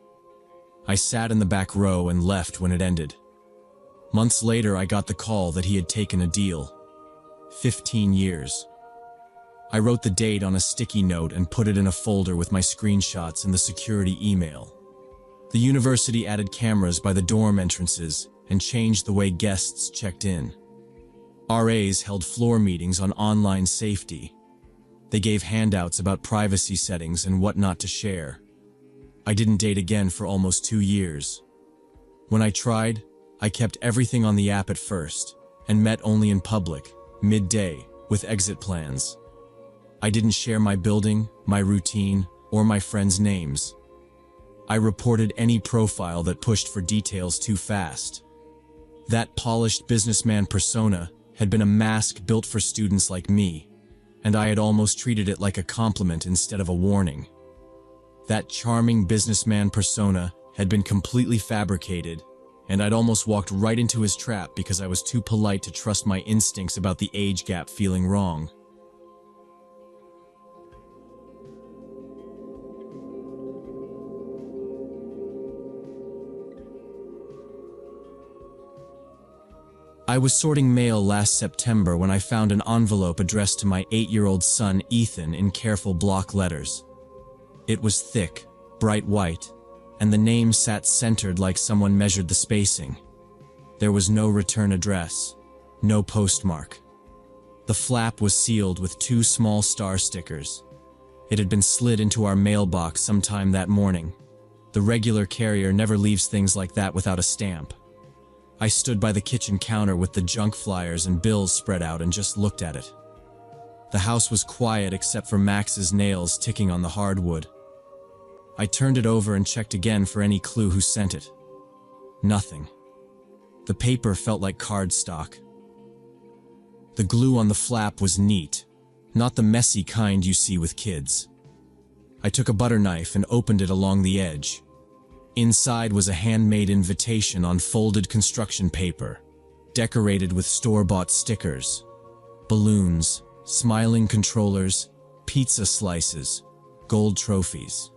Speaker 1: I sat in the back row and left when it ended. Months later, I got the call that he had taken a deal. 15 years. I wrote the date on a sticky note and put it in a folder with my screenshots and the security email. The university added cameras by the dorm entrances and changed the way guests checked in. RAs held floor meetings on online safety. They gave handouts about privacy settings and what not to share. I didn't date again for almost 2 years. When I tried, I kept everything on the app at first and met only in public, midday, with exit plans. I didn't share my building, my routine, or my friends' names. I reported any profile that pushed for details too fast. That polished businessman persona had been a mask built for students like me, and I had almost treated it like a compliment instead of a warning. That charming businessman persona had been completely fabricated, and I'd almost walked right into his trap because I was too polite to trust my instincts about the age gap feeling wrong. I was sorting mail last September when I found an envelope addressed to my 8-year-old son Ethan in careful block letters. It was thick, bright white, and the name sat centered like someone measured the spacing. There was no return address, no postmark. The flap was sealed with 2 small star stickers. It had been slid into our mailbox sometime that morning. The regular carrier never leaves things like that without a stamp. I stood by the kitchen counter with the junk flyers and bills spread out and just looked at it. The house was quiet except for Max's nails ticking on the hardwood. I turned it over and checked again for any clue who sent it. Nothing. The paper felt like cardstock. The glue on the flap was neat, not the messy kind you see with kids. I took a butter knife and opened it along the edge. Inside was a handmade invitation on folded construction paper, decorated with store-bought stickers, balloons, smiling controllers, pizza slices, gold trophies.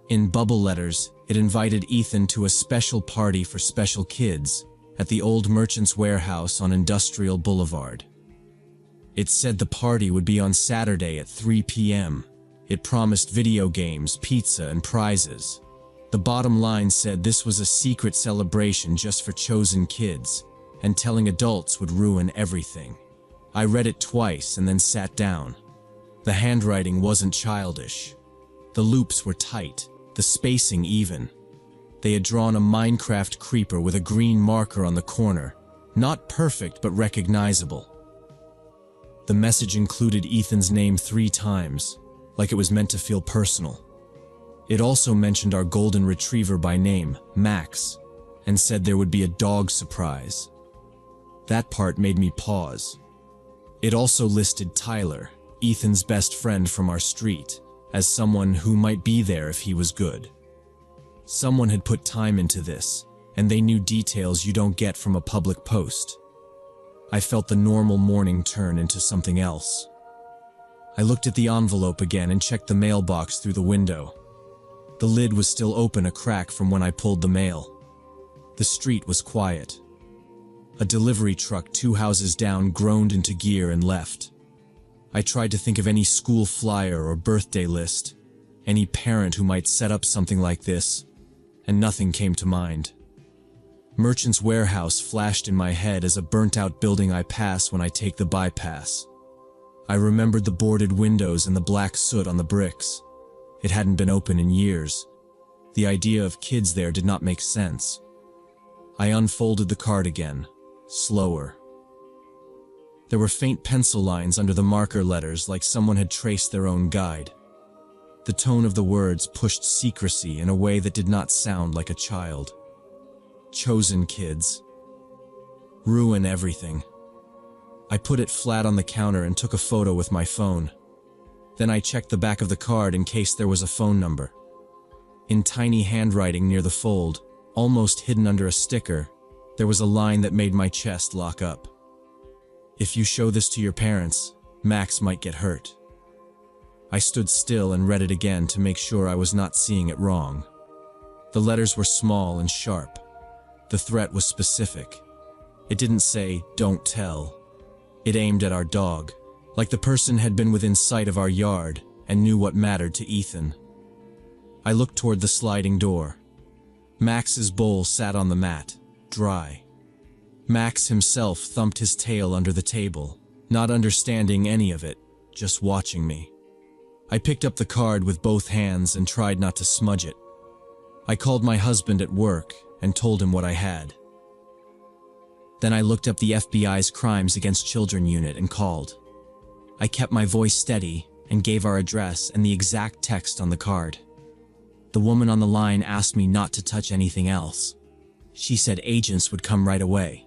Speaker 1: In bubble letters, it invited Ethan to a special party for special kids at the old Merchant's Warehouse on Industrial Boulevard. It said the party would be on Saturday at 3 p.m. It promised video games, pizza, and prizes. The bottom line said this was a secret celebration just for chosen kids, and telling adults would ruin everything. I read it twice and then sat down. The handwriting wasn't childish. The loops were tight, the spacing even. They had drawn a Minecraft creeper with a green marker on the corner. Not perfect, but recognizable. The message included Ethan's name 3 times, like it was meant to feel personal. It also mentioned our golden retriever by name, Max, and said there would be a dog surprise. That part made me pause. It also listed Tyler, Ethan's best friend from our street, as someone who might be there if he was good. Someone had put time into this, and they knew details you don't get from a public post. I felt the normal morning turn into something else. I looked at the envelope again and checked the mailbox through the window. The lid was still open a crack from when I pulled the mail. The street was quiet. A delivery truck 2 houses down groaned into gear and left. I tried to think of any school flyer or birthday list, any parent who might set up something like this, and nothing came to mind. Merchant's Warehouse flashed in my head as a burnt-out building I pass when I take the bypass. I remembered the boarded windows and the black soot on the bricks. It hadn't been open in years. The idea of kids there did not make sense. I unfolded the card again, slower. There were faint pencil lines under the marker letters like someone had traced their own guide. The tone of the words pushed secrecy in a way that did not sound like a child. Chosen kids. Ruin everything. I put it flat on the counter and took a photo with my phone. Then I checked the back of the card in case there was a phone number. In tiny handwriting near the fold, almost hidden under a sticker, there was a line that made my chest lock up. If you show this to your parents, Max might get hurt. I stood still and read it again to make sure I was not seeing it wrong. The letters were small and sharp. The threat was specific. It didn't say, "Don't tell." It aimed at our dog, like the person had been within sight of our yard and knew what mattered to Ethan. I looked toward the sliding door. Max's bowl sat on the mat, dry. Max himself thumped his tail under the table, not understanding any of it, just watching me. I picked up the card with both hands and tried not to smudge it. I called my husband at work and told him what I had. Then I looked up the FBI's Crimes Against Children unit and called. I kept my voice steady and gave our address and the exact text on the card. The woman on the line asked me not to touch anything else. She said agents would come right away.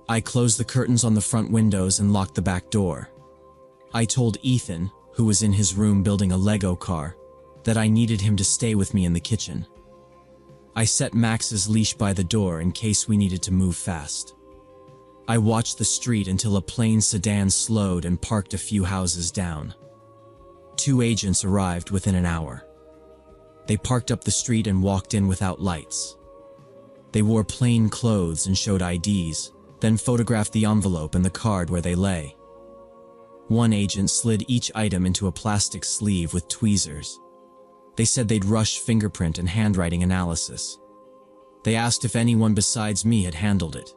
Speaker 1: I closed the curtains on the front windows and locked the back door. I told Ethan, who was in his room building a Lego car, that I needed him to stay with me in the kitchen. I set Max's leash by the door in case we needed to move fast. I watched the street until a plain sedan slowed and parked a few houses down. 2 agents arrived within an hour. They parked up the street and walked in without lights. They wore plain clothes and showed IDs, then photographed the envelope and the card where they lay. One agent slid each item into a plastic sleeve with tweezers. They said they'd rush fingerprint and handwriting analysis. They asked if anyone besides me had handled it.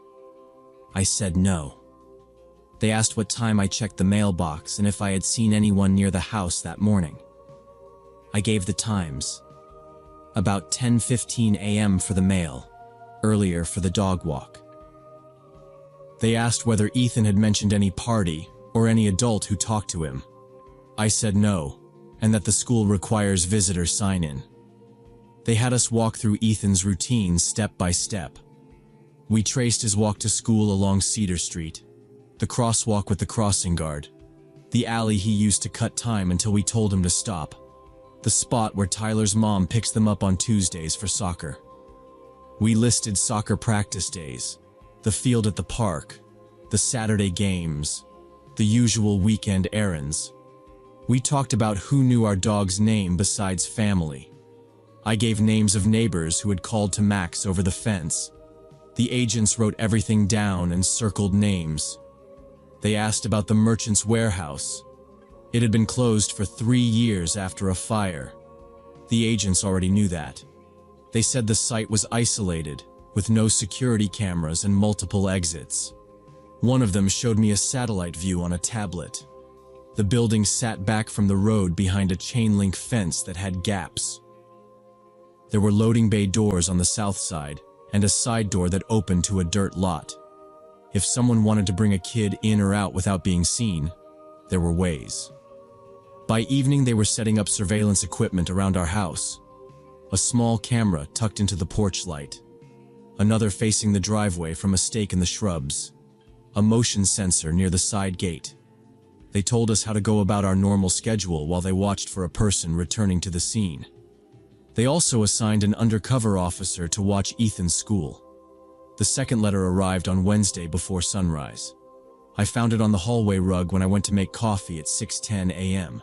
Speaker 1: I said no. They asked what time I checked the mailbox and if I had seen anyone near the house that morning. I gave the times. About 10:15 a.m. for the mail, earlier for the dog walk. They asked whether Ethan had mentioned any party or any adult who talked to him. I said no, and that the school requires visitor sign-in. They had us walk through Ethan's routine step by step. We traced his walk to school along Cedar Street, the crosswalk with the crossing guard, the alley he used to cut time until we told him to stop, the spot where Tyler's mom picks them up on Tuesdays for soccer. We listed soccer practice days, the field at the park, the Saturday games, the usual weekend errands. We talked about who knew our dog's name besides family. I gave names of neighbors who had called to Max over the fence. The agents wrote everything down and circled names. They asked about the merchant's warehouse. It had been closed for 3 years after a fire. The agents already knew that. They said the site was isolated, with no security cameras and multiple exits. One of them showed me a satellite view on a tablet. The building sat back from the road behind a chain-link fence that had gaps. There were loading bay doors on the south side and a side door that opened to a dirt lot. If someone wanted to bring a kid in or out without being seen, there were ways. By evening, they were setting up surveillance equipment around our house. A small camera tucked into the porch light. Another facing the driveway from a stake in the shrubs. A motion sensor near the side gate. They told us how to go about our normal schedule while they watched for a person returning to the scene. They also assigned an undercover officer to watch Ethan's school. The second letter arrived on Wednesday before sunrise. I found it on the hallway rug when I went to make coffee at 6:10 a.m.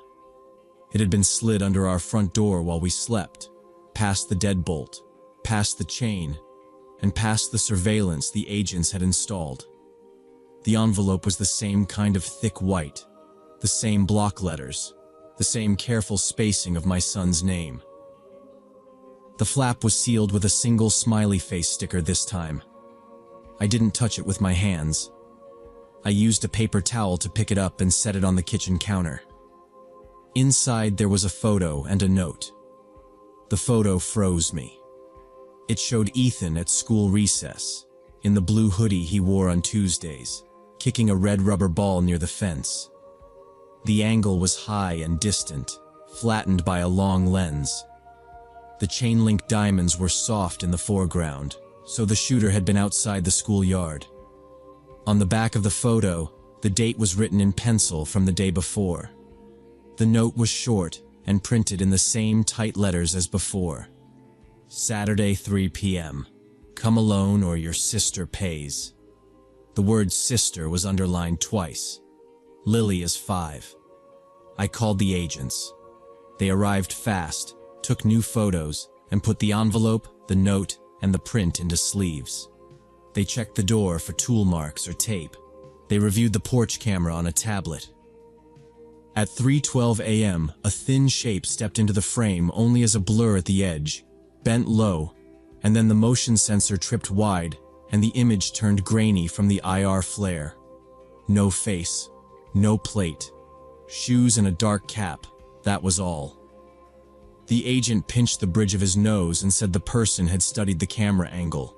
Speaker 1: It had been slid under our front door while we slept, past the deadbolt, past the chain, and past the surveillance the agents had installed. The envelope was the same kind of thick white, the same block letters, the same careful spacing of my son's name. The flap was sealed with a single smiley face sticker this time. I didn't touch it with my hands. I used a paper towel to pick it up and set it on the kitchen counter. Inside there was a photo and a note. The photo froze me. It showed Ethan at school recess, in the blue hoodie he wore on Tuesdays, kicking a red rubber ball near the fence. The angle was high and distant, flattened by a long lens. The chain-link diamonds were soft in the foreground, so the shooter had been outside the schoolyard. On the back of the photo, the date was written in pencil from the day before. The note was short and printed in the same tight letters as before. Saturday, 3 p.m. Come alone or your sister pays. The word sister was underlined twice. Lily is 5. I called the agents. They arrived fast, took new photos, and put the envelope, the note, and the print into sleeves. They checked the door for tool marks or tape. They reviewed the porch camera on a tablet. At 3:12 a.m., a thin shape stepped into the frame only as a blur at the edge, bent low, and then the motion sensor tripped wide, and the image turned grainy from the IR flare. No face, no plate, shoes and a dark cap, that was all. The agent pinched the bridge of his nose and said the person had studied the camera angle.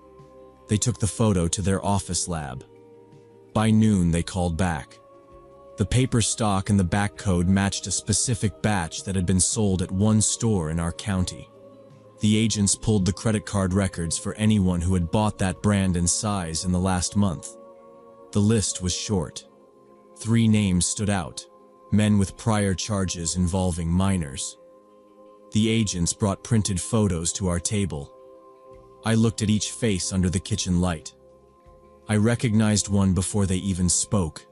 Speaker 1: They took the photo to their office lab. By noon, they called back. The paper stock and the back code matched a specific batch that had been sold at one store in our county. The agents pulled the credit card records for anyone who had bought that brand and size in the last month. The list was short. 3 names stood out, men with prior charges involving minors. The agents brought printed photos to our table. I looked at each face under the kitchen light. I recognized one before they even spoke.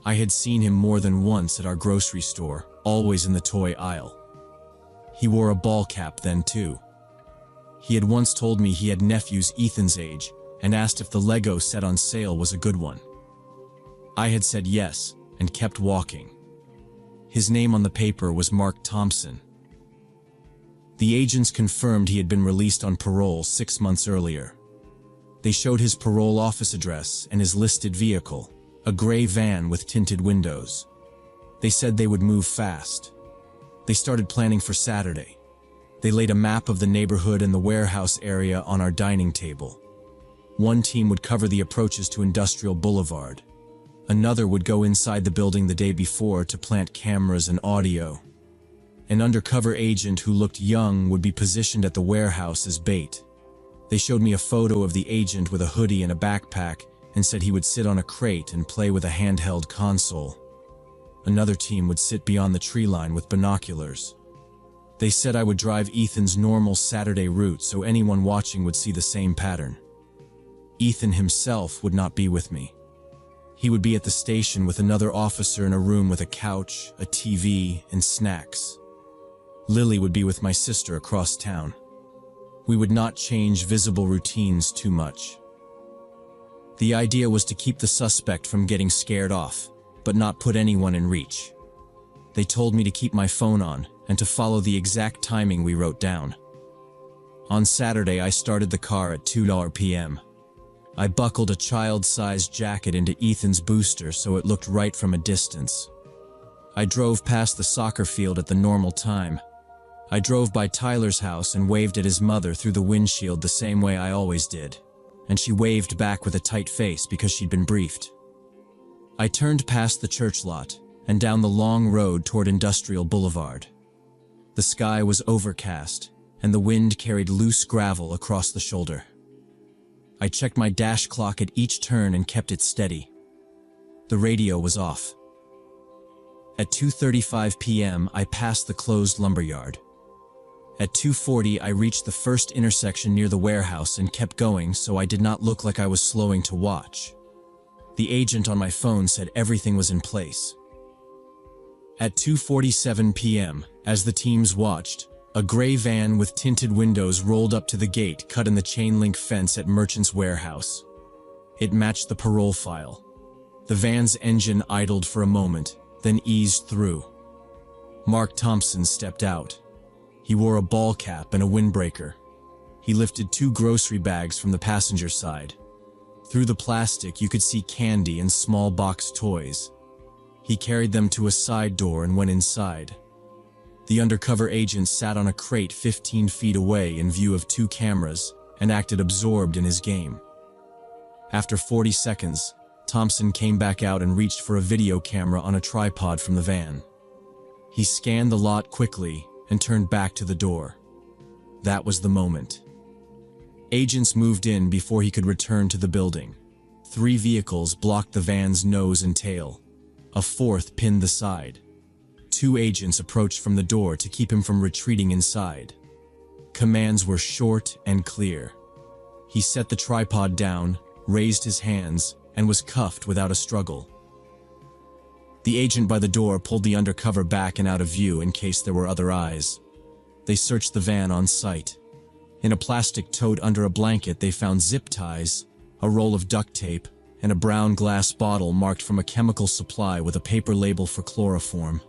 Speaker 1: I had seen him more than once at our grocery store, always in the toy aisle. He wore a ball cap then too. He had once told me he had nephews Ethan's age and asked if the Lego set on sale was a good one. I had said yes and kept walking. His name on the paper was Mark Thompson. The agents confirmed he had been released on parole 6 months earlier. They showed his parole office address and his listed vehicle, a gray van with tinted windows. They said they would move fast. They started planning for Saturday. They laid a map of the neighborhood and the warehouse area on our dining table. One team would cover the approaches to Industrial Boulevard. Another would go inside the building the day before to plant cameras and audio. An undercover agent who looked young would be positioned at the warehouse as bait. They showed me a photo of the agent with a hoodie and a backpack and said he would sit on a crate and play with a handheld console. Another team would sit beyond the tree line with binoculars. They said I would drive Ethan's normal Saturday route so anyone watching would see the same pattern. Ethan himself would not be with me. He would be at the station with another officer in a room with a couch, a TV, and snacks. Lily would be with my sister across town. We would not change visible routines too much. The idea was to keep the suspect from getting scared off, but not put anyone in reach. They told me to keep my phone on and to follow the exact timing we wrote down. On Saturday, I started the car at 2 p.m. I buckled a child-sized jacket into Ethan's booster so it looked right from a distance. I drove past the soccer field at the normal time. I drove by Tyler's house and waved at his mother through the windshield the same way I always did, and she waved back with a tight face because she'd been briefed. I turned past the church lot and down the long road toward Industrial Boulevard. The sky was overcast, and the wind carried loose gravel across the shoulder. I checked my dash clock at each turn and kept it steady. The radio was off. At 2:35 p.m., I passed the closed lumberyard. At 2:40, I reached the first intersection near the warehouse and kept going so I did not look like I was slowing to watch. The agent on my phone said everything was in place. At 2:47 p.m., as the teams watched, a gray van with tinted windows rolled up to the gate cut in the chain-link fence at Merchant's warehouse. It matched the parole file. The van's engine idled for a moment, then eased through. Mark Thompson stepped out. He wore a ball cap and a windbreaker. He lifted 2 grocery bags from the passenger side. Through the plastic, you could see candy and small box toys. He carried them to a side door and went inside. The undercover agent sat on a crate 15 feet away in view of 2 cameras and acted absorbed in his game. After 40 seconds, Thompson came back out and reached for a video camera on a tripod from the van. He scanned the lot quickly and turned back to the door. That was the moment. Agents moved in before he could return to the building. 3 vehicles blocked the van's nose and tail. A 4th pinned the side. 2 agents approached from the door to keep him from retreating inside. Commands were short and clear. He set the tripod down, raised his hands, and was cuffed without a struggle. The agent by the door pulled the undercover back and out of view in case there were other eyes. They searched the van on site. In a plastic tote under a blanket, they found zip ties, a roll of duct tape, and a brown glass bottle marked from a chemical supply with a paper label for chloroform.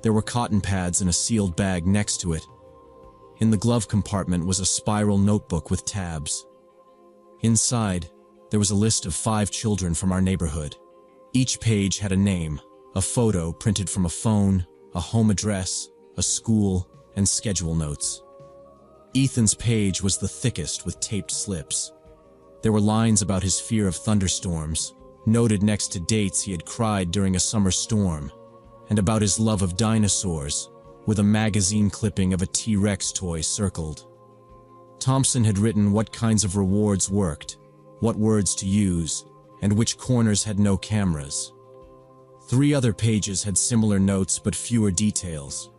Speaker 1: There were cotton pads and a sealed bag next to it. In the glove compartment was a spiral notebook with tabs. Inside, there was a list of 5 children from our neighborhood. Each page had a name, a photo printed from a phone, a home address, a school, and schedule notes. Ethan's page was the thickest with taped slips. There were lines about his fear of thunderstorms, noted next to dates he had cried during a summer storm, and about his love of dinosaurs, with a magazine clipping of a T-Rex toy circled. Thompson had written what kinds of rewards worked, what words to use, and which corners had no cameras. 3 other pages had similar notes but fewer details.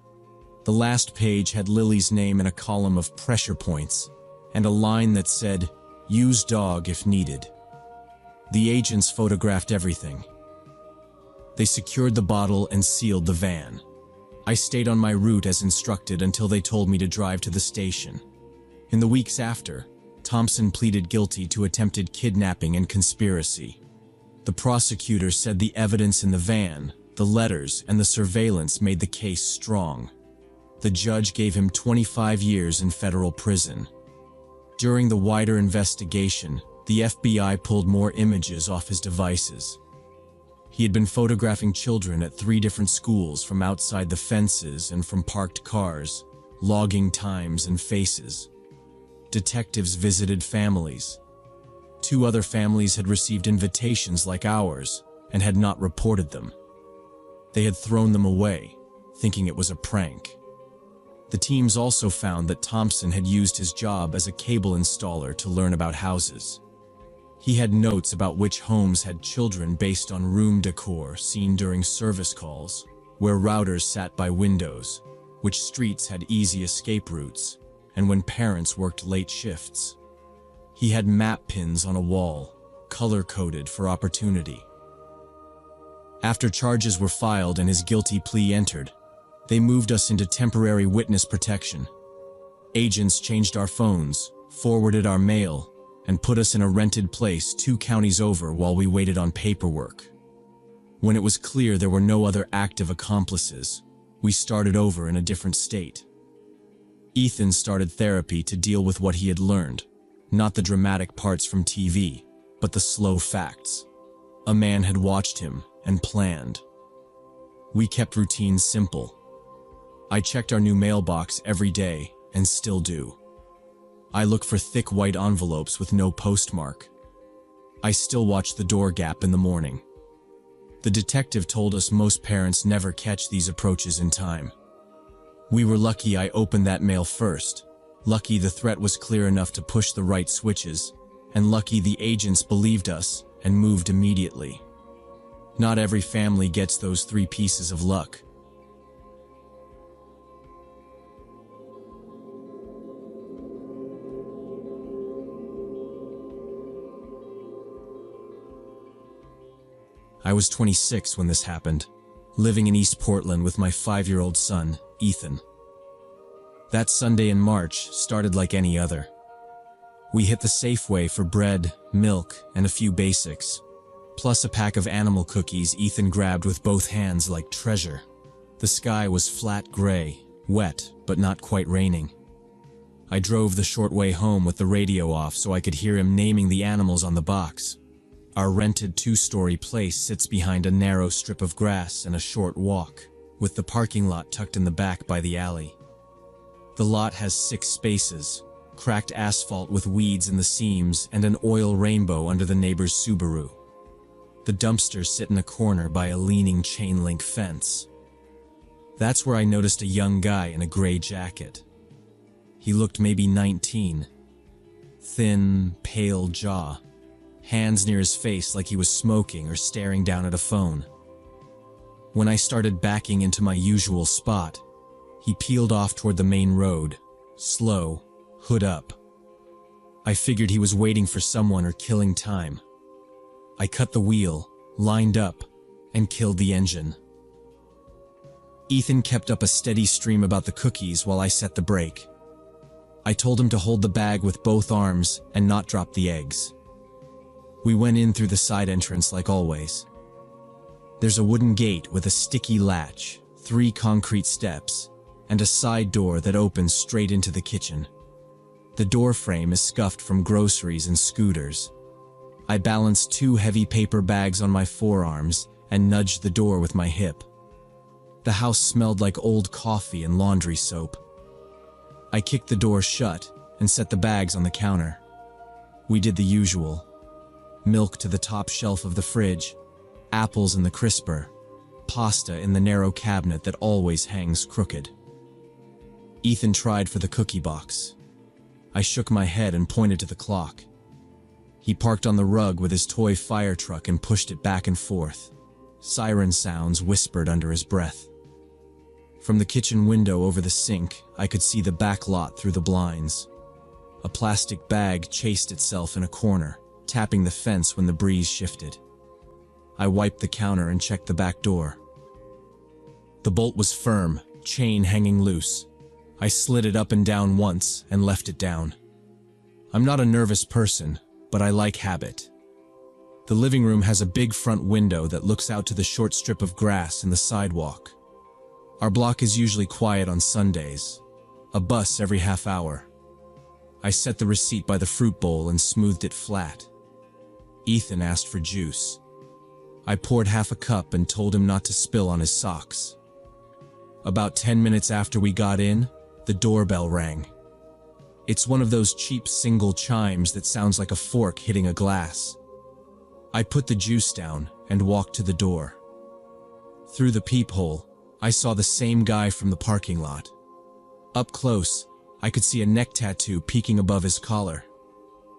Speaker 1: The last page had Lily's name in a column of pressure points, and a line that said, "Use dog if needed." The agents photographed everything. They secured the bottle and sealed the van. I stayed on my route as instructed until they told me to drive to the station. In the weeks after, Thompson pleaded guilty to attempted kidnapping and conspiracy. The prosecutor said the evidence in the van, the letters, and the surveillance made the case strong. The judge gave him 25 years in federal prison. During the wider investigation, the FBI pulled more images off his devices. He had been photographing children at 3 different schools from outside the fences and from parked cars, logging times and faces. Detectives visited families. 2 other families had received invitations like ours and had not reported them. They had thrown them away, thinking it was a prank. The teams also found that Thompson had used his job as a cable installer to learn about houses. He had notes about which homes had children based on room decor seen during service calls, where routers sat by windows, which streets had easy escape routes, and when parents worked late shifts. He had map pins on a wall, color-coded for opportunity. After charges were filed and his guilty plea entered, they moved us into temporary witness protection. Agents changed our phones, forwarded our mail, and put us in a rented place 2 counties over while we waited on paperwork. When it was clear there were no other active accomplices, we started over in a different state. Ethan started therapy to deal with what he had learned, not the dramatic parts from TV, but the slow facts. A man had watched him and planned. We kept routines simple. I checked our new mailbox every day and still do. I look for thick white envelopes with no postmark. I still watch the door gap in the morning. The detective told us most parents never catch these approaches in time. We were lucky I opened that mail first, lucky the threat was clear enough to push the right switches, and lucky the agents believed us and moved immediately. Not every family gets those 3 pieces of luck. I was 26 when this happened, living in East Portland with my 5-year-old son, Ethan. That Sunday in March started like any other. We hit the Safeway for bread, milk, and a few basics, plus a pack of animal cookies Ethan grabbed with both hands like treasure. The sky was flat gray, wet, but not quite raining. I drove the short way home with the radio off so I could hear him naming the animals on the box. Our rented 2-story place sits behind a narrow strip of grass and a short walk, with the parking lot tucked in the back by the alley. The lot has 6 spaces, cracked asphalt with weeds in the seams, and an oil rainbow under the neighbor's Subaru. The dumpsters sit in a corner by a leaning chain-link fence. That's where I noticed a young guy in a gray jacket. He looked maybe 19. Thin, pale jaw. Hands near his face like he was smoking or staring down at a phone. When I started backing into my usual spot, he peeled off toward the main road, slow, hood up. I figured he was waiting for someone or killing time. I cut the wheel, lined up, and killed the engine. Ethan kept up a steady stream about the cookies while I set the brake. I told him to hold the bag with both arms and not drop the eggs. We went in through the side entrance like always. There's a wooden gate with a sticky latch, 3 concrete steps, and a side door that opens straight into the kitchen. The door frame is scuffed from groceries and scooters. I balanced 2 heavy paper bags on my forearms and nudged the door with my hip. The house smelled like old coffee and laundry soap. I kicked the door shut and set the bags on the counter. We did the usual. Milk to the top shelf of the fridge, apples in the crisper, pasta in the narrow cabinet that always hangs crooked. Ethan tried for the cookie box. I shook my head and pointed to the clock. He parked on the rug with his toy fire truck and pushed it back and forth. Siren sounds whispered under his breath. From the kitchen window over the sink, I could see the back lot through the blinds. A plastic bag chased itself in a corner, tapping the fence when the breeze shifted. I wiped the counter and checked the back door. The bolt was firm, chain hanging loose. I slid it up and down once and left it down. I'm not a nervous person, but I like habit. The living room has a big front window that looks out to the short strip of grass and the sidewalk. Our block is usually quiet on Sundays, a bus every half hour. I set the receipt by the fruit bowl and smoothed it flat. Ethan asked for juice. I poured half a cup and told him not to spill on his socks. About 10 minutes after we got in, the doorbell rang. It's one of those cheap single chimes that sounds like a fork hitting a glass. I put the juice down and walked to the door. Through the peephole, I saw the same guy from the parking lot. Up close, I could see a neck tattoo peeking above his collar.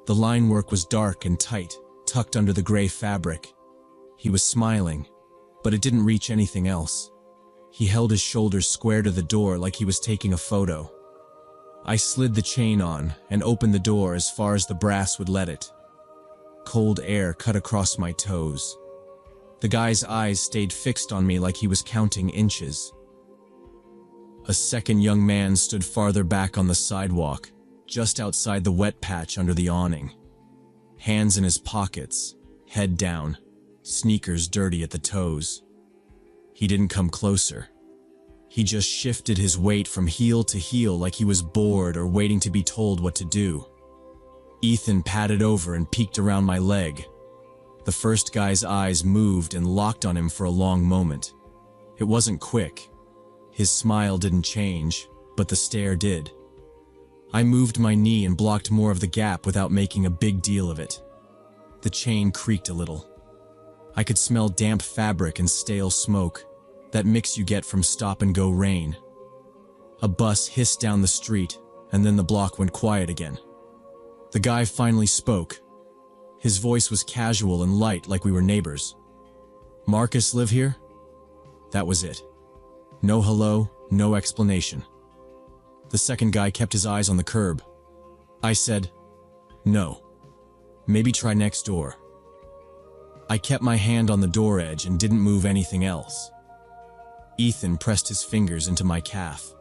Speaker 1: The line work was dark and tight, tucked under the gray fabric. He was smiling, but it didn't reach anything else. He held his shoulders square to the door like he was taking a photo. I slid the chain on and opened the door as far as the brass would let it. Cold air cut across my toes. The guy's eyes stayed fixed on me like he was counting inches. A second young man stood farther back on the sidewalk, just outside the wet patch under the awning. Hands in his pockets, head down, sneakers dirty at the toes. He didn't come closer. He just shifted his weight from heel to heel like he was bored or waiting to be told what to do. Ethan padded over and peeked around my leg. The first guy's eyes moved and locked on him for a long moment. It wasn't quick. His smile didn't change, but the stare did. I moved my knee and blocked more of the gap without making a big deal of it. The chain creaked a little. I could smell damp fabric and stale smoke, that mix you get from stop-and-go rain. A bus hissed down the street, and then the block went quiet again. The guy finally spoke. His voice was casual and light like we were neighbors. "Marcus live here?" That was it. No hello, no explanation. The second guy kept his eyes on the curb. I said, "No. Maybe try next door." I kept my hand on the door edge and didn't move anything else. Ethan pressed his fingers into my calf.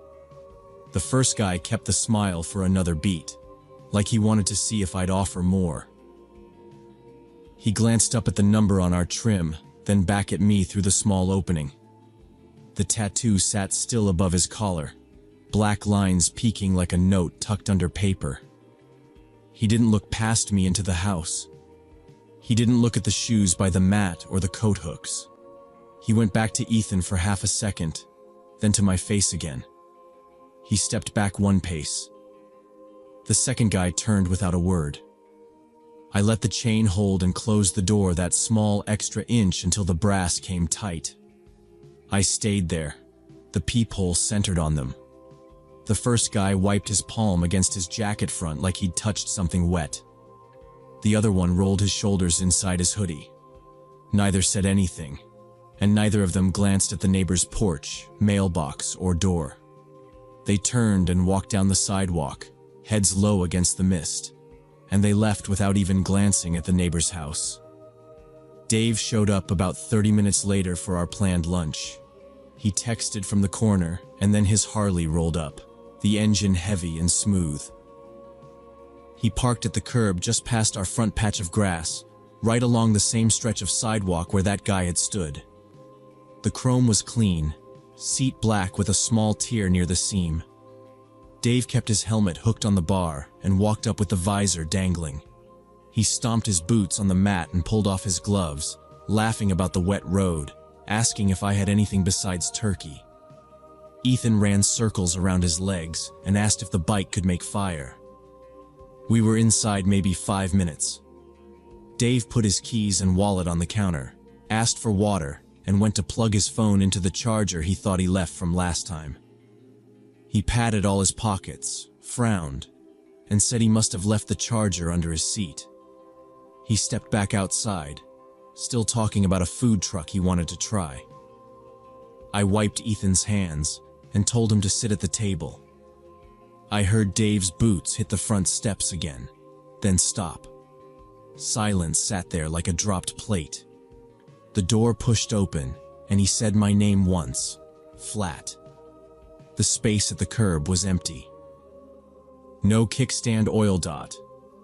Speaker 1: The first guy kept the smile for another beat, like he wanted to see if I'd offer more. He glanced up at the number on our trim, then back at me through the small opening. The tattoo sat still above his collar, black lines peeking like a note tucked under paper. He didn't look past me into the house. He didn't look at the shoes by the mat or the coat hooks. He went back to Ethan for half a second, then to my face again. He stepped back one pace. The second guy turned without a word. I let the chain hold and closed the door that small extra inch until the brass came tight. I stayed there, the peephole centered on them. The first guy wiped his palm against his jacket front like he'd touched something wet. The other one rolled his shoulders inside his hoodie. Neither said anything, and neither of them glanced at the neighbor's porch, mailbox, or door. They turned and walked down the sidewalk, heads low against the mist, and they left without even glancing at the neighbor's house. Dave showed up about 30 minutes later for our planned lunch. He texted from the corner, and then his Harley rolled up, the engine heavy and smooth. He parked at the curb just past our front patch of grass, right along the same stretch of sidewalk where that guy had stood. The chrome was clean, seat black with a small tear near the seam. Dave kept his helmet hooked on the bar and walked up with the visor dangling. He stomped his boots on the mat and pulled off his gloves, laughing about the wet road, asking if I had anything besides turkey. Ethan ran circles around his legs and asked if the bike could make fire. We were inside maybe 5 minutes. Dave put his keys and wallet on the counter, asked for water, and went to plug his phone into the charger he thought he left from last time. He patted all his pockets, frowned, and said he must have left the charger under his seat. He stepped back outside, still talking about a food truck he wanted to try. I wiped Ethan's hands and told him to sit at the table. I heard Dave's boots hit the front steps again, then stop. Silence sat there like a dropped plate. The door pushed open, and he said my name once, flat. The space at the curb was empty. No kickstand oil dot,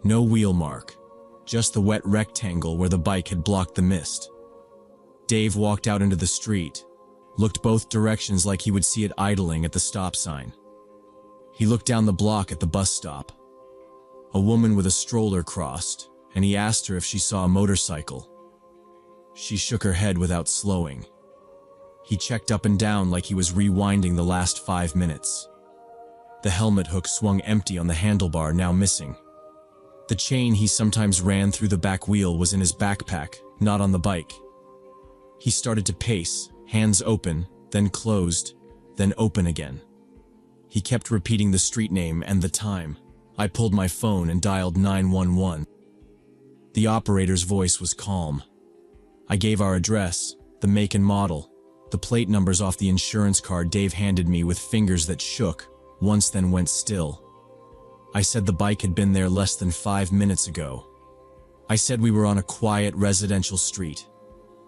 Speaker 1: no wheel mark, just the wet rectangle where the bike had blocked the mist. Dave walked out into the street, looked both directions like he would see it idling at the stop sign. He looked down the block at the bus stop. A woman with a stroller crossed, and he asked her if she saw a motorcycle. She shook her head without slowing. He checked up and down like he was rewinding the last 5 minutes. The helmet hook swung empty on the handlebar, now missing. The chain he sometimes ran through the back wheel was in his backpack, not on the bike. He started to pace, hands open, then closed, then open again. He kept repeating the street name and the time. I pulled my phone and dialed 911. The operator's voice was calm. I gave our address, the make and model, the plate numbers off the insurance card Dave handed me with fingers that shook, once then went still. I said the bike had been there less than 5 minutes ago. I said we were on a quiet residential street.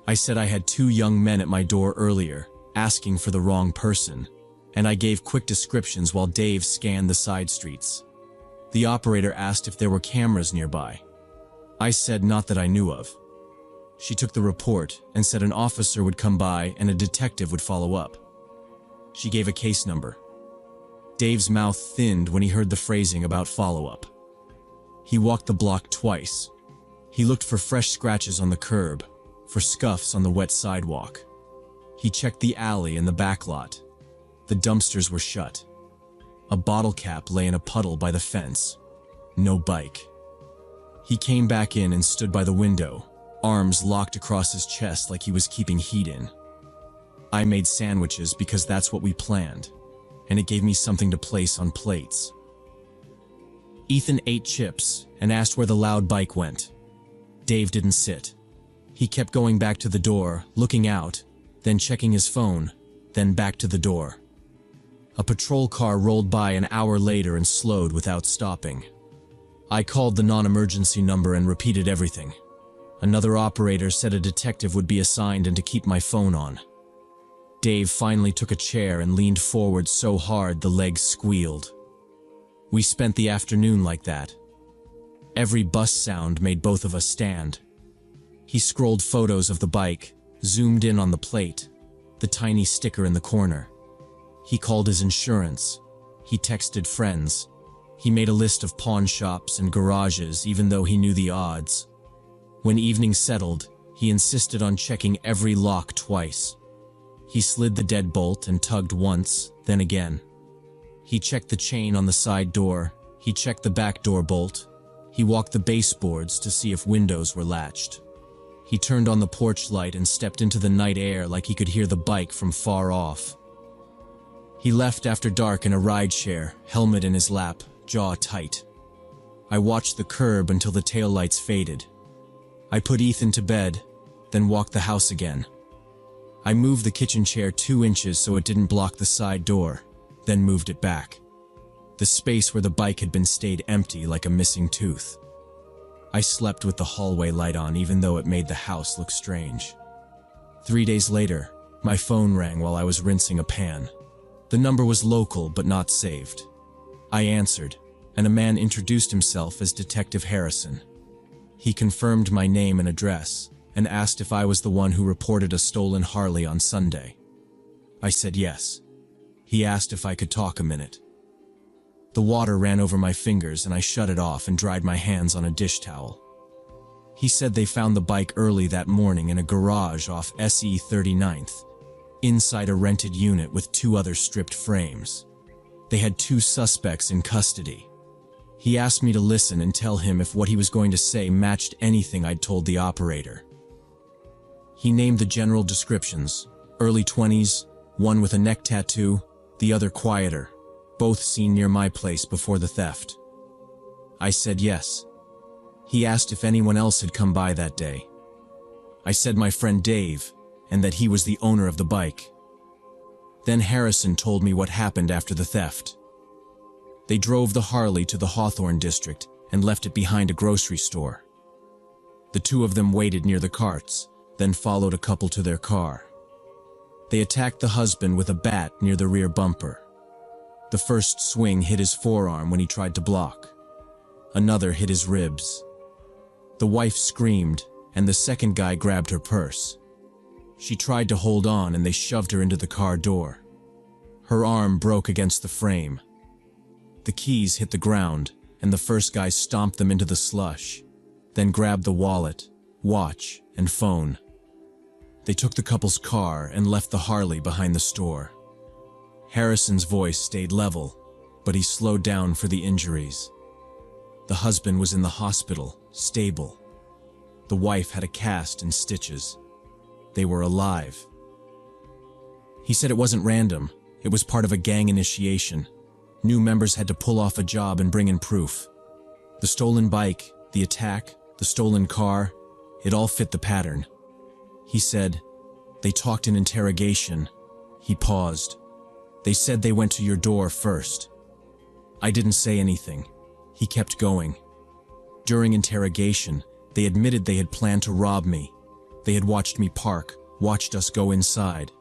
Speaker 1: I said I had 2 young men at my door earlier, asking for the wrong person, and I gave quick descriptions while Dave scanned the side streets. The operator asked if there were cameras nearby. I said not that I knew of. She took the report and said an officer would come by and a detective would follow up. She gave a case number. Dave's mouth thinned when he heard the phrasing about follow-up. He walked the block twice. He looked for fresh scratches on the curb, for scuffs on the wet sidewalk. He checked the alley and the back lot. The dumpsters were shut. A bottle cap lay in a puddle by the fence. No bike. He came back in and stood by the window, arms locked across his chest like he was keeping heat in. I made sandwiches because that's what we planned, and it gave me something to place on plates. Ethan ate chips and asked where the loud bike went. Dave didn't sit. He kept going back to the door, looking out, then checking his phone, then back to the door. A patrol car rolled by an hour later and slowed without stopping. I called the non-emergency number and repeated everything. Another operator said a detective would be assigned and to keep my phone on. Dave finally took a chair and leaned forward so hard the legs squealed. We spent the afternoon like that. Every bus sound made both of us stand. He scrolled photos of the bike, zoomed in on the plate, the tiny sticker in the corner. He called his insurance. He texted friends. He made a list of pawn shops and garages even though he knew the odds. When evening settled, he insisted on checking every lock twice. He slid the deadbolt and tugged once, then again. He checked the chain on the side door. He checked the back door bolt. He walked the baseboards to see if windows were latched. He turned on the porch light and stepped into the night air like he could hear the bike from far off. He left after dark in a rideshare, helmet in his lap, jaw tight. I watched the curb until the taillights faded. I put Ethan to bed, then walked the house again. I moved the kitchen chair 2 inches so it didn't block the side door, then moved it back. The space where the bike had been stayed empty like a missing tooth. I slept with the hallway light on even though it made the house look strange. 3 days later, my phone rang while I was rinsing a pan. The number was local but not saved. I answered, and a man introduced himself as Detective Harrison. He confirmed my name and address and asked if I was the one who reported a stolen Harley on Sunday. I said yes. He asked if I could talk a minute. The water ran over my fingers and I shut it off and dried my hands on a dish towel. He said they found the bike early that morning in a garage off SE 39th, inside a rented unit with 2 other stripped frames. They had 2 suspects in custody. He asked me to listen and tell him if what he was going to say matched anything I'd told the operator. He named the general descriptions: early 20s, one with a neck tattoo, the other quieter, both seen near my place before the theft. I said yes. He asked if anyone else had come by that day. I said my friend Dave, and that he was the owner of the bike. Then Harrison told me what happened after the theft. They drove the Harley to the Hawthorne district and left it behind a grocery store. The 2 of them waited near the carts, then followed a couple to their car. They attacked the husband with a bat near the rear bumper. The first swing hit his forearm when he tried to block. Another hit his ribs. The wife screamed, and the second guy grabbed her purse. She tried to hold on and they shoved her into the car door. Her arm broke against the frame. The keys hit the ground, and the first guy stomped them into the slush, then grabbed the wallet, watch, and phone. They took the couple's car and left the Harley behind the store. Harrison's voice stayed level, but he slowed down for the injuries. The husband was in the hospital, stable. The wife had a cast and stitches. They were alive. He said it wasn't random. It was part of a gang initiation. New members had to pull off a job and bring in proof. The stolen bike, the attack, the stolen car, it all fit the pattern. He said, "They talked in interrogation." He paused. "They said they went to your door first." I didn't say anything. He kept going. During interrogation, they admitted they had planned to rob me. They had watched me park, watched us go inside.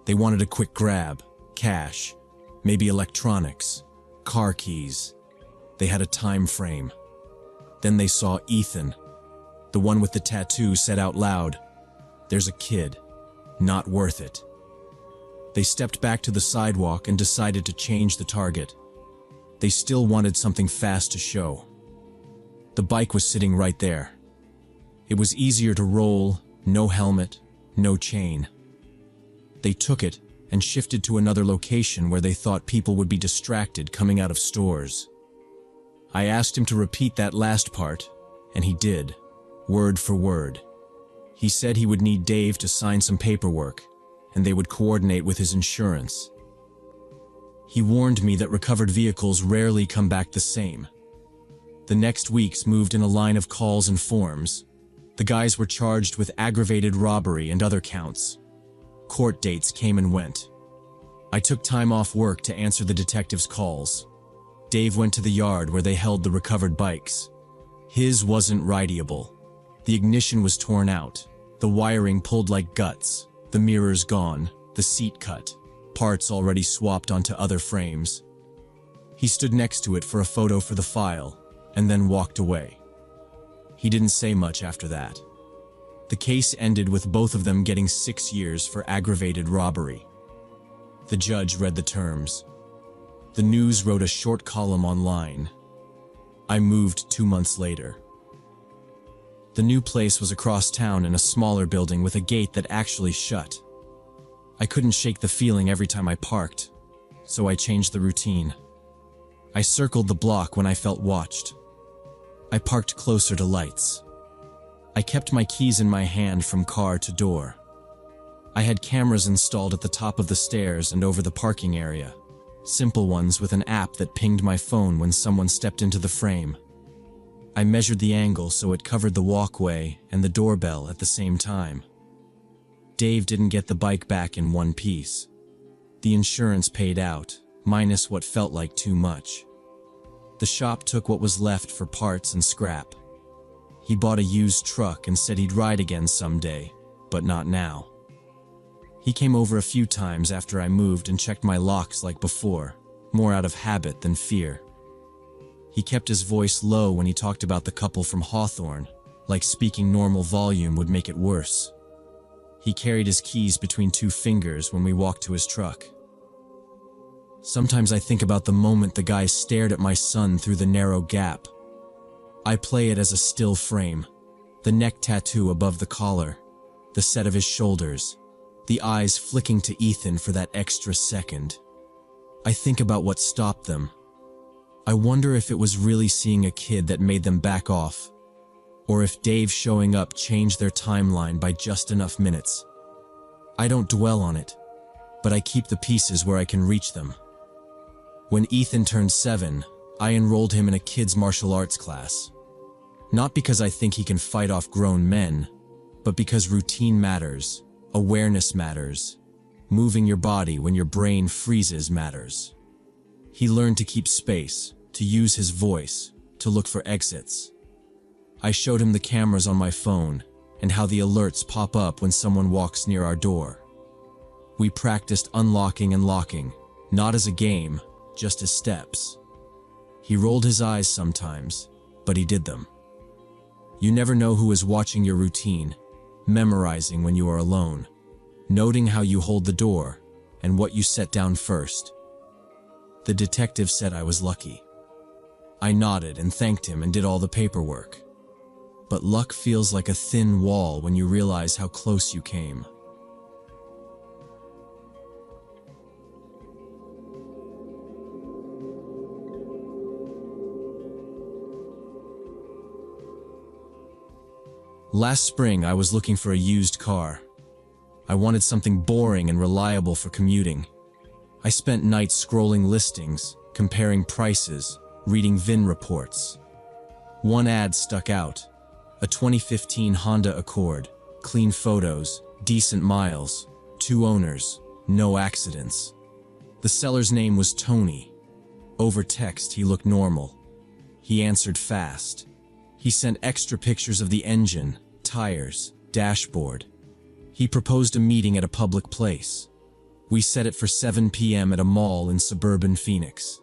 Speaker 1: They wanted a quick grab, cash, maybe electronics, car keys. They had a time frame. Then they saw Ethan. The one with the tattoo said out loud, "There's a kid. Not worth it." They stepped back to the sidewalk and decided to change the target. They still wanted something fast to show. The bike was sitting right there. It was easier to roll, no helmet, no chain. They took it and shifted to another location where they thought people would be distracted coming out of stores. I asked him to repeat that last part, and he did, word for word. He said he would need Dave to sign some paperwork, and they would coordinate with his insurance. He warned me that recovered vehicles rarely come back the same. The next weeks moved in a line of calls and forms. The guys were charged with aggravated robbery and other counts. Court dates came and went. I took time off work to answer the detectives' calls. Dave went to the yard where they held the recovered bikes. His wasn't rideable. The ignition was torn out, the wiring pulled like guts, the mirrors gone, the seat cut, parts already swapped onto other frames. He stood next to it for a photo for the file, and then walked away. He didn't say much after that. The case ended with both of them getting 6 years for aggravated robbery. The judge read the terms. The news wrote a short column online. I moved 2 months later. The new place was across town in a smaller building with a gate that actually shut. I couldn't shake the feeling every time I parked, so I changed the routine. I circled the block when I felt watched. I parked closer to lights. I kept my keys in my hand from car to door. I had cameras installed at the top of the stairs and over the parking area, simple ones with an app that pinged my phone when someone stepped into the frame. I measured the angle so it covered the walkway and the doorbell at the same time. Dave didn't get the bike back in one piece. The insurance paid out, minus what felt like too much. The shop took what was left for parts and scrap. He bought a used truck and said he'd ride again someday, but not now. He came over a few times after I moved and checked my locks like before, more out of habit than fear. He kept his voice low when he talked about the couple from Hawthorne, like speaking normal volume would make it worse. He carried his keys between 2 fingers when we walked to his truck. Sometimes I think about the moment the guy stared at my son through the narrow gap. I play it as a still frame, the neck tattoo above the collar, the set of his shoulders, the eyes flicking to Ethan for that extra second. I think about what stopped them. I wonder if it was really seeing a kid that made them back off, or if Dave showing up changed their timeline by just enough minutes. I don't dwell on it, but I keep the pieces where I can reach them. When Ethan turned 7, I enrolled him in a kids' martial arts class. Not because I think he can fight off grown men, but because routine matters, awareness matters, moving your body when your brain freezes matters. He learned to keep space, to use his voice, to look for exits. I showed him the cameras on my phone and how the alerts pop up when someone walks near our door. We practiced unlocking and locking, not as a game, just as steps. He rolled his eyes sometimes, but he did them. You never know who is watching your routine, memorizing when you are alone, noting how you hold the door and what you set down first. The detective said I was lucky. I nodded and thanked him and did all the paperwork. But luck feels like a thin wall when you realize how close you came. Last spring, I was looking for a used car. I wanted something boring and reliable for commuting. I spent nights scrolling listings, comparing prices, reading VIN reports. One ad stuck out. A 2015 Honda Accord, clean photos, decent miles, 2 owners, no accidents. The seller's name was Tony. Over text, he looked normal. He answered fast. He sent extra pictures of the engine, tires, dashboard. He proposed a meeting at a public place. We set it for 7 p.m. at a mall in suburban Phoenix.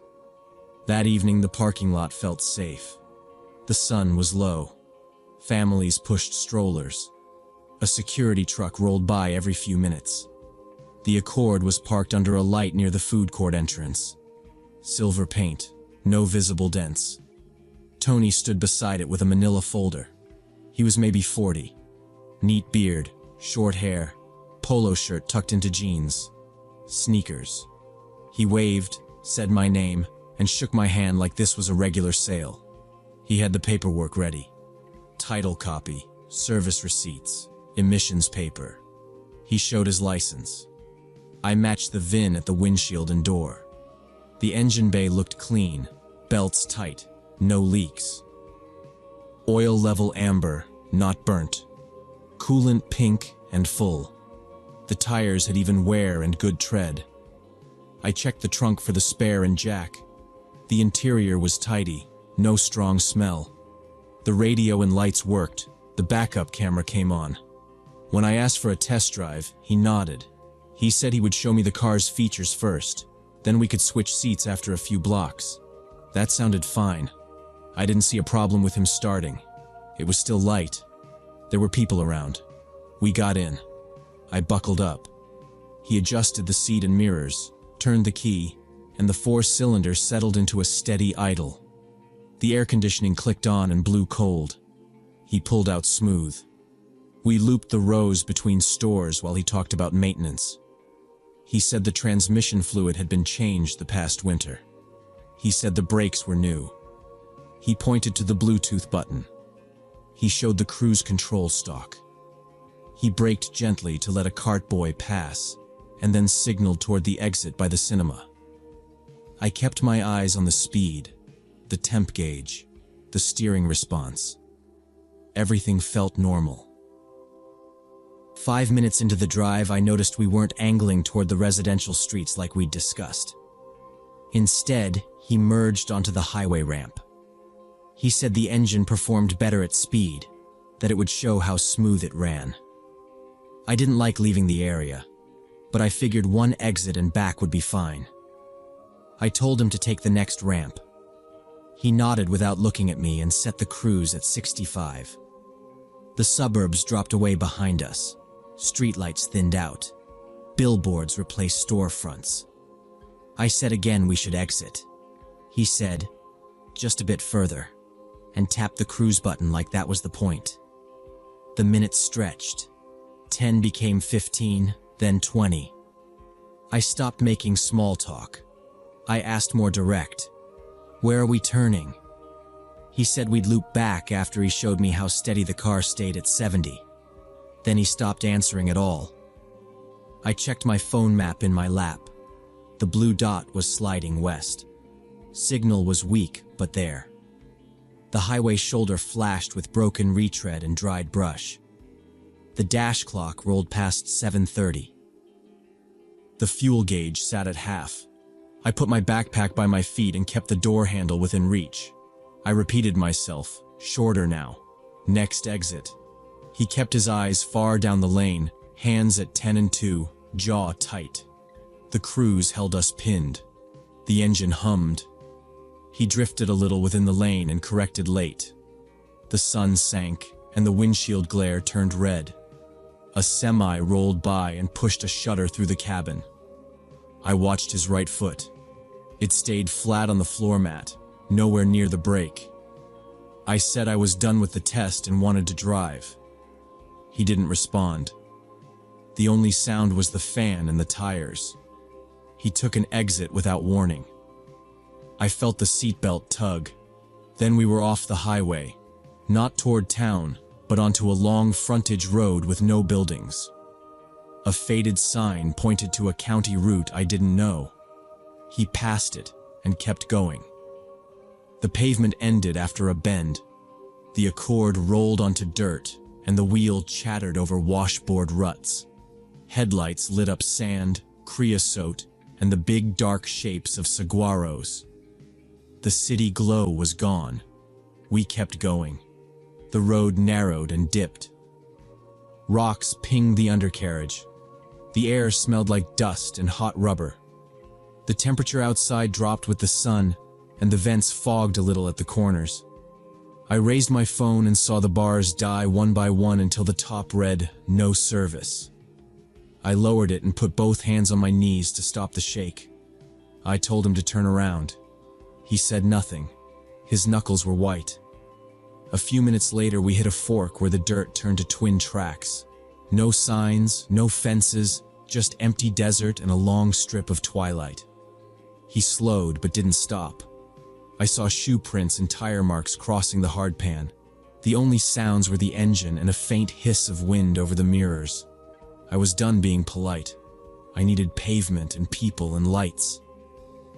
Speaker 1: That evening, the parking lot felt safe. The sun was low. Families pushed strollers. A security truck rolled by every few minutes. The Accord was parked under a light near the food court entrance. Silver paint, no visible dents. Tony stood beside it with a manila folder. He was maybe 40. Neat beard, short hair, polo shirt tucked into jeans, sneakers. He waved, said my name, and shook my hand like this was a regular sale. He had the paperwork ready. Title copy, service receipts, emissions paper. He showed his license. I matched the VIN at the windshield and door. The engine bay looked clean, belts tight, no leaks. Oil level amber, not burnt. Coolant pink and full. The tires had even wear and good tread. I checked the trunk for the spare and jack. The interior was tidy, no strong smell. The radio and lights worked. The backup camera came on. When I asked for a test drive, he nodded. He said he would show me the car's features first, then we could switch seats after a few blocks. That sounded fine. I didn't see a problem with him starting. It was still light. There were people around. We got in. I buckled up. He adjusted the seat and mirrors, turned the key, and the 4-cylinder settled into a steady idle. The air conditioning clicked on and blew cold. He pulled out smooth. We looped the rows between stores while he talked about maintenance. He said the transmission fluid had been changed the past winter. He said the brakes were new. He pointed to the Bluetooth button. He showed the cruise control stalk. He braked gently to let a cart boy pass, and then signaled toward the exit by the cinema. I kept my eyes on the speed, the temp gauge, the steering response. Everything felt normal. 5 minutes into the drive, I noticed we weren't angling toward the residential streets like we'd discussed. Instead, he merged onto the highway ramp. He said the engine performed better at speed, that it would show how smooth it ran. I didn't like leaving the area, but I figured one exit and back would be fine. I told him to take the next ramp. He nodded without looking at me and set the cruise at 65. The suburbs dropped away behind us. Streetlights thinned out. Billboards replaced storefronts. I said again we should exit. He said, "Just a bit further," and tapped the cruise button like that was the point. The minutes stretched. 10 became 15, then 20. I stopped making small talk. I asked more direct, "Where are we turning?" He said we'd loop back after he showed me how steady the car stayed at 70. Then he stopped answering at all. I checked my phone map in my lap. The blue dot was sliding west. Signal was weak, but there. The highway shoulder flashed with broken retread and dried brush. The dash clock rolled past 7:30. The fuel gauge sat at half. I put my backpack by my feet and kept the door handle within reach. I repeated myself, shorter now. Next exit. He kept his eyes far down the lane, hands at 10 and 2, jaw tight. The cruise held us pinned. The engine hummed. He drifted a little within the lane and corrected late. The sun sank, and the windshield glare turned red. A semi rolled by and pushed a shutter through the cabin. I watched his right foot. It stayed flat on the floor mat, nowhere near the brake. I said I was done with the test and wanted to drive. He didn't respond. The only sound was the fan and the tires. He took an exit without warning. I felt the seatbelt tug. Then we were off the highway, not toward town, but onto a long frontage road with no buildings. A faded sign pointed to a county route I didn't know. He passed it and kept going. The pavement ended after a bend. The Accord rolled onto dirt, and the wheel chattered over washboard ruts. Headlights lit up sand, creosote, and the big dark shapes of saguaros. The city glow was gone. We kept going. The road narrowed and dipped. Rocks pinged the undercarriage. The air smelled like dust and hot rubber. The temperature outside dropped with the sun, and the vents fogged a little at the corners. I raised my phone and saw the bars die one by one until the top read, "No service." I lowered it and put both hands on my knees to stop the shake. I told him to turn around. He said nothing. His knuckles were white. A few minutes later, we hit a fork where the dirt turned to twin tracks. No signs, no fences, just empty desert and a long strip of twilight. He slowed but didn't stop. I saw shoe prints and tire marks crossing the hardpan. The only sounds were the engine and a faint hiss of wind over the mirrors. I was done being polite. I needed pavement and people and lights.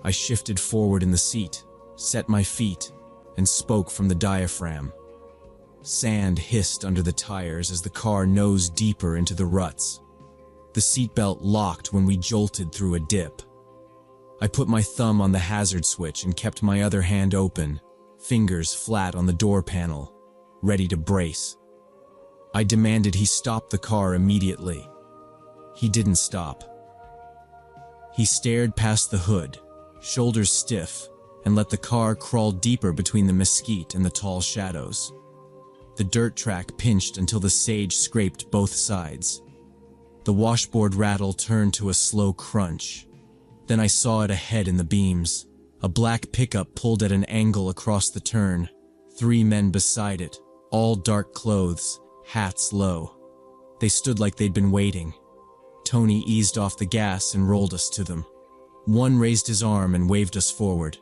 Speaker 1: I shifted forward in the seat, set my feet, and spoke from the diaphragm. Sand hissed under the tires as the car nosed deeper into the ruts. The seatbelt locked when we jolted through a dip. I put my thumb on the hazard switch and kept my other hand open, fingers flat on the door panel, ready to brace. I demanded he stop the car immediately. He didn't stop. He stared past the hood, shoulders stiff, and let the car crawl deeper between the mesquite and the tall shadows. The dirt track pinched until the sage scraped both sides. The washboard rattle turned to a slow crunch. Then I saw it ahead in the beams. A black pickup pulled at an angle across the turn. 3 men beside it, all dark clothes, hats low. They stood like they'd been waiting. Tony eased off the gas and rolled us to them. One raised his arm and waved us forward.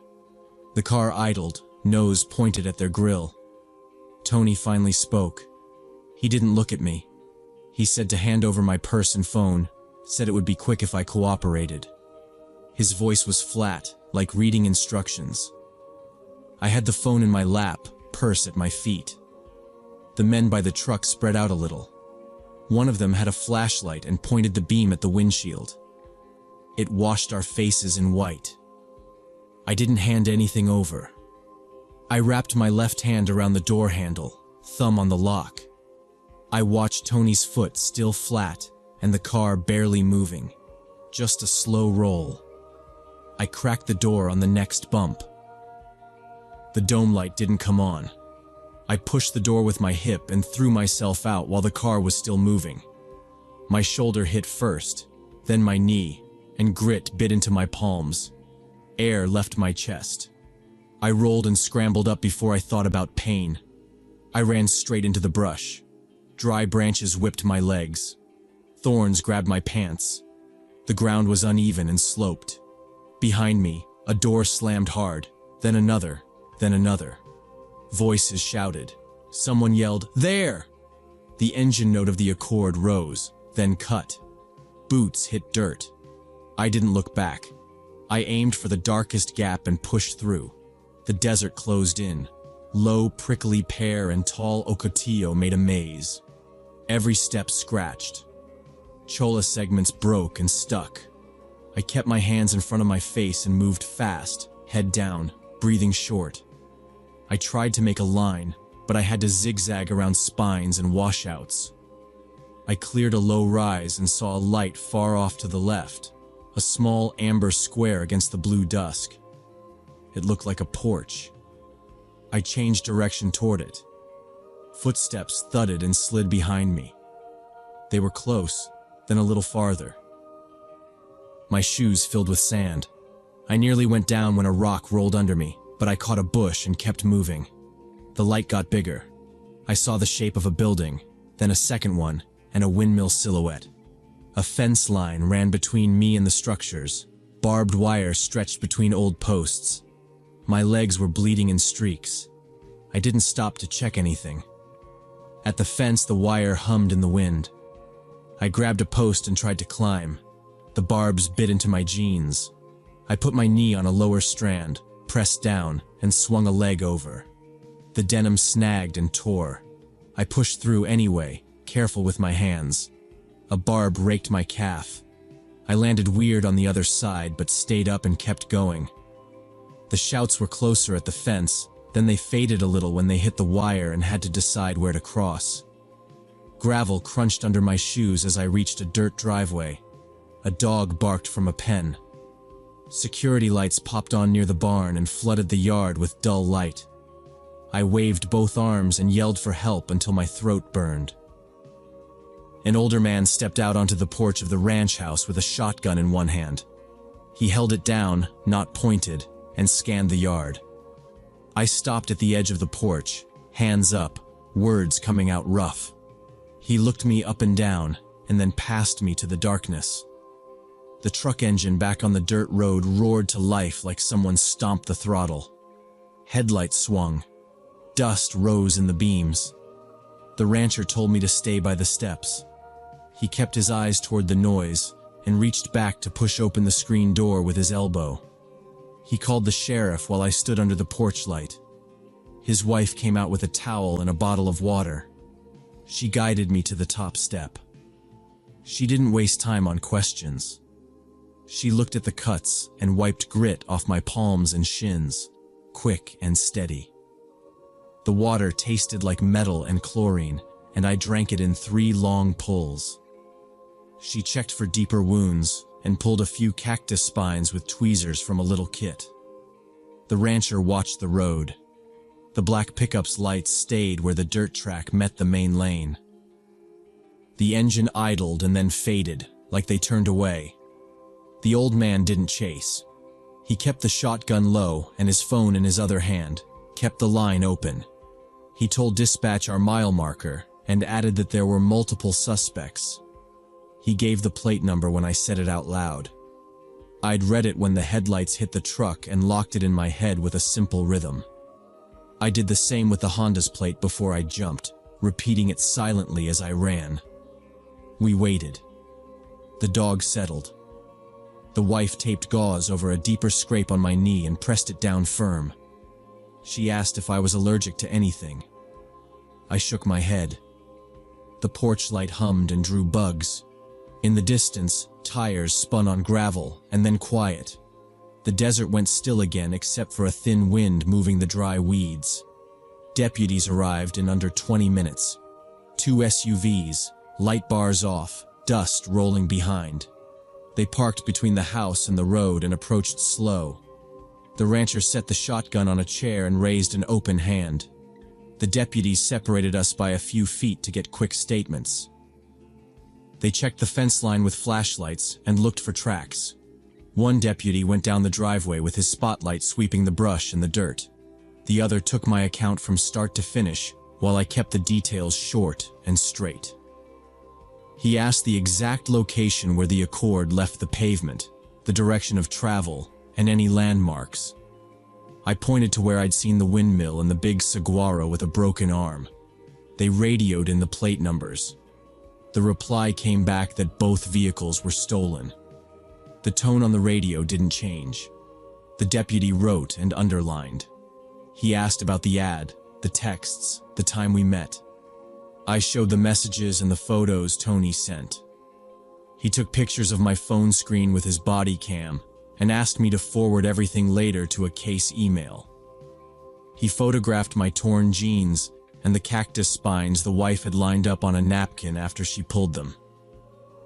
Speaker 1: The car idled, nose pointed at their grill. Tony finally spoke. He didn't look at me. He said to hand over my purse and phone, said it would be quick if I cooperated. His voice was flat, like reading instructions. I had the phone in my lap, purse at my feet. The men by the truck spread out a little. One of them had a flashlight and pointed the beam at the windshield. It washed our faces in white. I didn't hand anything over. I wrapped my left hand around the door handle, thumb on the lock. I watched Tony's foot still flat and the car barely moving, just a slow roll. I cracked the door on the next bump. The dome light didn't come on. I pushed the door with my hip and threw myself out while the car was still moving. My shoulder hit first, then my knee, and grit bit into my palms. Air left my chest. I rolled and scrambled up before I thought about pain. I ran straight into the brush. Dry branches whipped my legs. Thorns grabbed my pants. The ground was uneven and sloped. Behind me, a door slammed hard, then another, then another. Voices shouted. Someone yelled, "There!" The engine note of the Accord rose, then cut. Boots hit dirt. I didn't look back. I aimed for the darkest gap and pushed through. The desert closed in. Low, prickly pear and tall ocotillo made a maze. Every step scratched. Cholla segments broke and stuck. I kept my hands in front of my face and moved fast, head down, breathing short. I tried to make a line, but I had to zigzag around spines and washouts. I cleared a low rise and saw a light far off to the left, a small amber square against the blue dusk. It looked like a porch. I changed direction toward it. Footsteps thudded and slid behind me. They were close, then a little farther. My shoes filled with sand. I nearly went down when a rock rolled under me, but I caught a bush and kept moving. The light got bigger. I saw the shape of a building, then a second one, and a windmill silhouette. A fence line ran between me and the structures. Barbed wire stretched between old posts. My legs were bleeding in streaks. I didn't stop to check anything. At the fence, the wire hummed in the wind. I grabbed a post and tried to climb. The barbs bit into my jeans. I put my knee on a lower strand, pressed down, and swung a leg over. The denim snagged and tore. I pushed through anyway, careful with my hands. A barb raked my calf. I landed weird on the other side, but stayed up and kept going. The shouts were closer at the fence, then they faded a little when they hit the wire and had to decide where to cross. Gravel crunched under my shoes as I reached a dirt driveway. A dog barked from a pen. Security lights popped on near the barn and flooded the yard with dull light. I waved both arms and yelled for help until my throat burned. An older man stepped out onto the porch of the ranch house with a shotgun in one hand. He held it down, not pointed, and scanned the yard. I stopped at the edge of the porch, hands up, words coming out rough. He looked me up and down, and then passed me to the darkness. The truck engine back on the dirt road roared to life like someone stomped the throttle. Headlights swung. Dust rose in the beams. The rancher told me to stay by the steps. He kept his eyes toward the noise and reached back to push open the screen door with his elbow. He called the sheriff while I stood under the porch light. His wife came out with a towel and a bottle of water. She guided me to the top step. She didn't waste time on questions. She looked at the cuts and wiped grit off my palms and shins, quick and steady. The water tasted like metal and chlorine, and I drank it in 3 long pulls. She checked for deeper wounds and pulled a few cactus spines with tweezers from a little kit. The rancher watched the road. The black pickup's lights stayed where the dirt track met the main lane. The engine idled and then faded, like they turned away. The old man didn't chase. He kept the shotgun low and his phone in his other hand, kept the line open. He told dispatch our mile marker and added that there were multiple suspects. He gave the plate number when I said it out loud. I'd read it when the headlights hit the truck and locked it in my head with a simple rhythm. I did the same with the Honda's plate before I jumped, repeating it silently as I ran. We waited. The dog settled. The wife taped gauze over a deeper scrape on my knee and pressed it down firm. She asked if I was allergic to anything. I shook my head. The porch light hummed and drew bugs. In the distance, tires spun on gravel, and then quiet. The desert went still again except for a thin wind moving the dry weeds. Deputies arrived in under 20 minutes. 2 SUVs, light bars off, dust rolling behind. They parked between the house and the road and approached slow. The rancher set the shotgun on a chair and raised an open hand. The deputies separated us by a few feet to get quick statements. They checked the fence line with flashlights and looked for tracks. One deputy went down the driveway with his spotlight sweeping the brush and the dirt. The other took my account from start to finish, while I kept the details short and straight. He asked the exact location where the Accord left the pavement, the direction of travel, and any landmarks. I pointed to where I'd seen the windmill and the big saguaro with a broken arm. They radioed in the plate numbers. The reply came back that both vehicles were stolen. The tone on the radio didn't change. The deputy wrote and underlined. He asked about the ad, the texts, the time we met. I showed the messages and the photos Tony sent. He took pictures of my phone screen with his body cam and asked me to forward everything later to a case email. He photographed my torn jeans and the cactus spines the wife had lined up on a napkin after she pulled them.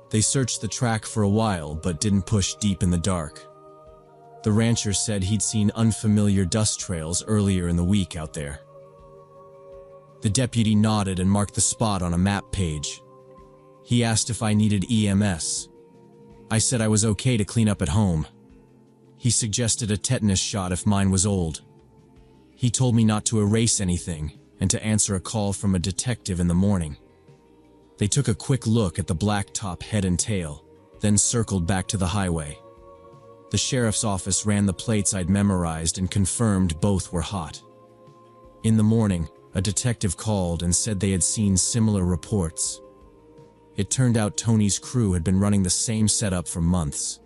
Speaker 1: They searched the track for a while but didn't push deep in the dark. The rancher said he'd seen unfamiliar dust trails earlier in the week out there. The deputy nodded and marked the spot on a map page. He asked if I needed EMS. I said I was okay to clean up at home. He suggested a tetanus shot if mine was old. He told me not to erase anything and to answer a call from a detective in the morning. They took a quick look at the blacktop head and tail, then circled back to the highway. The sheriff's office ran the plates I'd memorized and confirmed both were hot. In the morning, a detective called and said they had seen similar reports. It turned out Tony's crew had been running the same setup for months.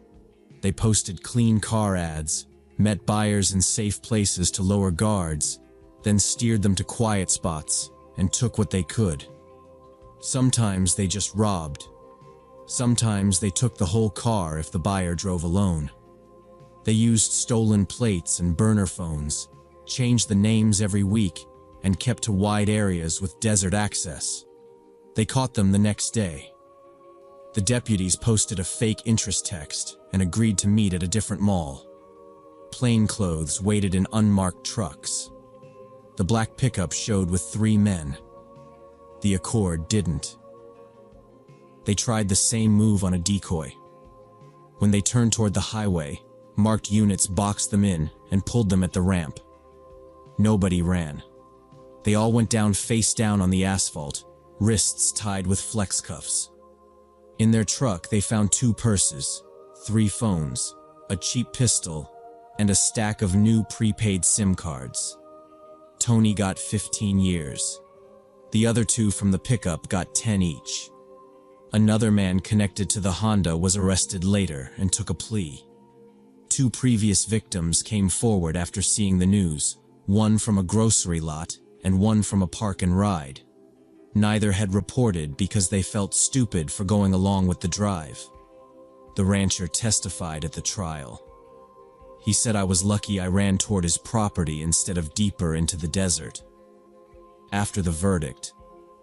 Speaker 1: They posted clean car ads, met buyers in safe places to lower guards, then steered them to quiet spots and took what they could. Sometimes they just robbed. Sometimes they took the whole car if the buyer drove alone. They used stolen plates and burner phones, changed the names every week, and kept to wide areas with desert access. They caught them the next day. The deputies posted a fake interest text and agreed to meet at a different mall. Plainclothes waited in unmarked trucks. The black pickup showed with 3 men. The Accord didn't. They tried the same move on a decoy. When they turned toward the highway, marked units boxed them in and pulled them at the ramp. Nobody ran. They all went down face down on the asphalt, wrists tied with flex cuffs. In their truck, they found 2 purses, 3 phones, a cheap pistol, and a stack of new prepaid SIM cards. Tony got 15 years. The other 2 from the pickup got 10 each. Another man connected to the Honda was arrested later and took a plea. 2 previous victims came forward after seeing the news, one from a grocery lot and one from a park and ride. Neither had reported because they felt stupid for going along with the drive. The rancher testified at the trial. He said I was lucky I ran toward his property instead of deeper into the desert. After the verdict,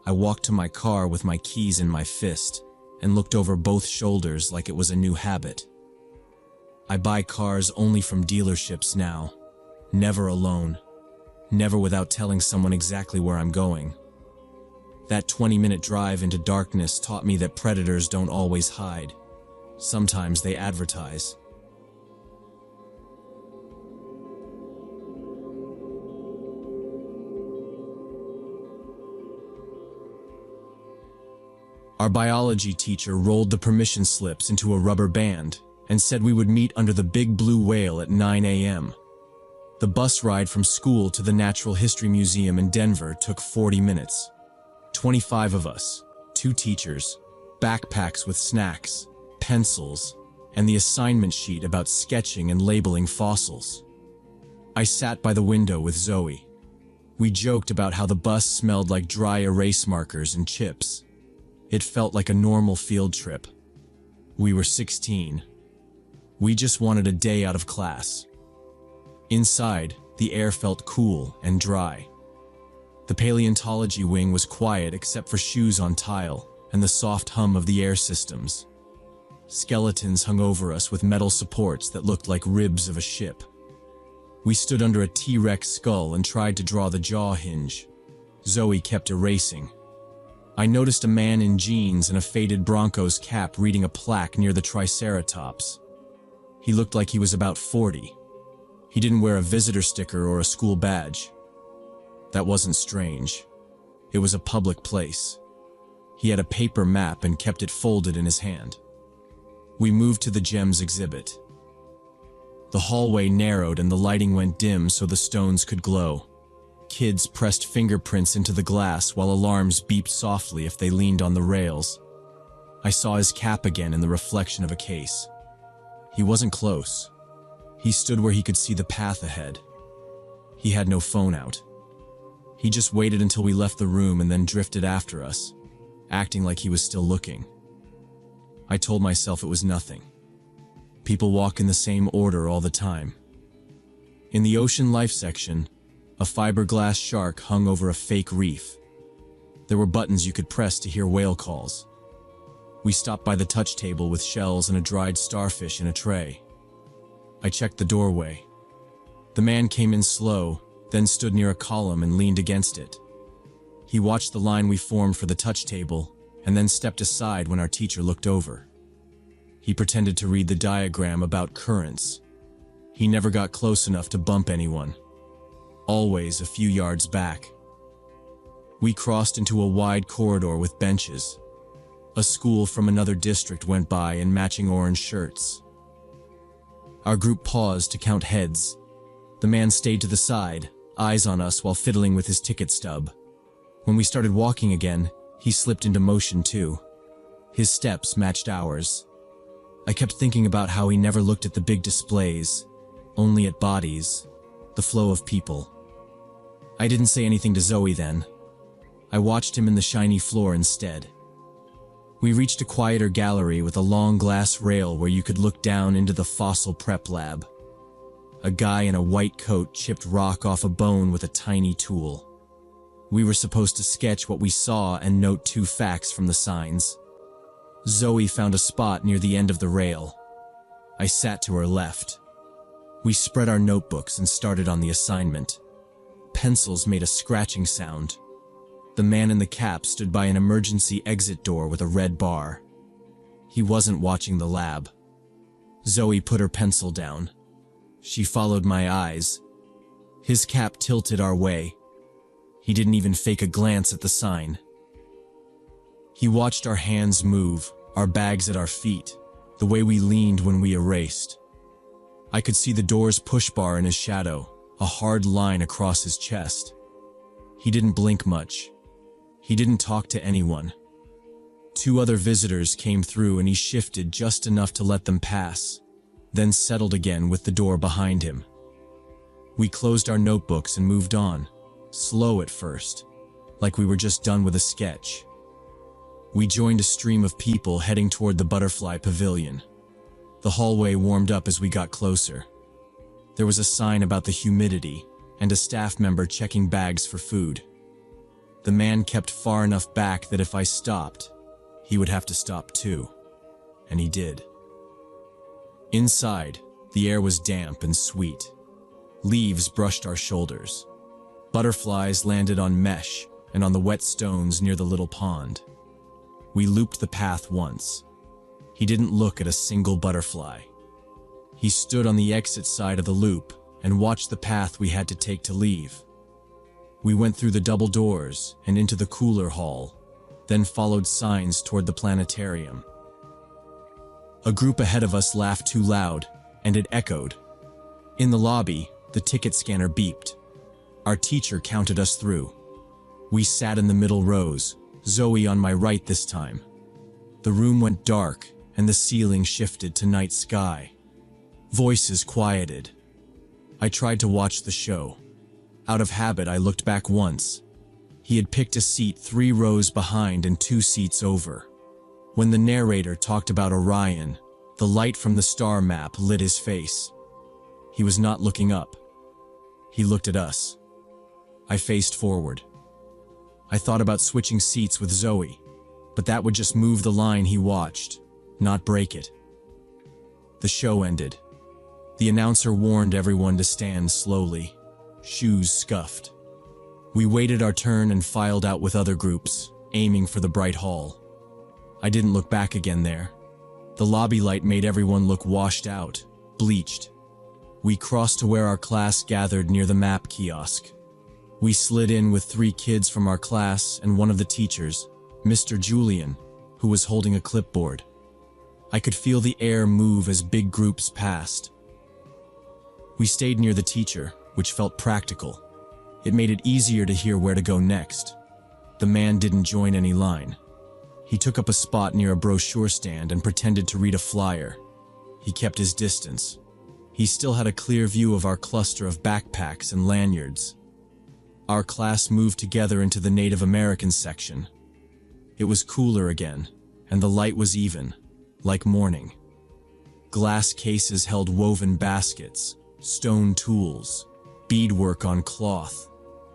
Speaker 1: I walked to my car with my keys in my fist and looked over both shoulders like it was a new habit. I buy cars only from dealerships now, never alone, never without telling someone exactly where I'm going. That 20-minute drive into darkness taught me that predators don't always hide. Sometimes they advertise. Our biology teacher rolled the permission slips into a rubber band and said we would meet under the big blue whale at 9 a.m. The bus ride from school to the Natural History Museum in Denver took 40 minutes. 25 of us, 2 teachers, backpacks with snacks, pencils, and the assignment sheet about sketching and labeling fossils. I sat by the window with Zoe. We joked about how the bus smelled like dry erase markers and chips. It felt like a normal field trip. We were 16. We just wanted a day out of class. Inside, the air felt cool and dry. The paleontology wing was quiet except for shoes on tile and the soft hum of the air systems. Skeletons hung over us with metal supports that looked like ribs of a ship. We stood under a T-Rex skull and tried to draw the jaw hinge. Zoe kept erasing. I noticed a man in jeans and a faded Broncos cap reading a plaque near the Triceratops. He looked like he was about 40. He didn't wear a visitor sticker or a school badge. That wasn't strange. It was a public place. He had a paper map and kept it folded in his hand. We moved to the gems exhibit. The hallway narrowed and the lighting went dim so the stones could glow. Kids pressed fingerprints into the glass while alarms beeped softly if they leaned on the rails. I saw his cap again in the reflection of a case. He wasn't close. He stood where he could see the path ahead. He had no phone out. He just waited until we left the room and then drifted after us, acting like he was still looking. I told myself it was nothing. People walk in the same order all the time. In the ocean life section, a fiberglass shark hung over a fake reef. There were buttons you could press to hear whale calls. We stopped by the touch table with shells and a dried starfish in a tray. I checked the doorway. The man came in slow, then stood near a column and leaned against it. He watched the line we formed for the touch table, and then stepped aside when our teacher looked over. He pretended to read the diagram about currents. He never got close enough to bump anyone. Always a few yards back. We crossed into a wide corridor with benches. A school from another district went by in matching orange shirts. Our group paused to count heads. The man stayed to the side, eyes on us while fiddling with his ticket stub. When we started walking again, he slipped into motion too. His steps matched ours. I kept thinking about how he never looked at the big displays, only at bodies, the flow of people. I didn't say anything to Zoe then. I watched him in the shiny floor instead. We reached a quieter gallery with a long glass rail where you could look down into the fossil prep lab. A guy in a white coat chipped rock off a bone with a tiny tool. We were supposed to sketch what we saw and note 2 facts from the signs. Zoe found a spot near the end of the rail. I sat to her left. We spread our notebooks and started on the assignment. Pencils made a scratching sound. The man in the cap stood by an emergency exit door with a red bar. He wasn't watching the lab. Zoe put her pencil down. She followed my eyes. His cap tilted our way. He didn't even fake a glance at the sign. He watched our hands move, our bags at our feet, the way we leaned when we erased. I could see the door's push bar in his shadow, a hard line across his chest. He didn't blink much. He didn't talk to anyone. 2 other visitors came through and he shifted just enough to let them pass, then settled again with the door behind him. We closed our notebooks and moved on, slow at first, like we were just done with a sketch. We joined a stream of people heading toward the butterfly pavilion. The hallway warmed up as we got closer. There was a sign about the humidity and a staff member checking bags for food. The man kept far enough back that if I stopped, he would have to stop too. And he did. Inside, the air was damp and sweet. Leaves brushed our shoulders. Butterflies landed on mesh and on the wet stones near the little pond. We looped the path once. He didn't look at a single butterfly. He stood on the exit side of the loop and watched the path we had to take to leave. We went through the double doors and into the cooler hall, then followed signs toward the planetarium. A group ahead of us laughed too loud, and it echoed. In the lobby, the ticket scanner beeped. Our teacher counted us through. We sat in the middle rows, Zoe on my right this time. The room went dark, and the ceiling shifted to night sky. Voices quieted. I tried to watch the show. Out of habit, I looked back once. He had picked a seat 3 rows behind and 2 seats over. When the narrator talked about Orion, The light from the star map lit his face. He was not looking up. He looked at us. I faced forward. I thought about switching seats with Zoe, but that would just move the line he watched, not break it. The show ended. The announcer warned everyone to stand slowly. Shoes scuffed. We waited our turn and filed out with other groups, aiming for the bright hall. I didn't look back again there. The lobby light made everyone look washed out, bleached. We crossed to where our class gathered near the map kiosk. We slid in with 3 kids from our class and one of the teachers, Mr. Julian, who was holding a clipboard. I could feel the air move as big groups passed. We stayed near the teacher, which felt practical. It made it easier to hear where to go next. The man didn't join any line. He took up a spot near a brochure stand and pretended to read a flyer. He kept his distance. He still had a clear view of our cluster of backpacks and lanyards. Our class moved together into the Native American section. It was cooler again, and the light was even, like morning. Glass cases held woven baskets, stone tools, beadwork on cloth,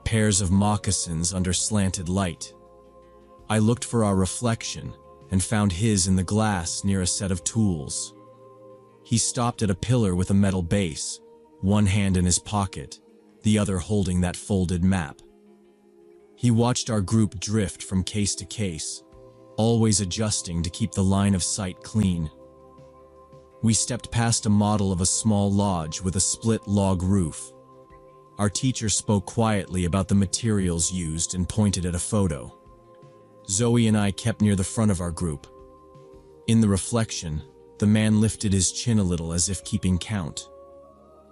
Speaker 1: pairs of moccasins under slanted light. I looked for our reflection and found his in the glass near a set of tools. He stopped at a pillar with a metal base, one hand in his pocket, the other holding that folded map. He watched our group drift from case to case, always adjusting to keep the line of sight clean. We stepped past a model of a small lodge with a split log roof. Our teacher spoke quietly about the materials used and pointed at a photo. Zoe and I kept near the front of our group. In the reflection, the man lifted his chin a little as if keeping count.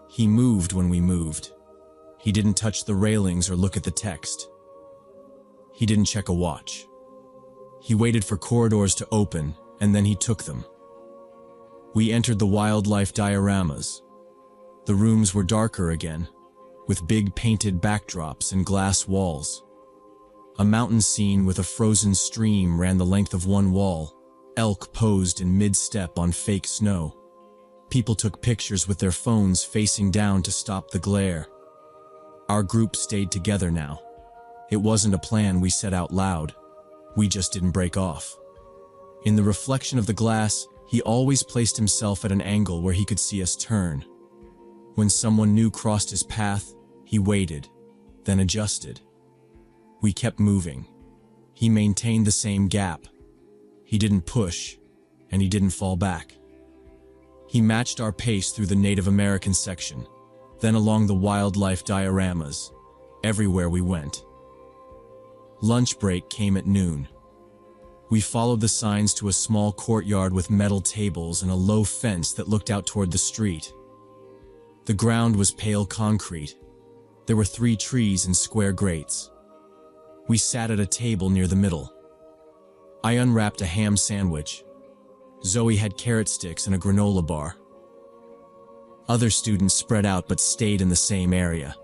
Speaker 1: He moved when we moved. He didn't touch the railings or look at the text. He didn't check a watch. He waited for corridors to open, and then he took them. We entered the wildlife dioramas. The rooms were darker again, with big painted backdrops and glass walls. A mountain scene with a frozen stream ran the length of one wall. Elk posed in mid-step on fake snow. People took pictures with their phones facing down to stop the glare. Our group stayed together now. It wasn't a plan we said out loud. We just didn't break off. In the reflection of the glass, he always placed himself at an angle where he could see us turn. When someone new crossed his path, he waited, then adjusted. We kept moving. He maintained the same gap. He didn't push, and he didn't fall back. He matched our pace through the Native American section, then along the wildlife dioramas, everywhere we went. Lunch break came at noon. We followed the signs to a small courtyard with metal tables and a low fence that looked out toward the street. The ground was pale concrete. There were 3 trees and square grates. We sat at a table near the middle. I unwrapped a ham sandwich. Zoe had carrot sticks and a granola bar. Other students spread out but stayed in the same area.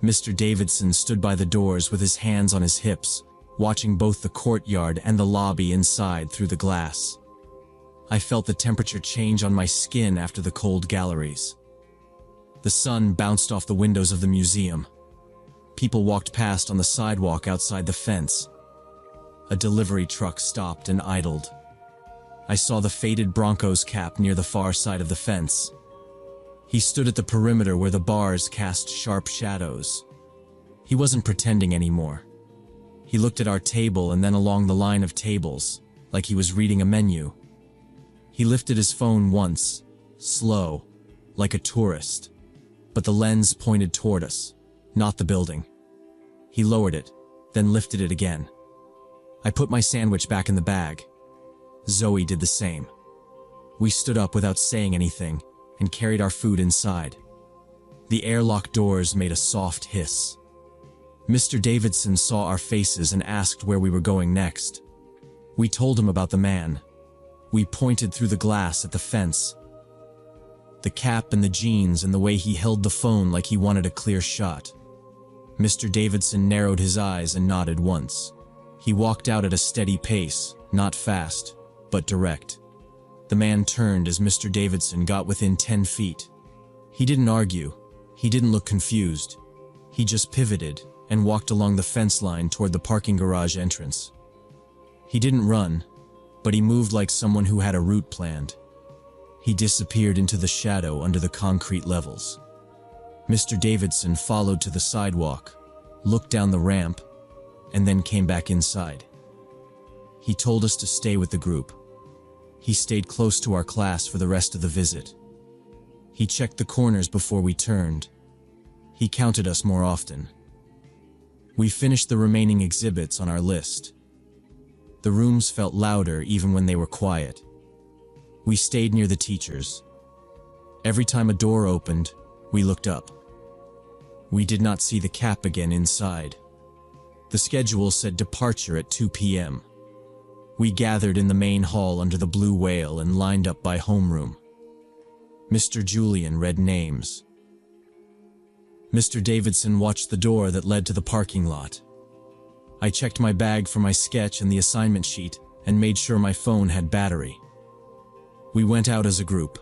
Speaker 1: Mr. Davidson stood by the doors with his hands on his hips, watching both the courtyard and the lobby inside through the glass. I felt the temperature change on my skin after the cold galleries. The sun bounced off the windows of the museum. People walked past on the sidewalk outside the fence. A delivery truck stopped and idled. I saw the faded Broncos cap near the far side of the fence. He stood at the perimeter where the bars cast sharp shadows. He wasn't pretending anymore. He looked at our table and then along the line of tables, like he was reading a menu. He lifted his phone once, slow, like a tourist, but the lens pointed toward us, not the building. He lowered it, then lifted it again. I put my sandwich back in the bag. Zoe did the same. We stood up without saying anything and carried our food inside. The airlock doors made a soft hiss. Mr. Davidson saw our faces and asked where we were going next. We told him about the man. We pointed through the glass at the fence. The cap and the jeans and the way he held the phone like he wanted a clear shot. Mr. Davidson narrowed his eyes and nodded once. He walked out at a steady pace, not fast, but direct. The man turned as Mr. Davidson got within 10 feet. He didn't argue. He didn't look confused. He just pivoted and walked along the fence line toward the parking garage entrance. He didn't run, but he moved like someone who had a route planned. He disappeared into the shadow under the concrete levels. Mr. Davidson followed to the sidewalk, looked down the ramp, and then came back inside. He told us to stay with the group. He stayed close to our class for the rest of the visit. He checked the corners before we turned. He counted us more often. We finished the remaining exhibits on our list. The rooms felt louder even when they were quiet. We stayed near the teachers. Every time a door opened, we looked up. We did not see the cap again inside. The schedule said departure at 2 p.m. We gathered in the main hall under the blue whale and lined up by homeroom. Mr. Julian read names. Mr. Davidson watched the door that led to the parking lot. I checked my bag for my sketch and the assignment sheet and made sure my phone had battery. We went out as a group.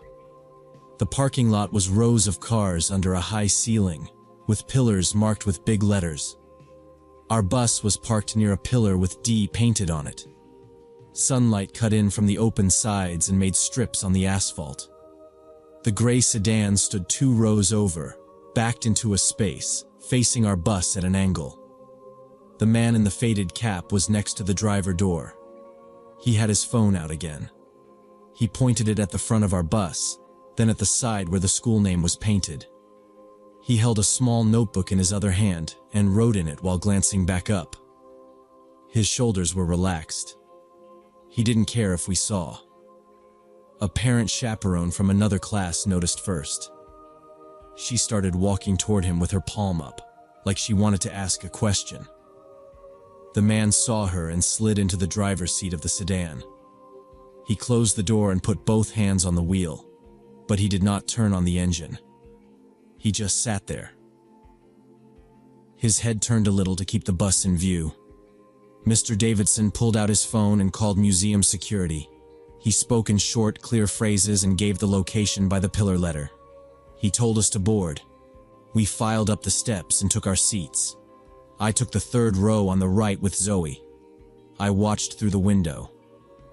Speaker 1: The parking lot was rows of cars under a high ceiling, with pillars marked with big letters. Our bus was parked near a pillar with D painted on it. Sunlight cut in from the open sides and made strips on the asphalt. The gray sedan stood 2 rows over, backed into a space, facing our bus at an angle. The man in the faded cap was next to the driver door. He had his phone out again. He pointed it at the front of our bus, then at the side where the school name was painted. He held a small notebook in his other hand and wrote in it while glancing back up. His shoulders were relaxed. He didn't care if we saw. A parent chaperone from another class noticed first. She started walking toward him with her palm up, like she wanted to ask a question. The man saw her and slid into the driver's seat of the sedan. He closed the door and put both hands on the wheel, but he did not turn on the engine. He just sat there. His head turned a little to keep the bus in view. Mr. Davidson pulled out his phone and called museum security. He spoke in short, clear phrases and gave the location by the pillar letter. He told us to board. We filed up the steps and took our seats. I took the 3rd row on the right with Zoe. I watched through the window.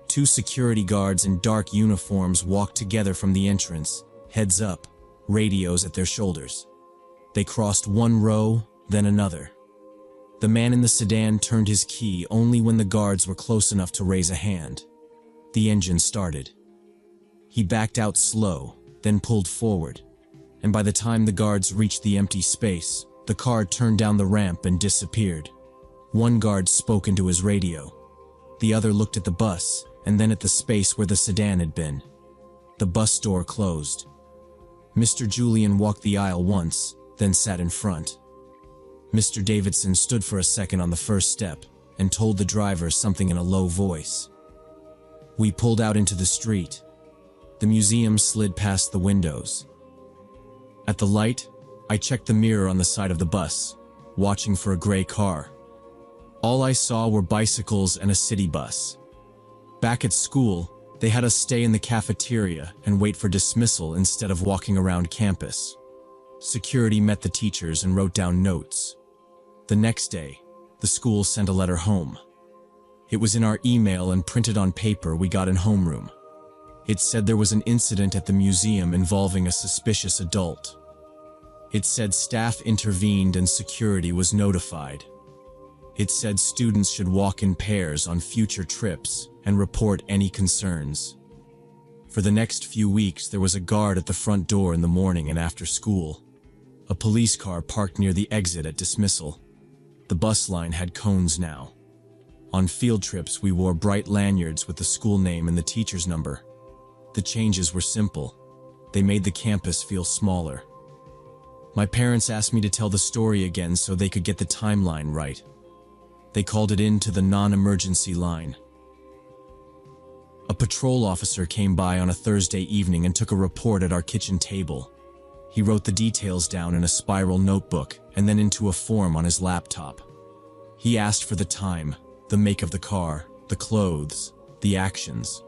Speaker 1: 2 security guards in dark uniforms walked together from the entrance, heads up, radios at their shoulders. They crossed one row, then another. The man in the sedan turned his key only when the guards were close enough to raise a hand. The engine started. He backed out slow, then pulled forward, and by the time the guards reached the empty space, the car turned down the ramp and disappeared. One guard spoke into his radio. The other looked at the bus, and then at the space where the sedan had been. The bus door closed. Mr. Julian walked the aisle once, then sat in front. Mr. Davidson stood for a second on the first step and told the driver something in a low voice. We pulled out into the street. The museum slid past the windows. At the light, I checked the mirror on the side of the bus, watching for a gray car. All I saw were bicycles and a city bus. Back at school, they had us stay in the cafeteria and wait for dismissal instead of walking around campus. Security met the teachers and wrote down notes. The next day, the school sent a letter home. It was in our email and printed on paper we got in homeroom. It said there was an incident at the museum involving a suspicious adult. It said staff intervened and security was notified. It said students should walk in pairs on future trips and report any concerns. For the next few weeks, there was a guard at the front door in the morning and after school. A police car parked near the exit at dismissal. The bus line had cones now. On field trips, we wore bright lanyards with the school name and the teacher's number. The changes were simple. They made the campus feel smaller. My parents asked me to tell the story again so they could get the timeline right. They called it in to the non-emergency line. A patrol officer came by on a Thursday evening and took a report at our kitchen table. He wrote the details down in a spiral notebook and then into a form on his laptop. He asked for the time, the make of the car, the clothes, the actions.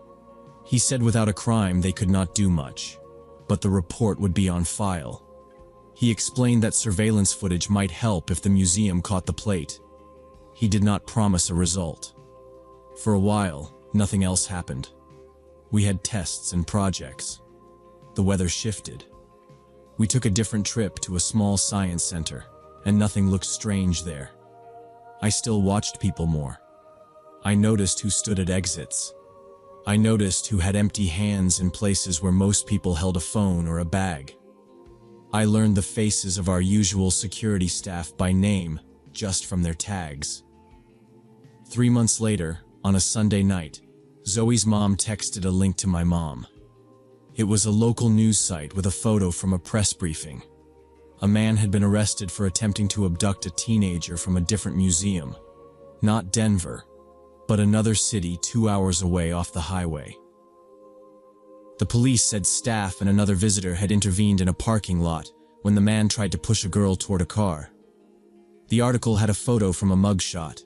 Speaker 1: He said without a crime they could not do much, but the report would be on file. He explained that surveillance footage might help if the museum caught the plate. He did not promise a result. For a while, nothing else happened. We had tests and projects. The weather shifted. We took a different trip to a small science center, and nothing looked strange there. I still watched people more. I noticed who stood at exits. I noticed who had empty hands in places where most people held a phone or a bag. I learned the faces of our usual security staff by name, just from their tags. 3 months later, on a Sunday night, Zoe's mom texted a link to my mom. It was a local news site with a photo from a press briefing. A man had been arrested for attempting to abduct a teenager from a different museum. Not Denver, but another city 2 hours away off the highway. The police said staff and another visitor had intervened in a parking lot when the man tried to push a girl toward a car. The article had a photo from a mugshot.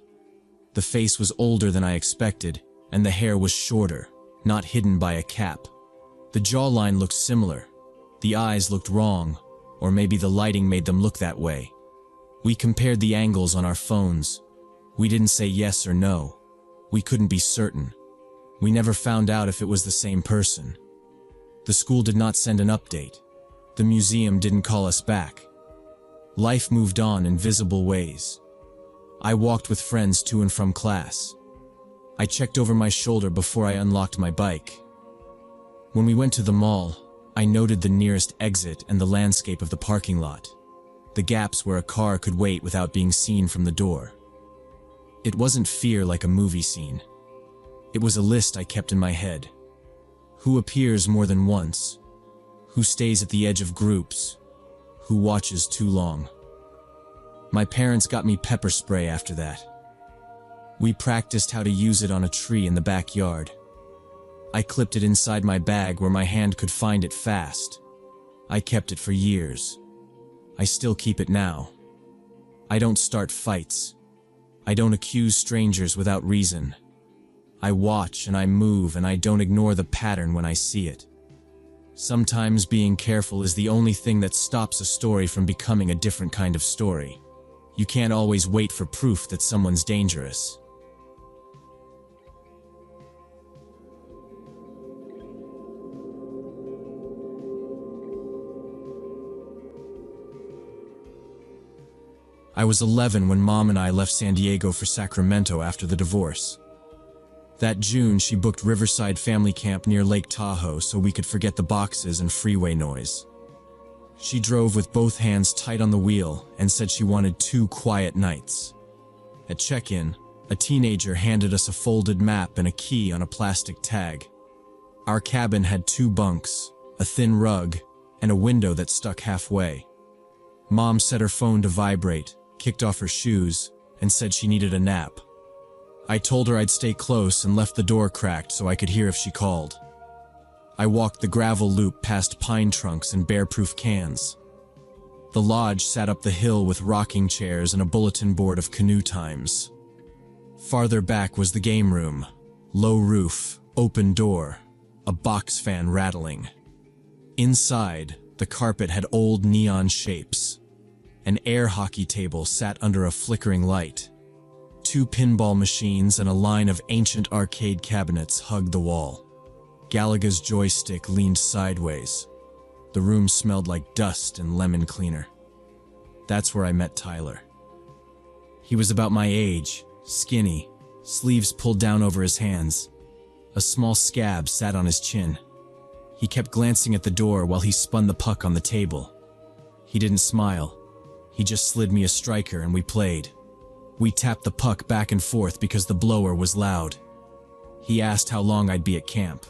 Speaker 1: The face was older than I expected, and the hair was shorter, not hidden by a cap. The jawline looked similar. The eyes looked wrong, or maybe the lighting made them look that way. We compared the angles on our phones. We didn't say yes or no. We couldn't be certain. We never found out if it was the same person. The school did not send an update. The museum didn't call us back. Life moved on in visible ways. I walked with friends to and from class. I checked over my shoulder before I unlocked my bike. When we went to the mall, I noted the nearest exit and the landscape of the parking lot, the gaps where a car could wait without being seen from the door. It wasn't fear like a movie scene. It was a list I kept in my head. Who appears more than once? Who stays at the edge of groups? Who watches too long? My parents got me pepper spray after that. We practiced how to use it on a tree in the backyard. I clipped it inside my bag where my hand could find it fast. I kept it for years. I still keep it now. I don't start fights. I don't accuse strangers without reason. I watch and I move and I don't ignore the pattern when I see it. Sometimes being careful is the only thing that stops a story from becoming a different kind of story. You can't always wait for proof that someone's dangerous. I was 11 when Mom and I left San Diego for Sacramento after the divorce. That June, she booked Riverside Family Camp near Lake Tahoe so we could forget the boxes and freeway noise. She drove with both hands tight on the wheel and said she wanted 2 quiet nights. At check-in, a teenager handed us a folded map and a key on a plastic tag. Our cabin had 2 bunks, a thin rug, and a window that stuck halfway. Mom set her phone to vibrate, kicked off her shoes, and said she needed a nap. I told her I'd stay close and left the door cracked so I could hear if she called. I walked the gravel loop past pine trunks and bear-proof cans. The lodge sat up the hill with rocking chairs and a bulletin board of canoe times. Farther back was the game room. Low roof, open door, a box fan rattling. Inside, the carpet had old neon shapes. An air hockey table sat under a flickering light. 2 pinball machines and a line of ancient arcade cabinets hugged the wall. Galaga's joystick leaned sideways. The room smelled like dust and lemon cleaner. That's where I met Tyler. He was about my age, skinny, sleeves pulled down over his hands. A small scab sat on his chin. He kept glancing at the door while he spun the puck on the table. He didn't smile. He just slid me a striker and we played. We tapped the puck back and forth because the blower was loud. He asked how long I'd be at camp.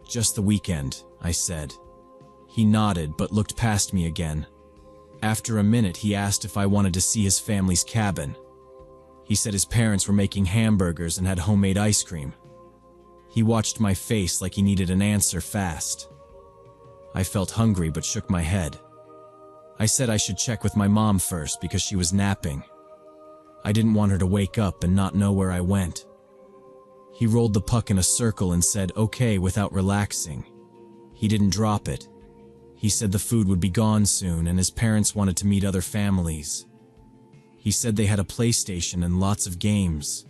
Speaker 1: Just the weekend, I said. He nodded but looked past me again. After a minute, he asked if I wanted to see his family's cabin. He said his parents were making hamburgers and had homemade ice cream. He watched my face like he needed an answer fast. I felt hungry but shook my head. I said I should check with my mom first because she was napping. I didn't want her to wake up and not know where I went. He rolled the puck in a circle and said, "Okay," without relaxing. He didn't drop it. He said the food would be gone soon and his parents wanted to meet other families. He said they had a PlayStation and lots of games.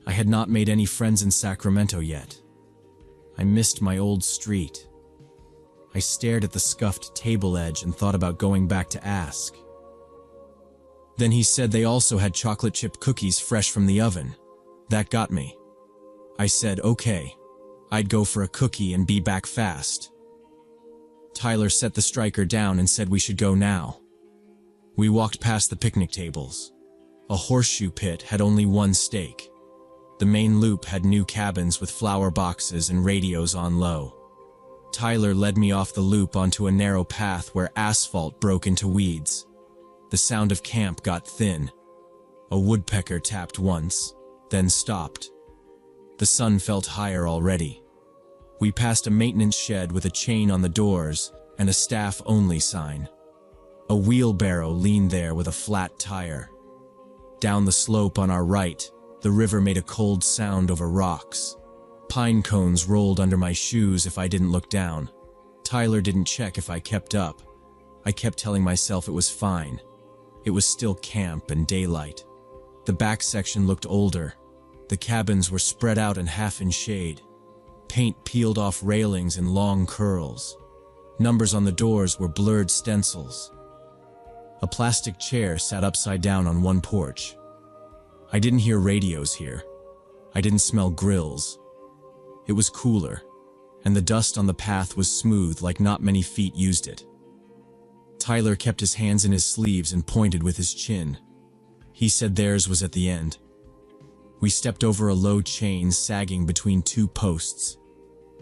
Speaker 1: I had not made any friends in Sacramento yet. I missed my old street. I stared at the scuffed table edge and thought about going back to ask. Then he said they also had chocolate chip cookies fresh from the oven. That got me. I said, okay, I'd go for a cookie and be back fast. Tyler set the striker down and said we should go now. We walked past the picnic tables. A horseshoe pit had only one stake. The main loop had new cabins with flower boxes and radios on low. Tyler led me off the loop onto a narrow path where asphalt broke into weeds. The sound of camp got thin. A woodpecker tapped once, then stopped. The sun felt higher already. We passed a maintenance shed with a chain on the doors and a staff-only sign. A wheelbarrow leaned there with a flat tire. Down the slope on our right, the river made a cold sound over rocks. Pine cones rolled under my shoes if I didn't look down. Tyler didn't check if I kept up. I kept telling myself it was fine. It was still camp and daylight. The back section looked older. The cabins were spread out and half in shade. Paint peeled off railings in long curls. Numbers on the doors were blurred stencils. A plastic chair sat upside down on one porch. I didn't hear radios here. I didn't smell grills. It was cooler, and the dust on the path was smooth like not many feet used it. Tyler kept his hands in his sleeves and pointed with his chin. He said theirs was at the end. We stepped over a low chain sagging between two posts.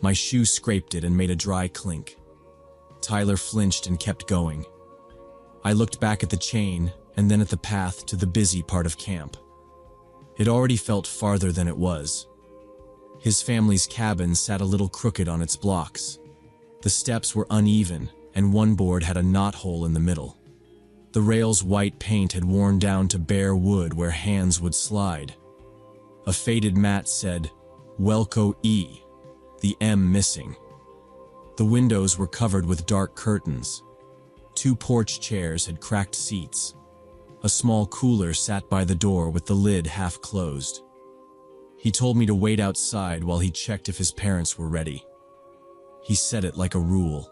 Speaker 1: My shoe scraped it and made a dry clink. Tyler flinched and kept going. I looked back at the chain and then at the path to the busy part of camp. It already felt farther than it was. His family's cabin sat a little crooked on its blocks. The steps were uneven, and one board had a knothole in the middle. The rail's white paint had worn down to bare wood where hands would slide. A faded mat said, "Welco E," the M missing. The windows were covered with dark curtains. Two porch chairs had cracked seats. A small cooler sat by the door with the lid half closed. He told me to wait outside while he checked if his parents were ready. He said it like a rule.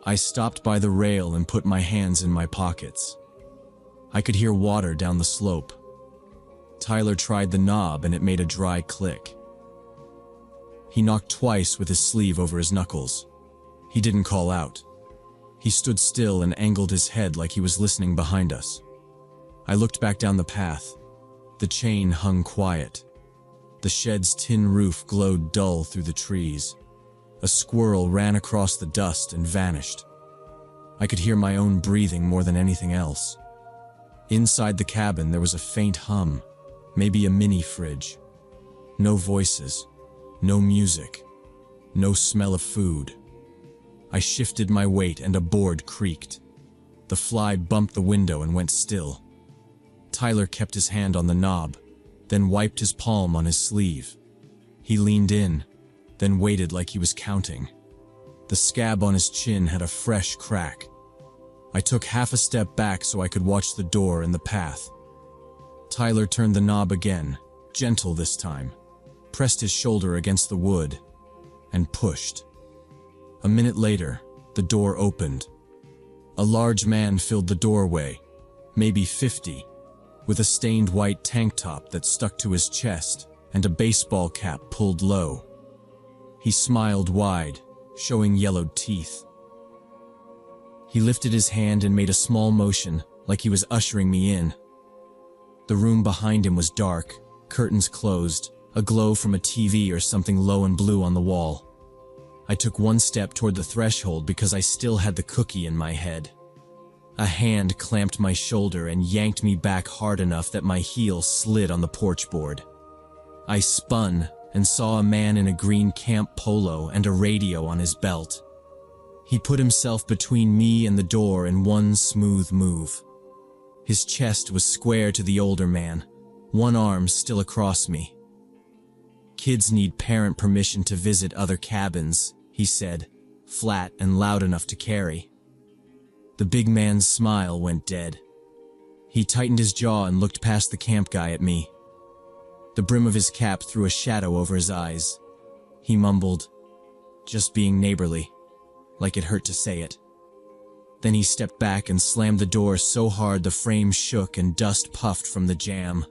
Speaker 1: I stopped by the rail and put my hands in my pockets. I could hear water down the slope. Tyler tried the knob and it made a dry click. He knocked twice with his sleeve over his knuckles. He didn't call out. He stood still and angled his head like he was listening behind us. I looked back down the path. The chain hung quiet. The shed's tin roof glowed dull through the trees. A squirrel ran across the dust and vanished. I could hear my own breathing more than anything else. Inside the cabin there was a faint hum, maybe a mini fridge. No voices, no music, no smell of food. I shifted my weight and a board creaked. The fly bumped the window and went still. Tyler kept his hand on the knob, then wiped his palm on his sleeve. He leaned in, then waited like he was counting. The scab on his chin had a fresh crack. I took half a step back so I could watch the door and the path. Tyler turned the knob again, gentle this time, pressed his shoulder against the wood, and pushed. A minute later, the door opened. A large man filled the doorway, maybe 50, with a stained white tank top that stuck to his chest and a baseball cap pulled low. He smiled wide, showing yellowed teeth. He lifted his hand and made a small motion, like he was ushering me in. The room behind him was dark, curtains closed, a glow from a TV or something low and blue on the wall. I took one step toward the threshold because I still had the cookie in my head. A hand clamped my shoulder and yanked me back hard enough that my heel slid on the porch board. I spun and saw a man in a green camp polo and a radio on his belt. He put himself between me and the door in one smooth move. His chest was square to the older man, one arm still across me. Kids need parent permission to visit other cabins, he said, flat and loud enough to carry. The big man's smile went dead. He tightened his jaw and looked past the camp guy at me. The brim of his cap threw a shadow over his eyes. He mumbled, "Just being neighborly," like it hurt to say it. Then he stepped back and slammed the door so hard the frame shook and dust puffed from the jam.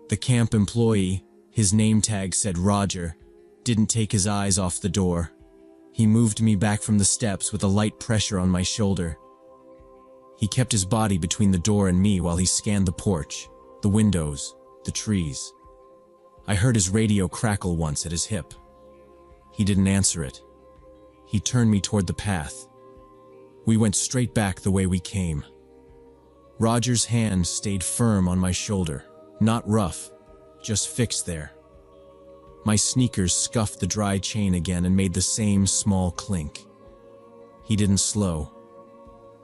Speaker 1: The camp employee, his name tag said Roger, didn't take his eyes off the door. He moved me back from the steps with a light pressure on my shoulder. He kept his body between the door and me while he scanned the porch, the windows, the trees. I heard his radio crackle once at his hip. He didn't answer it. He turned me toward the path. We went straight back the way we came. Roger's hand stayed firm on my shoulder, not rough, just fixed there. My sneakers scuffed the dry chain again and made the same small clink. He didn't slow.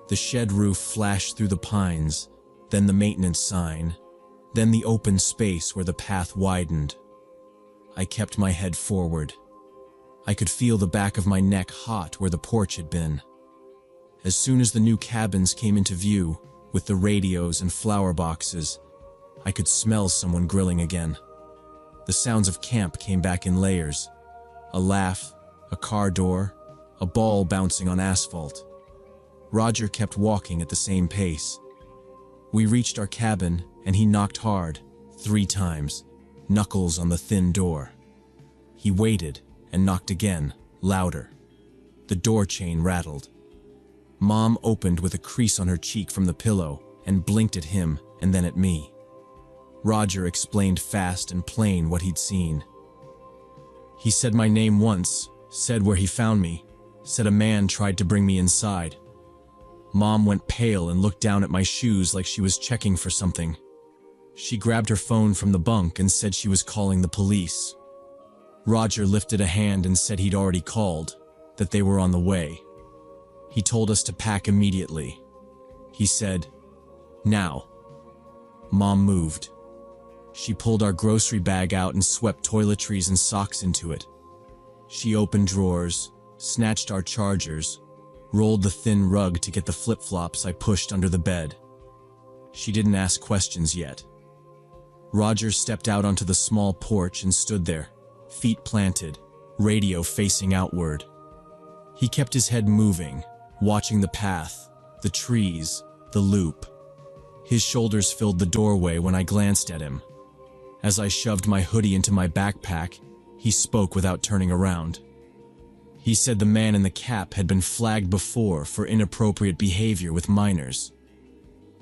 Speaker 1: The shed roof flashed through the pines, then the maintenance sign, then the open space where the path widened. I kept my head forward. I could feel the back of my neck hot where the porch had been. As soon as the new cabins came into view, with the radios and flower boxes, I could smell someone grilling again. The sounds of camp came back in layers. A laugh, a car door, a ball bouncing on asphalt. Roger kept walking at the same pace. We reached our cabin, and he knocked hard, 3 times, knuckles on the thin door. He waited and knocked again, louder. The door chain rattled. Mom opened with a crease on her cheek from the pillow and blinked at him and then at me. Roger explained fast and plain what he'd seen. He said my name once, said where he found me, said a man tried to bring me inside. Mom went pale and looked down at my shoes like she was checking for something. She grabbed her phone from the bunk and said she was calling the police. Roger lifted a hand and said he'd already called, that they were on the way. He told us to pack immediately. He said, "Now." Mom moved. She pulled our grocery bag out and swept toiletries and socks into it. She opened drawers, snatched our chargers, rolled the thin rug to get the flip-flops I pushed under the bed. She didn't ask questions yet. Roger stepped out onto the small porch and stood there, feet planted, radio facing outward. He kept his head moving, watching the path, the trees, the loop. His shoulders filled the doorway when I glanced at him. As I shoved my hoodie into my backpack, he spoke without turning around. He said the man in the cap had been flagged before for inappropriate behavior with minors.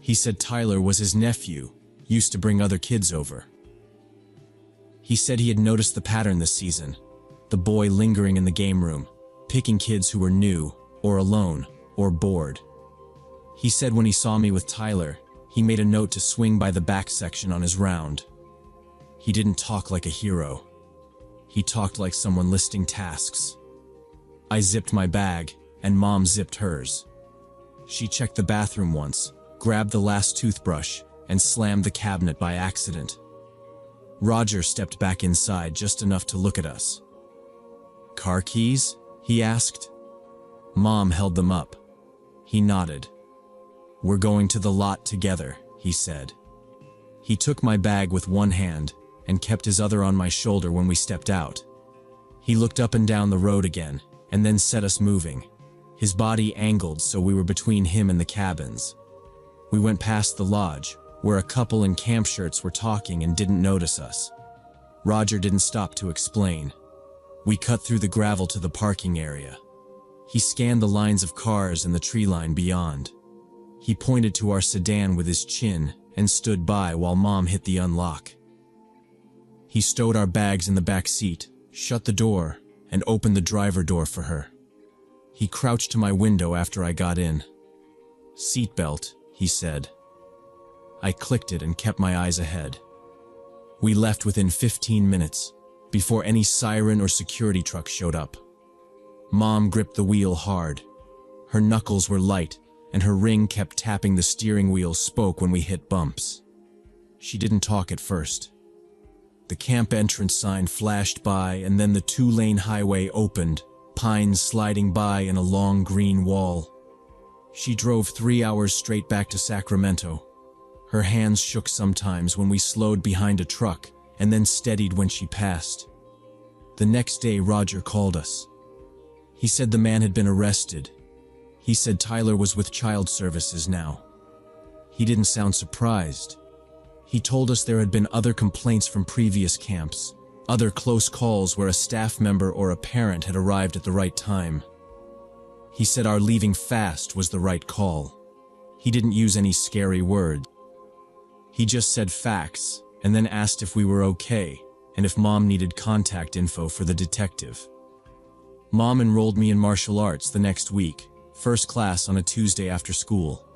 Speaker 1: He said Tyler was his nephew, used to bring other kids over. He said he had noticed the pattern this season, the boy lingering in the game room, picking kids who were new, or alone, or bored. He said when he saw me with Tyler, he made a note to swing by the back section on his round. He didn't talk like a hero. He talked like someone listing tasks. I zipped my bag, and Mom zipped hers. She checked the bathroom once, grabbed the last toothbrush, and slammed the cabinet by accident. Roger stepped back inside just enough to look at us. "Car keys?" he asked. Mom held them up. He nodded. "We're going to the lot together," he said. He took my bag with one hand and kept his other on my shoulder when we stepped out. He looked up and down the road again, and then set us moving. His body angled so we were between him and the cabins. We went past the lodge, where a couple in camp shirts were talking and didn't notice us. Roger didn't stop to explain. We cut through the gravel to the parking area. He scanned the lines of cars and the tree line beyond. He pointed to our sedan with his chin and stood by while Mom hit the unlock. He stowed our bags in the back seat, shut the door, and opened the driver door for her. He crouched to my window after I got in. "Seatbelt," he said. I clicked it and kept my eyes ahead. We left within 15 minutes, before any siren or security truck showed up. Mom gripped the wheel hard. Her knuckles were light, and her ring kept tapping the steering wheel spoke when we hit bumps. She didn't talk at first. The camp entrance sign flashed by, and then the two-lane highway opened, pines sliding by in a long green wall. She drove 3 hours straight back to Sacramento. Her hands shook sometimes when we slowed behind a truck, and then steadied when she passed. The next day, Roger called us. He said the man had been arrested. He said Tyler was with child services now. He didn't sound surprised. He told us there had been other complaints from previous camps, other close calls where a staff member or a parent had arrived at the right time. He said our leaving fast was the right call. He didn't use any scary words. He just said facts, and then asked if we were okay, and if Mom needed contact info for the detective. Mom enrolled me in martial arts the next week, first class on a Tuesday after school.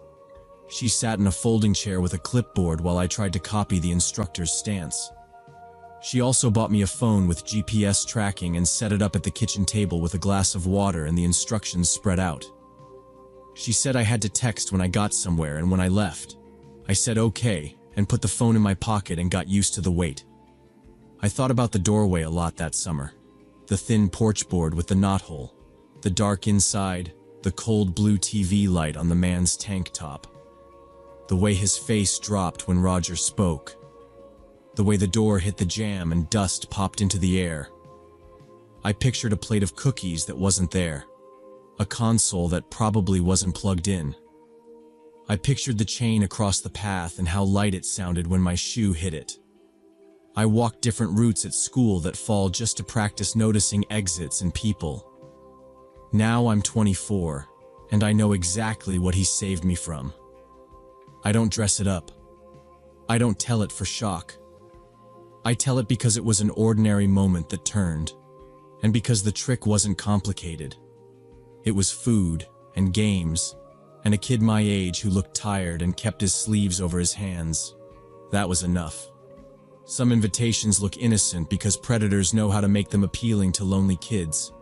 Speaker 1: She sat in a folding chair with a clipboard while I tried to copy the instructor's stance. She also bought me a phone with GPS tracking and set it up at the kitchen table with a glass of water and the instructions spread out. She said I had to text when I got somewhere and when I left. I said okay, and put the phone in my pocket and got used to the weight. I thought about the doorway a lot that summer. The thin porch board with the knothole, the dark inside, the cold blue TV light on the man's tank top. The way his face dropped when Roger spoke. The way the door hit the jamb and dust popped into the air. I pictured a plate of cookies that wasn't there. A console that probably wasn't plugged in. I pictured the chain across the path and how light it sounded when my shoe hit it. I walked different routes at school that fall just to practice noticing exits and people. Now I'm 24, and I know exactly what he saved me from. I don't dress it up. I don't tell it for shock. I tell it because it was an ordinary moment that turned, and because the trick wasn't complicated. It was food and games, and a kid my age who looked tired and kept his sleeves over his hands. That was enough. Some invitations look innocent because predators know how to make them appealing to lonely kids.